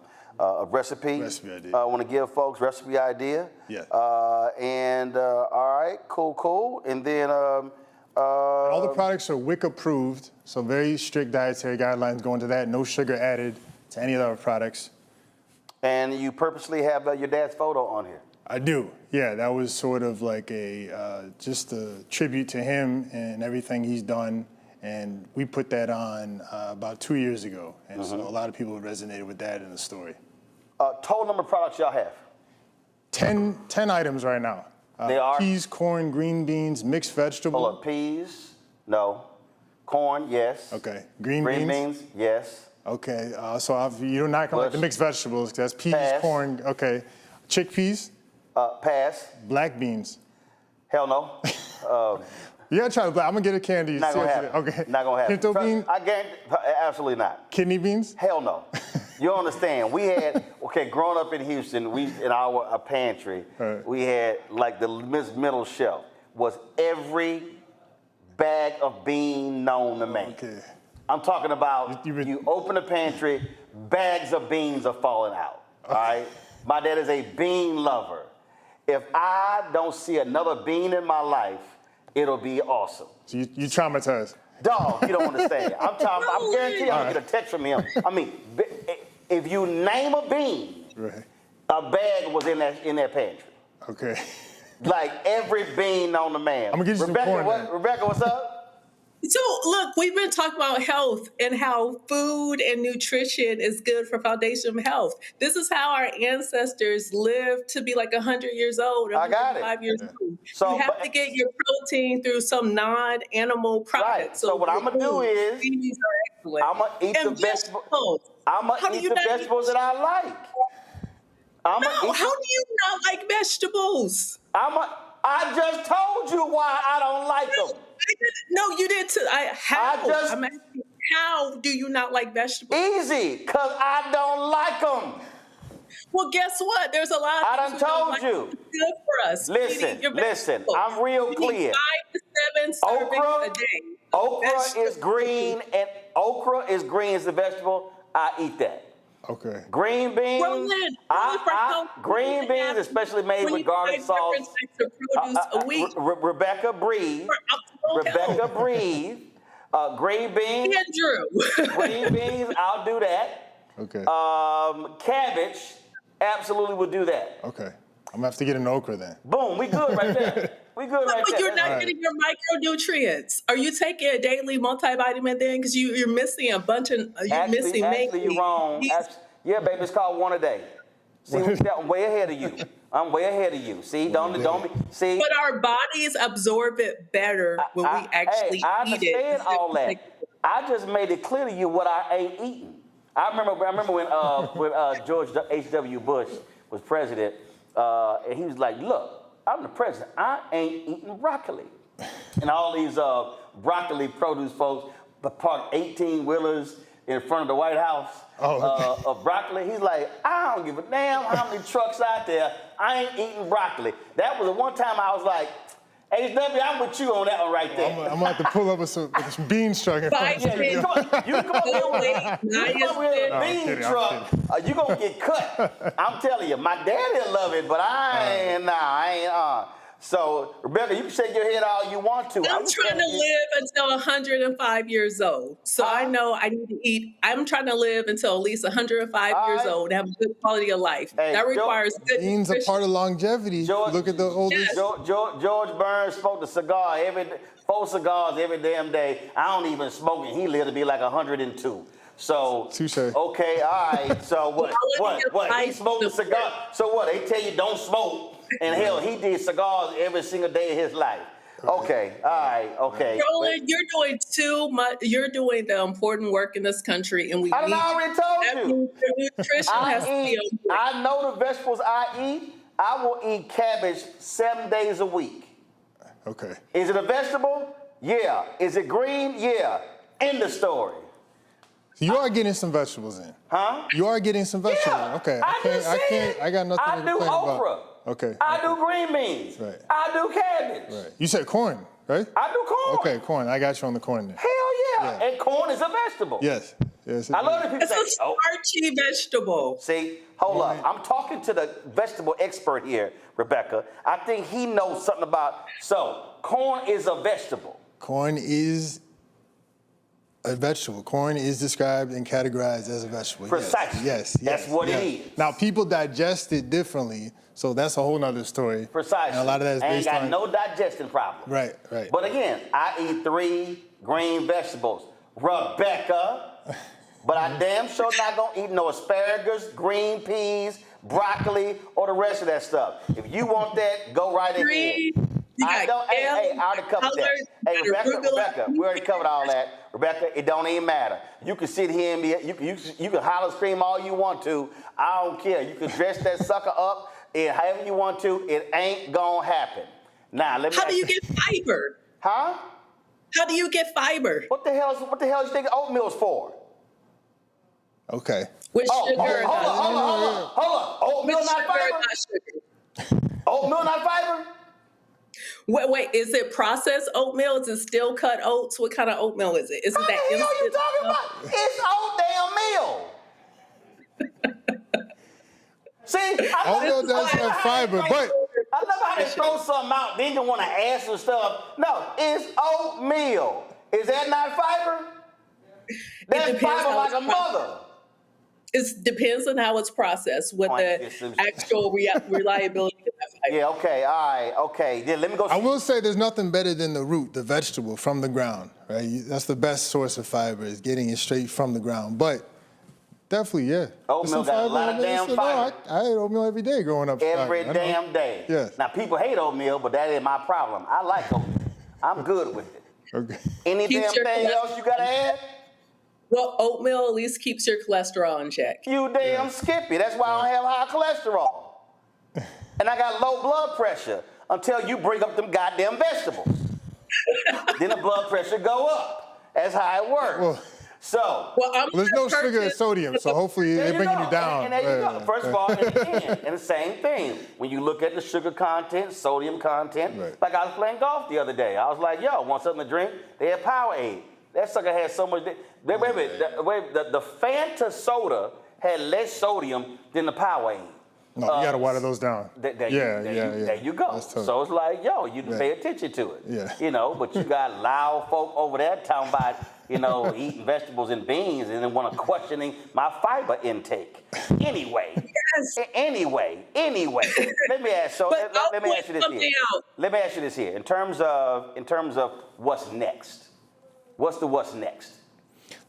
recipe. I want to give folks recipe idea. Yeah. All right, cool. And then all the products are WIC approved, so very strict dietary guidelines go into that. No sugar added to any of our products. And you purposely have your dad's photo on here. I do. Yeah, that was sort of like just a tribute to him and everything he's done. And we put that on about 2 years ago. And so a lot of people resonated with that in the story. Total number of products y'all have? 10 items right now. They are? Peas, corn, green beans, mixed vegetable. Hold up, peas? No. Corn, yes. Okay. Green beans? Yes. Okay, so you're not gonna like the mixed vegetables, that's peas, corn, okay. Chickpeas? Pass. Black beans? Hell no. You gotta try the black, I'm gonna get a candy. Not gonna happen. Okay. Not gonna happen. Pinto bean? I guarantee, absolutely not. Kidney beans? Hell no. You don't understand. We had, growing up in Houston, in our pantry, we had like the middle shelf was every bag of bean known to man. Okay. I'm talking about you open the pantry, bags of beans are falling out, all right? My dad is a bean lover. If I don't see another bean in my life, it'll be awesome. So you traumatized. Dog, you don't understand. I'm guaranteed I'm gonna get a text from him. I mean, if you name a bean, a bag was in that pantry. Okay. Like every bean known to man. I'm gonna get you some corn. Rebecca, what's up? So look, we've been talking about health and how food and nutrition is good for foundational health. This is how our ancestors lived to be like 100 years old or 105 years old. So, you have to get your protein through some non-animal product. Right. So what I'm gonna do is I'm gonna eat the vegetables. I'm gonna eat the vegetables that I like. How do you not like vegetables? I just told you why I don't like them. No, you did too. I'm asking, how do you not like vegetables? Easy, because I don't like them. Well, guess what? There's a lot of I done told you. It's good for us. Listen, I'm real clear. 5 to 7 servings a day Okra is green, and okra is green as a vegetable. I eat that. Okay. Green beans. Roland, Green beans, especially made with garlic sauce. Rebecca, breathe. Rebecca, breathe. Green beans. Andrew. Green beans, I'll do that. Okay. Cabbage, absolutely would do that. Okay. I'm gonna have to get an okra then. Boom, we good right there. We good right there. But you're not getting your micronutrients. Are you taking a daily multivitamin then? Because you're missing a bunch of. Actually, you're wrong. Yeah, baby, it's called one a day. See, I'm way ahead of you. I'm way ahead of you. See, don't be. See. But our bodies absorb it better when we actually I eat it. understand all that. I just made it clear to you what I ain't eating. I remember when George H.W. Bush was president, and he was like, "Look, I'm the president. I ain't eating broccoli." And all these broccoli produce folks parked 18-wheelers in front of the White House of broccoli. He's like, I don't give a damn how many trucks out there. I ain't eating broccoli. That was the one time I was like, HW, I'm with you on that one right there. I'm going to have to pull up with some beans truck. You come up here with a bean truck, you're going to get cut. I'm telling you, my daddy love it, but I ain't. So, Rebecca, you can shake your head all you want to. I'm trying to live until 105 years old. So I know I need to eat. I'm trying to live until at least 105 years old and have a good quality of life. Hey, that requires good beans are part of longevity. Look at the oldest. George Burns smoked a cigar 4 cigars every damn day. I don't even smoke it. He lived to be like 102. So, touche. Okay, all right. So what? He smoked a cigar. So what? They tell you don't smoke. And hell, he did cigars every single day of his life. Okay, all right, okay. Roland, you're doing too much. You're doing the important work in this country, and I already told you. Nutrition has to be on point. I know the vegetables I eat. I will eat cabbage 7 days a week. Okay. Is it a vegetable? Yeah. Is it green? Yeah. End of story. So you are getting some vegetables in. Huh? You are getting some vegetables. Yeah, Okay. I got nothing to complain okra. about. Okay. I do green beans. Right. I do cabbage. Right. You said corn, right? I do corn. Okay, corn. I got you on the corn then. Hell yeah. And corn is a vegetable. Yes. I love that people it's say, a starchy vegetable. See, hold up. I'm talking to the vegetable expert here, Rebecca. I think he knows something about. So, corn is a vegetable. Corn is a vegetable. Corn is described and categorized as a vegetable. Precisely. Yes. That's what it is. Now, people digest it differently, so that's a whole nother story. Precisely. And a lot of that is based on... I ain't got no digestion problem. Right. But again, I eat 3 green vegetables. Rebecca, but I damn sure not gonna eat no asparagus, green peas, broccoli, or the rest of that stuff. If you want that, go right ahead. I already covered that. Hey, Rebecca, we already covered all that. Rebecca, it don't even matter. You can sit here and you can holler, scream all you want to. I don't care. You can dress that sucker up however you want to. It ain't gonna happen. Now, let me. How do you get fiber? Huh? How do you get fiber? What the hell you think oatmeal's for? Okay. With sugar. Hold on. Oatmeal not fiber? Oatmeal not fiber? Wait, is it processed oatmeal? Is it still cut oats? What kind of oatmeal is it? Is it that instant? What are you talking about? It's oat damn meal. See, oatmeal does have fiber, but I love how they throw something out, then you want to add some stuff. No, it's oatmeal. Is that not fiber? That's fiber like a mother. It depends on how it's processed, what the actual reliability of that fiber. Yeah, okay, all right, okay. Then let me go. I will say there's nothing better than the root, the vegetable from the ground, right? That's the best source of fiber, is getting it straight from the ground. But definitely, yeah. Oatmeal got a lot of damn fiber. I ate oatmeal every day growing up. Every damn day. Yes. Now, people hate oatmeal, but that ain't my problem. I like oatmeal. I'm good with it. Okay. Any damn thing else you got to add? Well, oatmeal at least keeps your cholesterol in check. You damn skippy. That's why I don't have high cholesterol. And I got low blood pressure until you bring up them goddamn vegetables. Then the blood pressure go up. That's how it works. So, there's no sugar and sodium, so hopefully they're bringing you down. And there you go. First of all, and the same thing. When you look at the sugar content, sodium content, like I was playing golf the other day. I was like, yo, want something to drink? They had Powerade. That sucker had so much. Wait a minute. The Fanta soda had less sodium than the Powerade. No, you got to water those down. There you go. So it's like, yo, you pay attention to it. Yeah. You know, but you got loud folk over there talking about, you know, eating vegetables and beans and then want to questioning my fiber intake. Anyway. Anyway. Let me ask you this here. Let me ask you this here. In terms of what's next. What's next?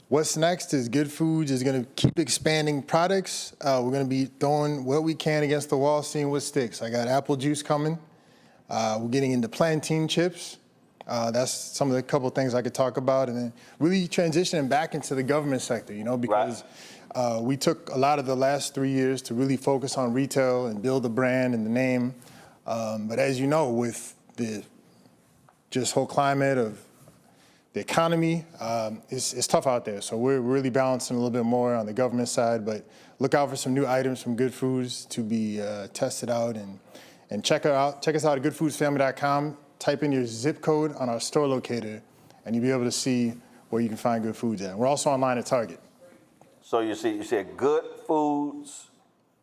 What's next is Good Foods is going to keep expanding products. We're going to be throwing what we can against the wall, seeing what sticks. I got apple juice coming. We're getting into plantain chips. That's some of the couple things I could talk about. And then really transitioning back into the government sector, you know, because we took a lot of the last 3 years to really focus on retail and build the brand and the name. But as you know, with the just whole climate of the economy, it's tough out there. So we're really balancing a little bit more on the government side, but look out for some new items from Good Foods to be tested out and check us out at goodfoodsfamily.com. Type in your zip code on our store locator and you'll be able to see where you can find Good Foods at. We're also online at Target. So you said Good Foods,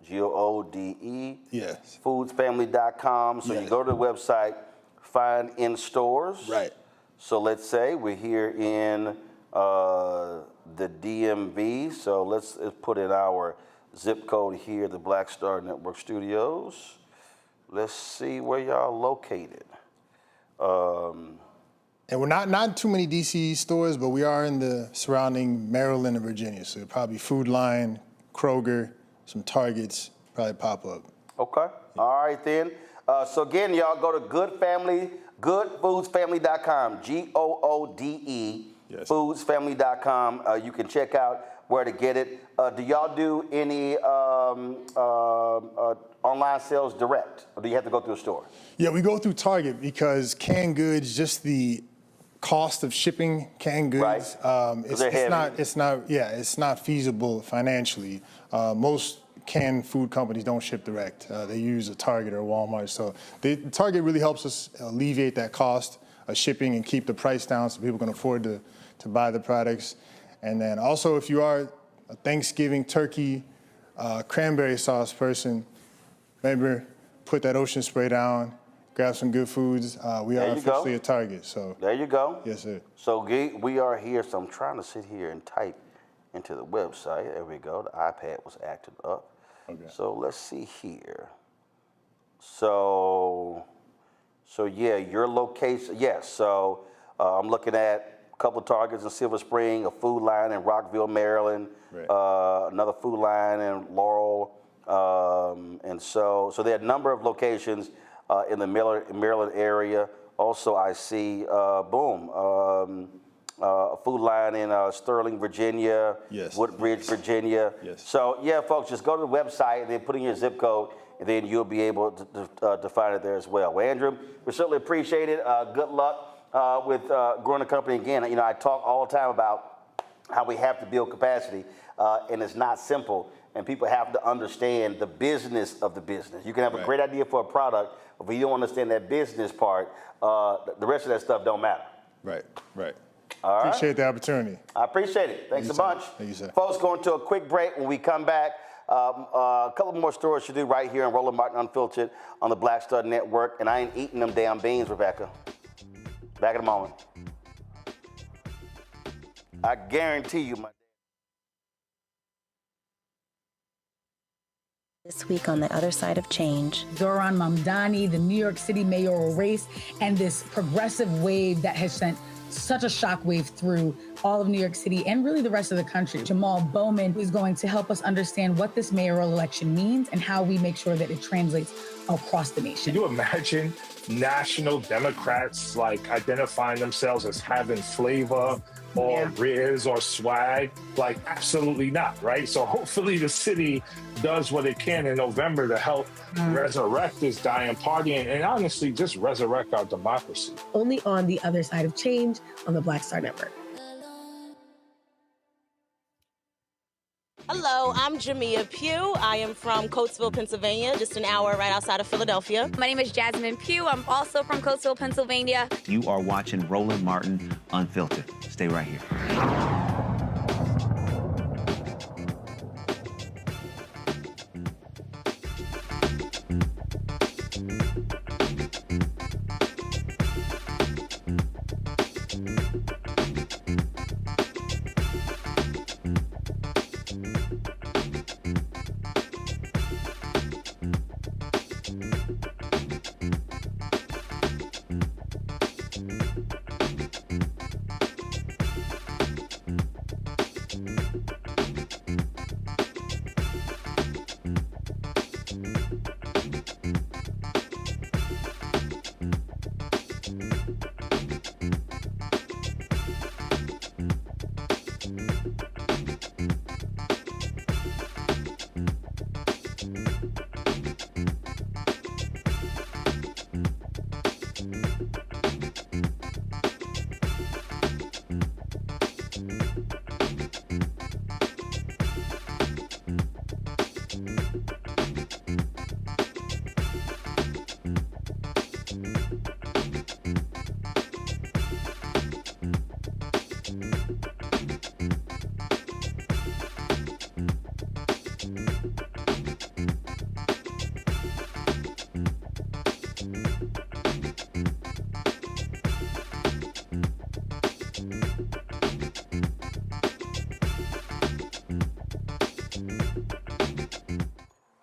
G-O-O-D-E. Yes. Foodsfamily.com. So you go to the website, find in stores. Right. So let's say we're here in the DMV. So let's put in our zip code here, the Black Star Network Studios. Let's see where y'all located. And we're not too many DC stores, but we are in the surrounding Maryland and Virginia. So probably Food Line, Kroger, some Targets probably pop up. Okay. All right then. So again, y'all go to goodfoodsfamily.com, G-O-O-D-E, yes. Foodsfamily.com. You can check out where to get it. Do y'all do any online sales direct, or do you have to go through a store? Yeah, we go through Target because canned goods, just the cost of shipping canned goods, it's not feasible financially. Most canned food companies don't ship direct. They use a Target or a Walmart. So the Target really helps us alleviate that cost of shipping and keep the price down so people can afford to buy the products. And then also, if you are a Thanksgiving turkey cranberry sauce person, remember, put that ocean spray down, grab some Good Foods. We are officially a Target. So there you go. Yes, sir. So we are here. So I'm trying to sit here and type into the website. There we go. The iPad was acting up. Okay. So let's see here. So yeah, your location. Yes. So I'm looking at a couple of Targets in Silver Spring, a Food Line in Rockville, Maryland, another Food Line in Laurel, and so there are a number of locations in the Maryland area. Also, I see a Food Line in Sterling, Virginia, Woodbridge, Virginia. Yes. So yeah, folks, just go to the website and then put in your zip code, and then you'll be able to find it there as well. Well, Andrew, we certainly appreciate it. Good luck with growing the company again. You know, I talk all the time about how we have to build capacity, and it's not simple. And people have to understand the business of the business. You can have a great idea for a product, but if you don't understand that business part, the rest of that stuff don't matter. Right. All right. Appreciate the opportunity. I appreciate it. Thanks a bunch. Thank you, sir. Folks, going to a quick break. When we come back, a couple more stories to do right here on Roland Martin Unfiltered on the Black Star Network. And I ain't eating them damn beans, Rebecca. Back in a moment. I guarantee you, This week on the other side of change. Zohran Mamdani, the New York City mayoral race, and this progressive wave that has sent such a shockwave through all of New York City and really the rest of the country. Emil Bove is going to help us understand what this mayoral election means and how we make sure that it translates across the nation. Can you imagine national Democrats like identifying themselves as having flavor or riz or swag? Like, absolutely not, right? So hopefully the city does what it can in November to help resurrect this dying party and honestly just resurrect our democracy. Only on the other side of change on the Black Star Network. Hello, I'm Jamia Pugh. I am from Coatesville, Pennsylvania, just an hour right outside of Philadelphia. My name is Jasmine Pugh. I'm also from Coatesville, Pennsylvania. You are watching Roland Martin Unfiltered. Stay right here.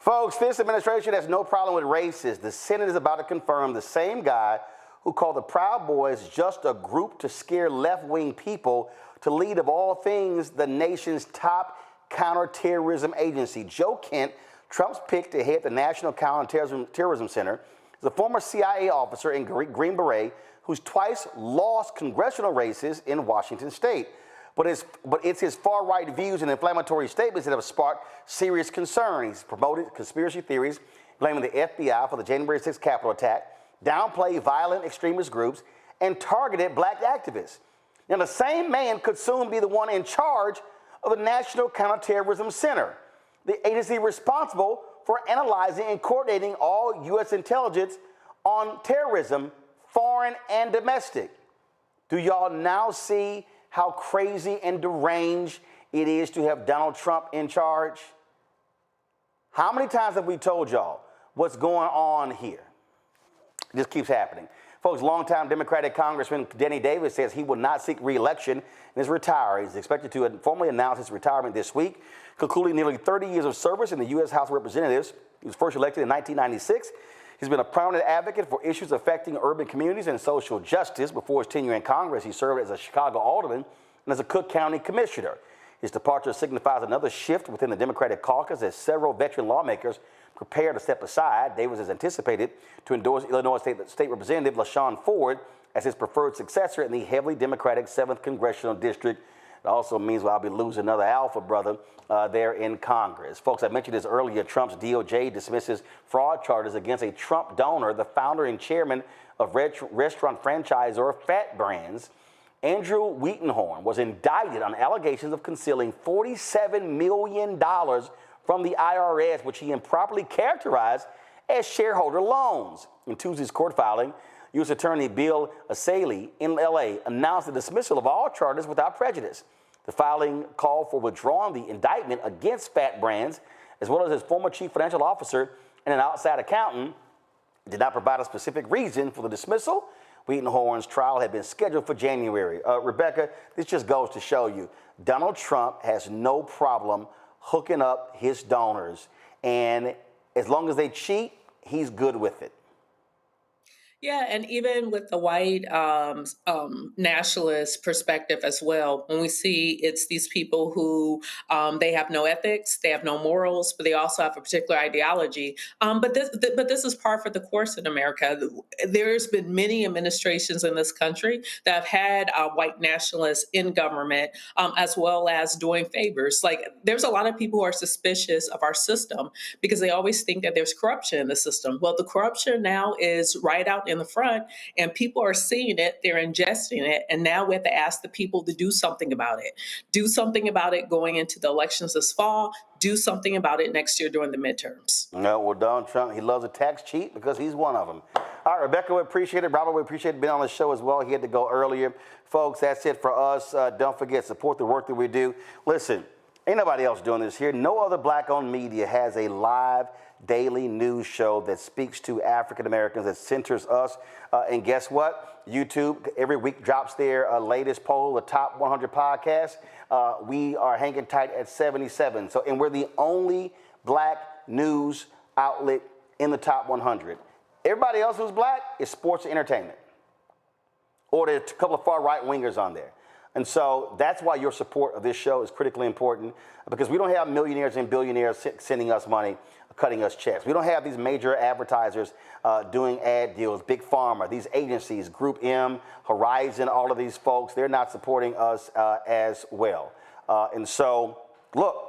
Folks, this administration has no problem with racists. The Senate is about to confirm the same guy who called the Proud Boys just a group to scare left-wing people to lead, of all things, the nation's top counterterrorism agency. Joe Kent, Trump's pick to head the National Counterterrorism Center, is a former CIA officer in Green Beret who's twice lost congressional races in Washington state. But it's his far-right views and inflammatory statements that have sparked serious concern. He's promoted conspiracy theories, blaming the FBI for the January 6th Capitol attack, downplayed violent extremist groups, and targeted black activists. Now, the same man could soon be the one in charge of the National Counterterrorism Center, the agency responsible for analyzing and coordinating all U.S. intelligence on terrorism, foreign and domestic. Do y'all now see how crazy and deranged it is to have Donald Trump in charge? How many times have we told y'all what's going on here? It just keeps happening. Folks, longtime Democratic Congressman Denny Davis says he will not seek re-election and is retired. He's expected to formally announce his retirement this week, concluding nearly 30 years of service in the U.S. House of Representatives. He was first elected in 1996. He's been a prominent advocate for issues affecting urban communities and social justice. Before his tenure in Congress, he served as a Chicago alderman and as a Cook County commissioner. His departure signifies another shift within the Democratic caucus as several veteran lawmakers prepare to step aside. Davis is anticipated to endorse Illinois State Representative LaShawn Ford as his preferred successor in the heavily Democratic 7th Congressional District. It also means I'll be losing another alpha brother there in Congress. Folks, I mentioned this earlier. Trump's DOJ dismisses fraud charges against a Trump donor, the founder and chairman of restaurant franchisor Fat Brands. Andrew Wheatonhorn was indicted on allegations of concealing $47 million from the IRS, which he improperly characterized as shareholder loans. In Tuesday's court filing, U.S. Attorney Bill Asaley in L.A. announced the dismissal of all charges without prejudice. The filing called for withdrawing the indictment against Fat Brands, as well as his former chief financial officer and an outside accountant. It did not provide a specific reason for the dismissal. Wheatonhorn's trial had been scheduled for January. Rebecca, this just goes to show you, Donald Trump has no problem hooking up his donors. And as long as they cheat, he's good with it. Yeah, and even with the white nationalist perspective as well, when we see it's these people who they have no ethics, they have no morals, but they also have a particular ideology. But this is par for the course in America. There's been many administrations in this country that have had white nationalists in government, as well as doing favors. Like, there's a lot of people who are suspicious of our system because they always think that there's corruption in the system. Well, the corruption now is right out in the front, and people are seeing it, they're ingesting it, and now we have to ask the people to do something about it. Do something about it going into the elections this fall. Do something about it next year during the midterms. No, well, Donald Trump, he loves a tax cheat because he's one of them. All right, Rebecca, we appreciate it. Robert, we appreciate it being on the show as well. He had to go earlier. Folks, that's it for us. Don't forget, support the work that we do. Listen, ain't nobody else doing this here. No other black-owned media has a live daily news show that speaks to African Americans, that centers us. And guess what? YouTube every week drops their latest poll, the top 100 podcasts. We are hanging tight at 77. And we're the only black news outlet in the top 100. Everybody else who's black is sports and entertainment. Or there's a couple of far right wingers on there. And so that's why your support of this show is critically important, because we don't have millionaires and billionaires sending us money, cutting us checks. We don't have these major advertisers doing ad deals, Big Pharma, these agencies, Group M, Horizon, all of these folks, they're not supporting us as well. And so, look,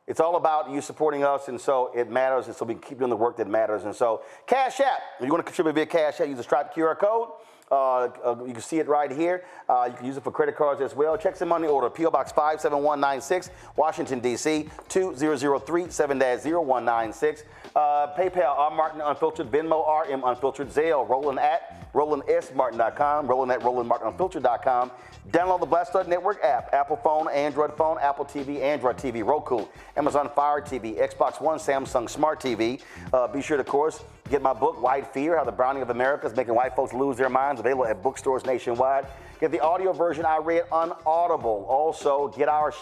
it's all about you supporting us, and so it matters, and so we can keep doing the work that matters. And so, Cash App, if you want to contribute via Cash App, use the Stripe QR code. You can see it right here. You can use it for credit cards as well. Check some money order. P.O. Box 57196, Washington, D.C. 20037 0196. PayPal, R. Martin Unfiltered. Venmo, RM Unfiltered. Zelle, Roland at RolandSMartin.com. Roland at RolandMartinUnfiltered.com. Download the Black Star Network app. Apple phone, Apple TV, Android TV, Roku, Amazon Fire TV, Xbox One, Samsung Smart TV. Be sure to, of course, get my book, White Fear, How the Browning of America is Making White Folks Lose Their Minds, available at bookstores nationwide. Get the audio version I read on Audible. Also, get our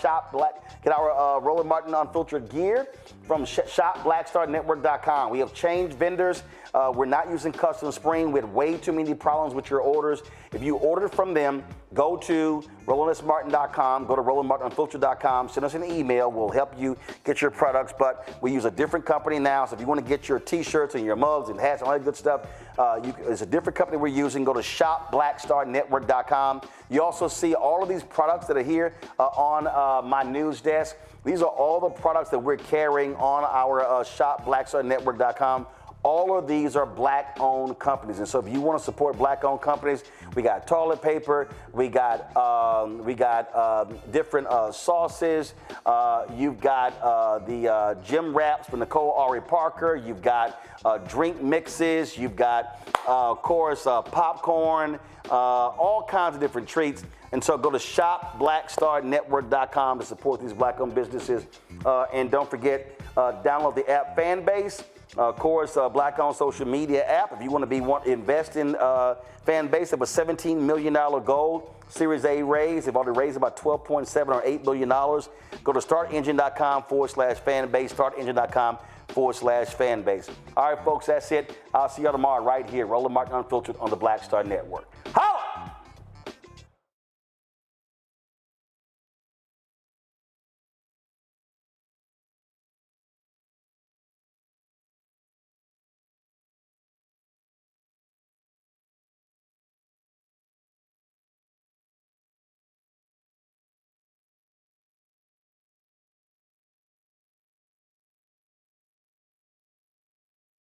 Roland Martin Unfiltered gear from shopblackstarnetwork.com. We have changed vendors. We're not using Custom Spring. We had way too many problems with your orders. If you ordered from them, go to RolandSMartin.com, go to RolandMartinUnfiltered.com, send us an email. We'll help you get your products, but we use a different company now. So if you want to get your T-shirts and your mugs and hats and all that good stuff, it's a different company we're using. Go to ShopBlackStarNetwork.com. You also see all of these products that are here on my news desk. These are all the products that we're carrying on our ShopBlackStarNetwork.com. All of these are black-owned companies, and so if you want to support black-owned companies, we got toilet paper, we got different sauces. You've got the gym wraps from Nicole Ari Parker. You've got drink mixes. You've got, of course, popcorn. All kinds of different treats. And so go to shopblackstarnetwork.com to support these black-owned businesses. And don't forget, download the app Fanbase. Of course, black-owned social media app. If you want to invest in Fanbase, of a $17 million goal, Series A raise. They've already raised about $12.7 or $8 billion. Go to startengine.com/Fanbase, startengine.com/Fanbase. All right, folks, that's it. I'll see you tomorrow right here. Roland Martin Unfiltered on the Black Star Network. Holla!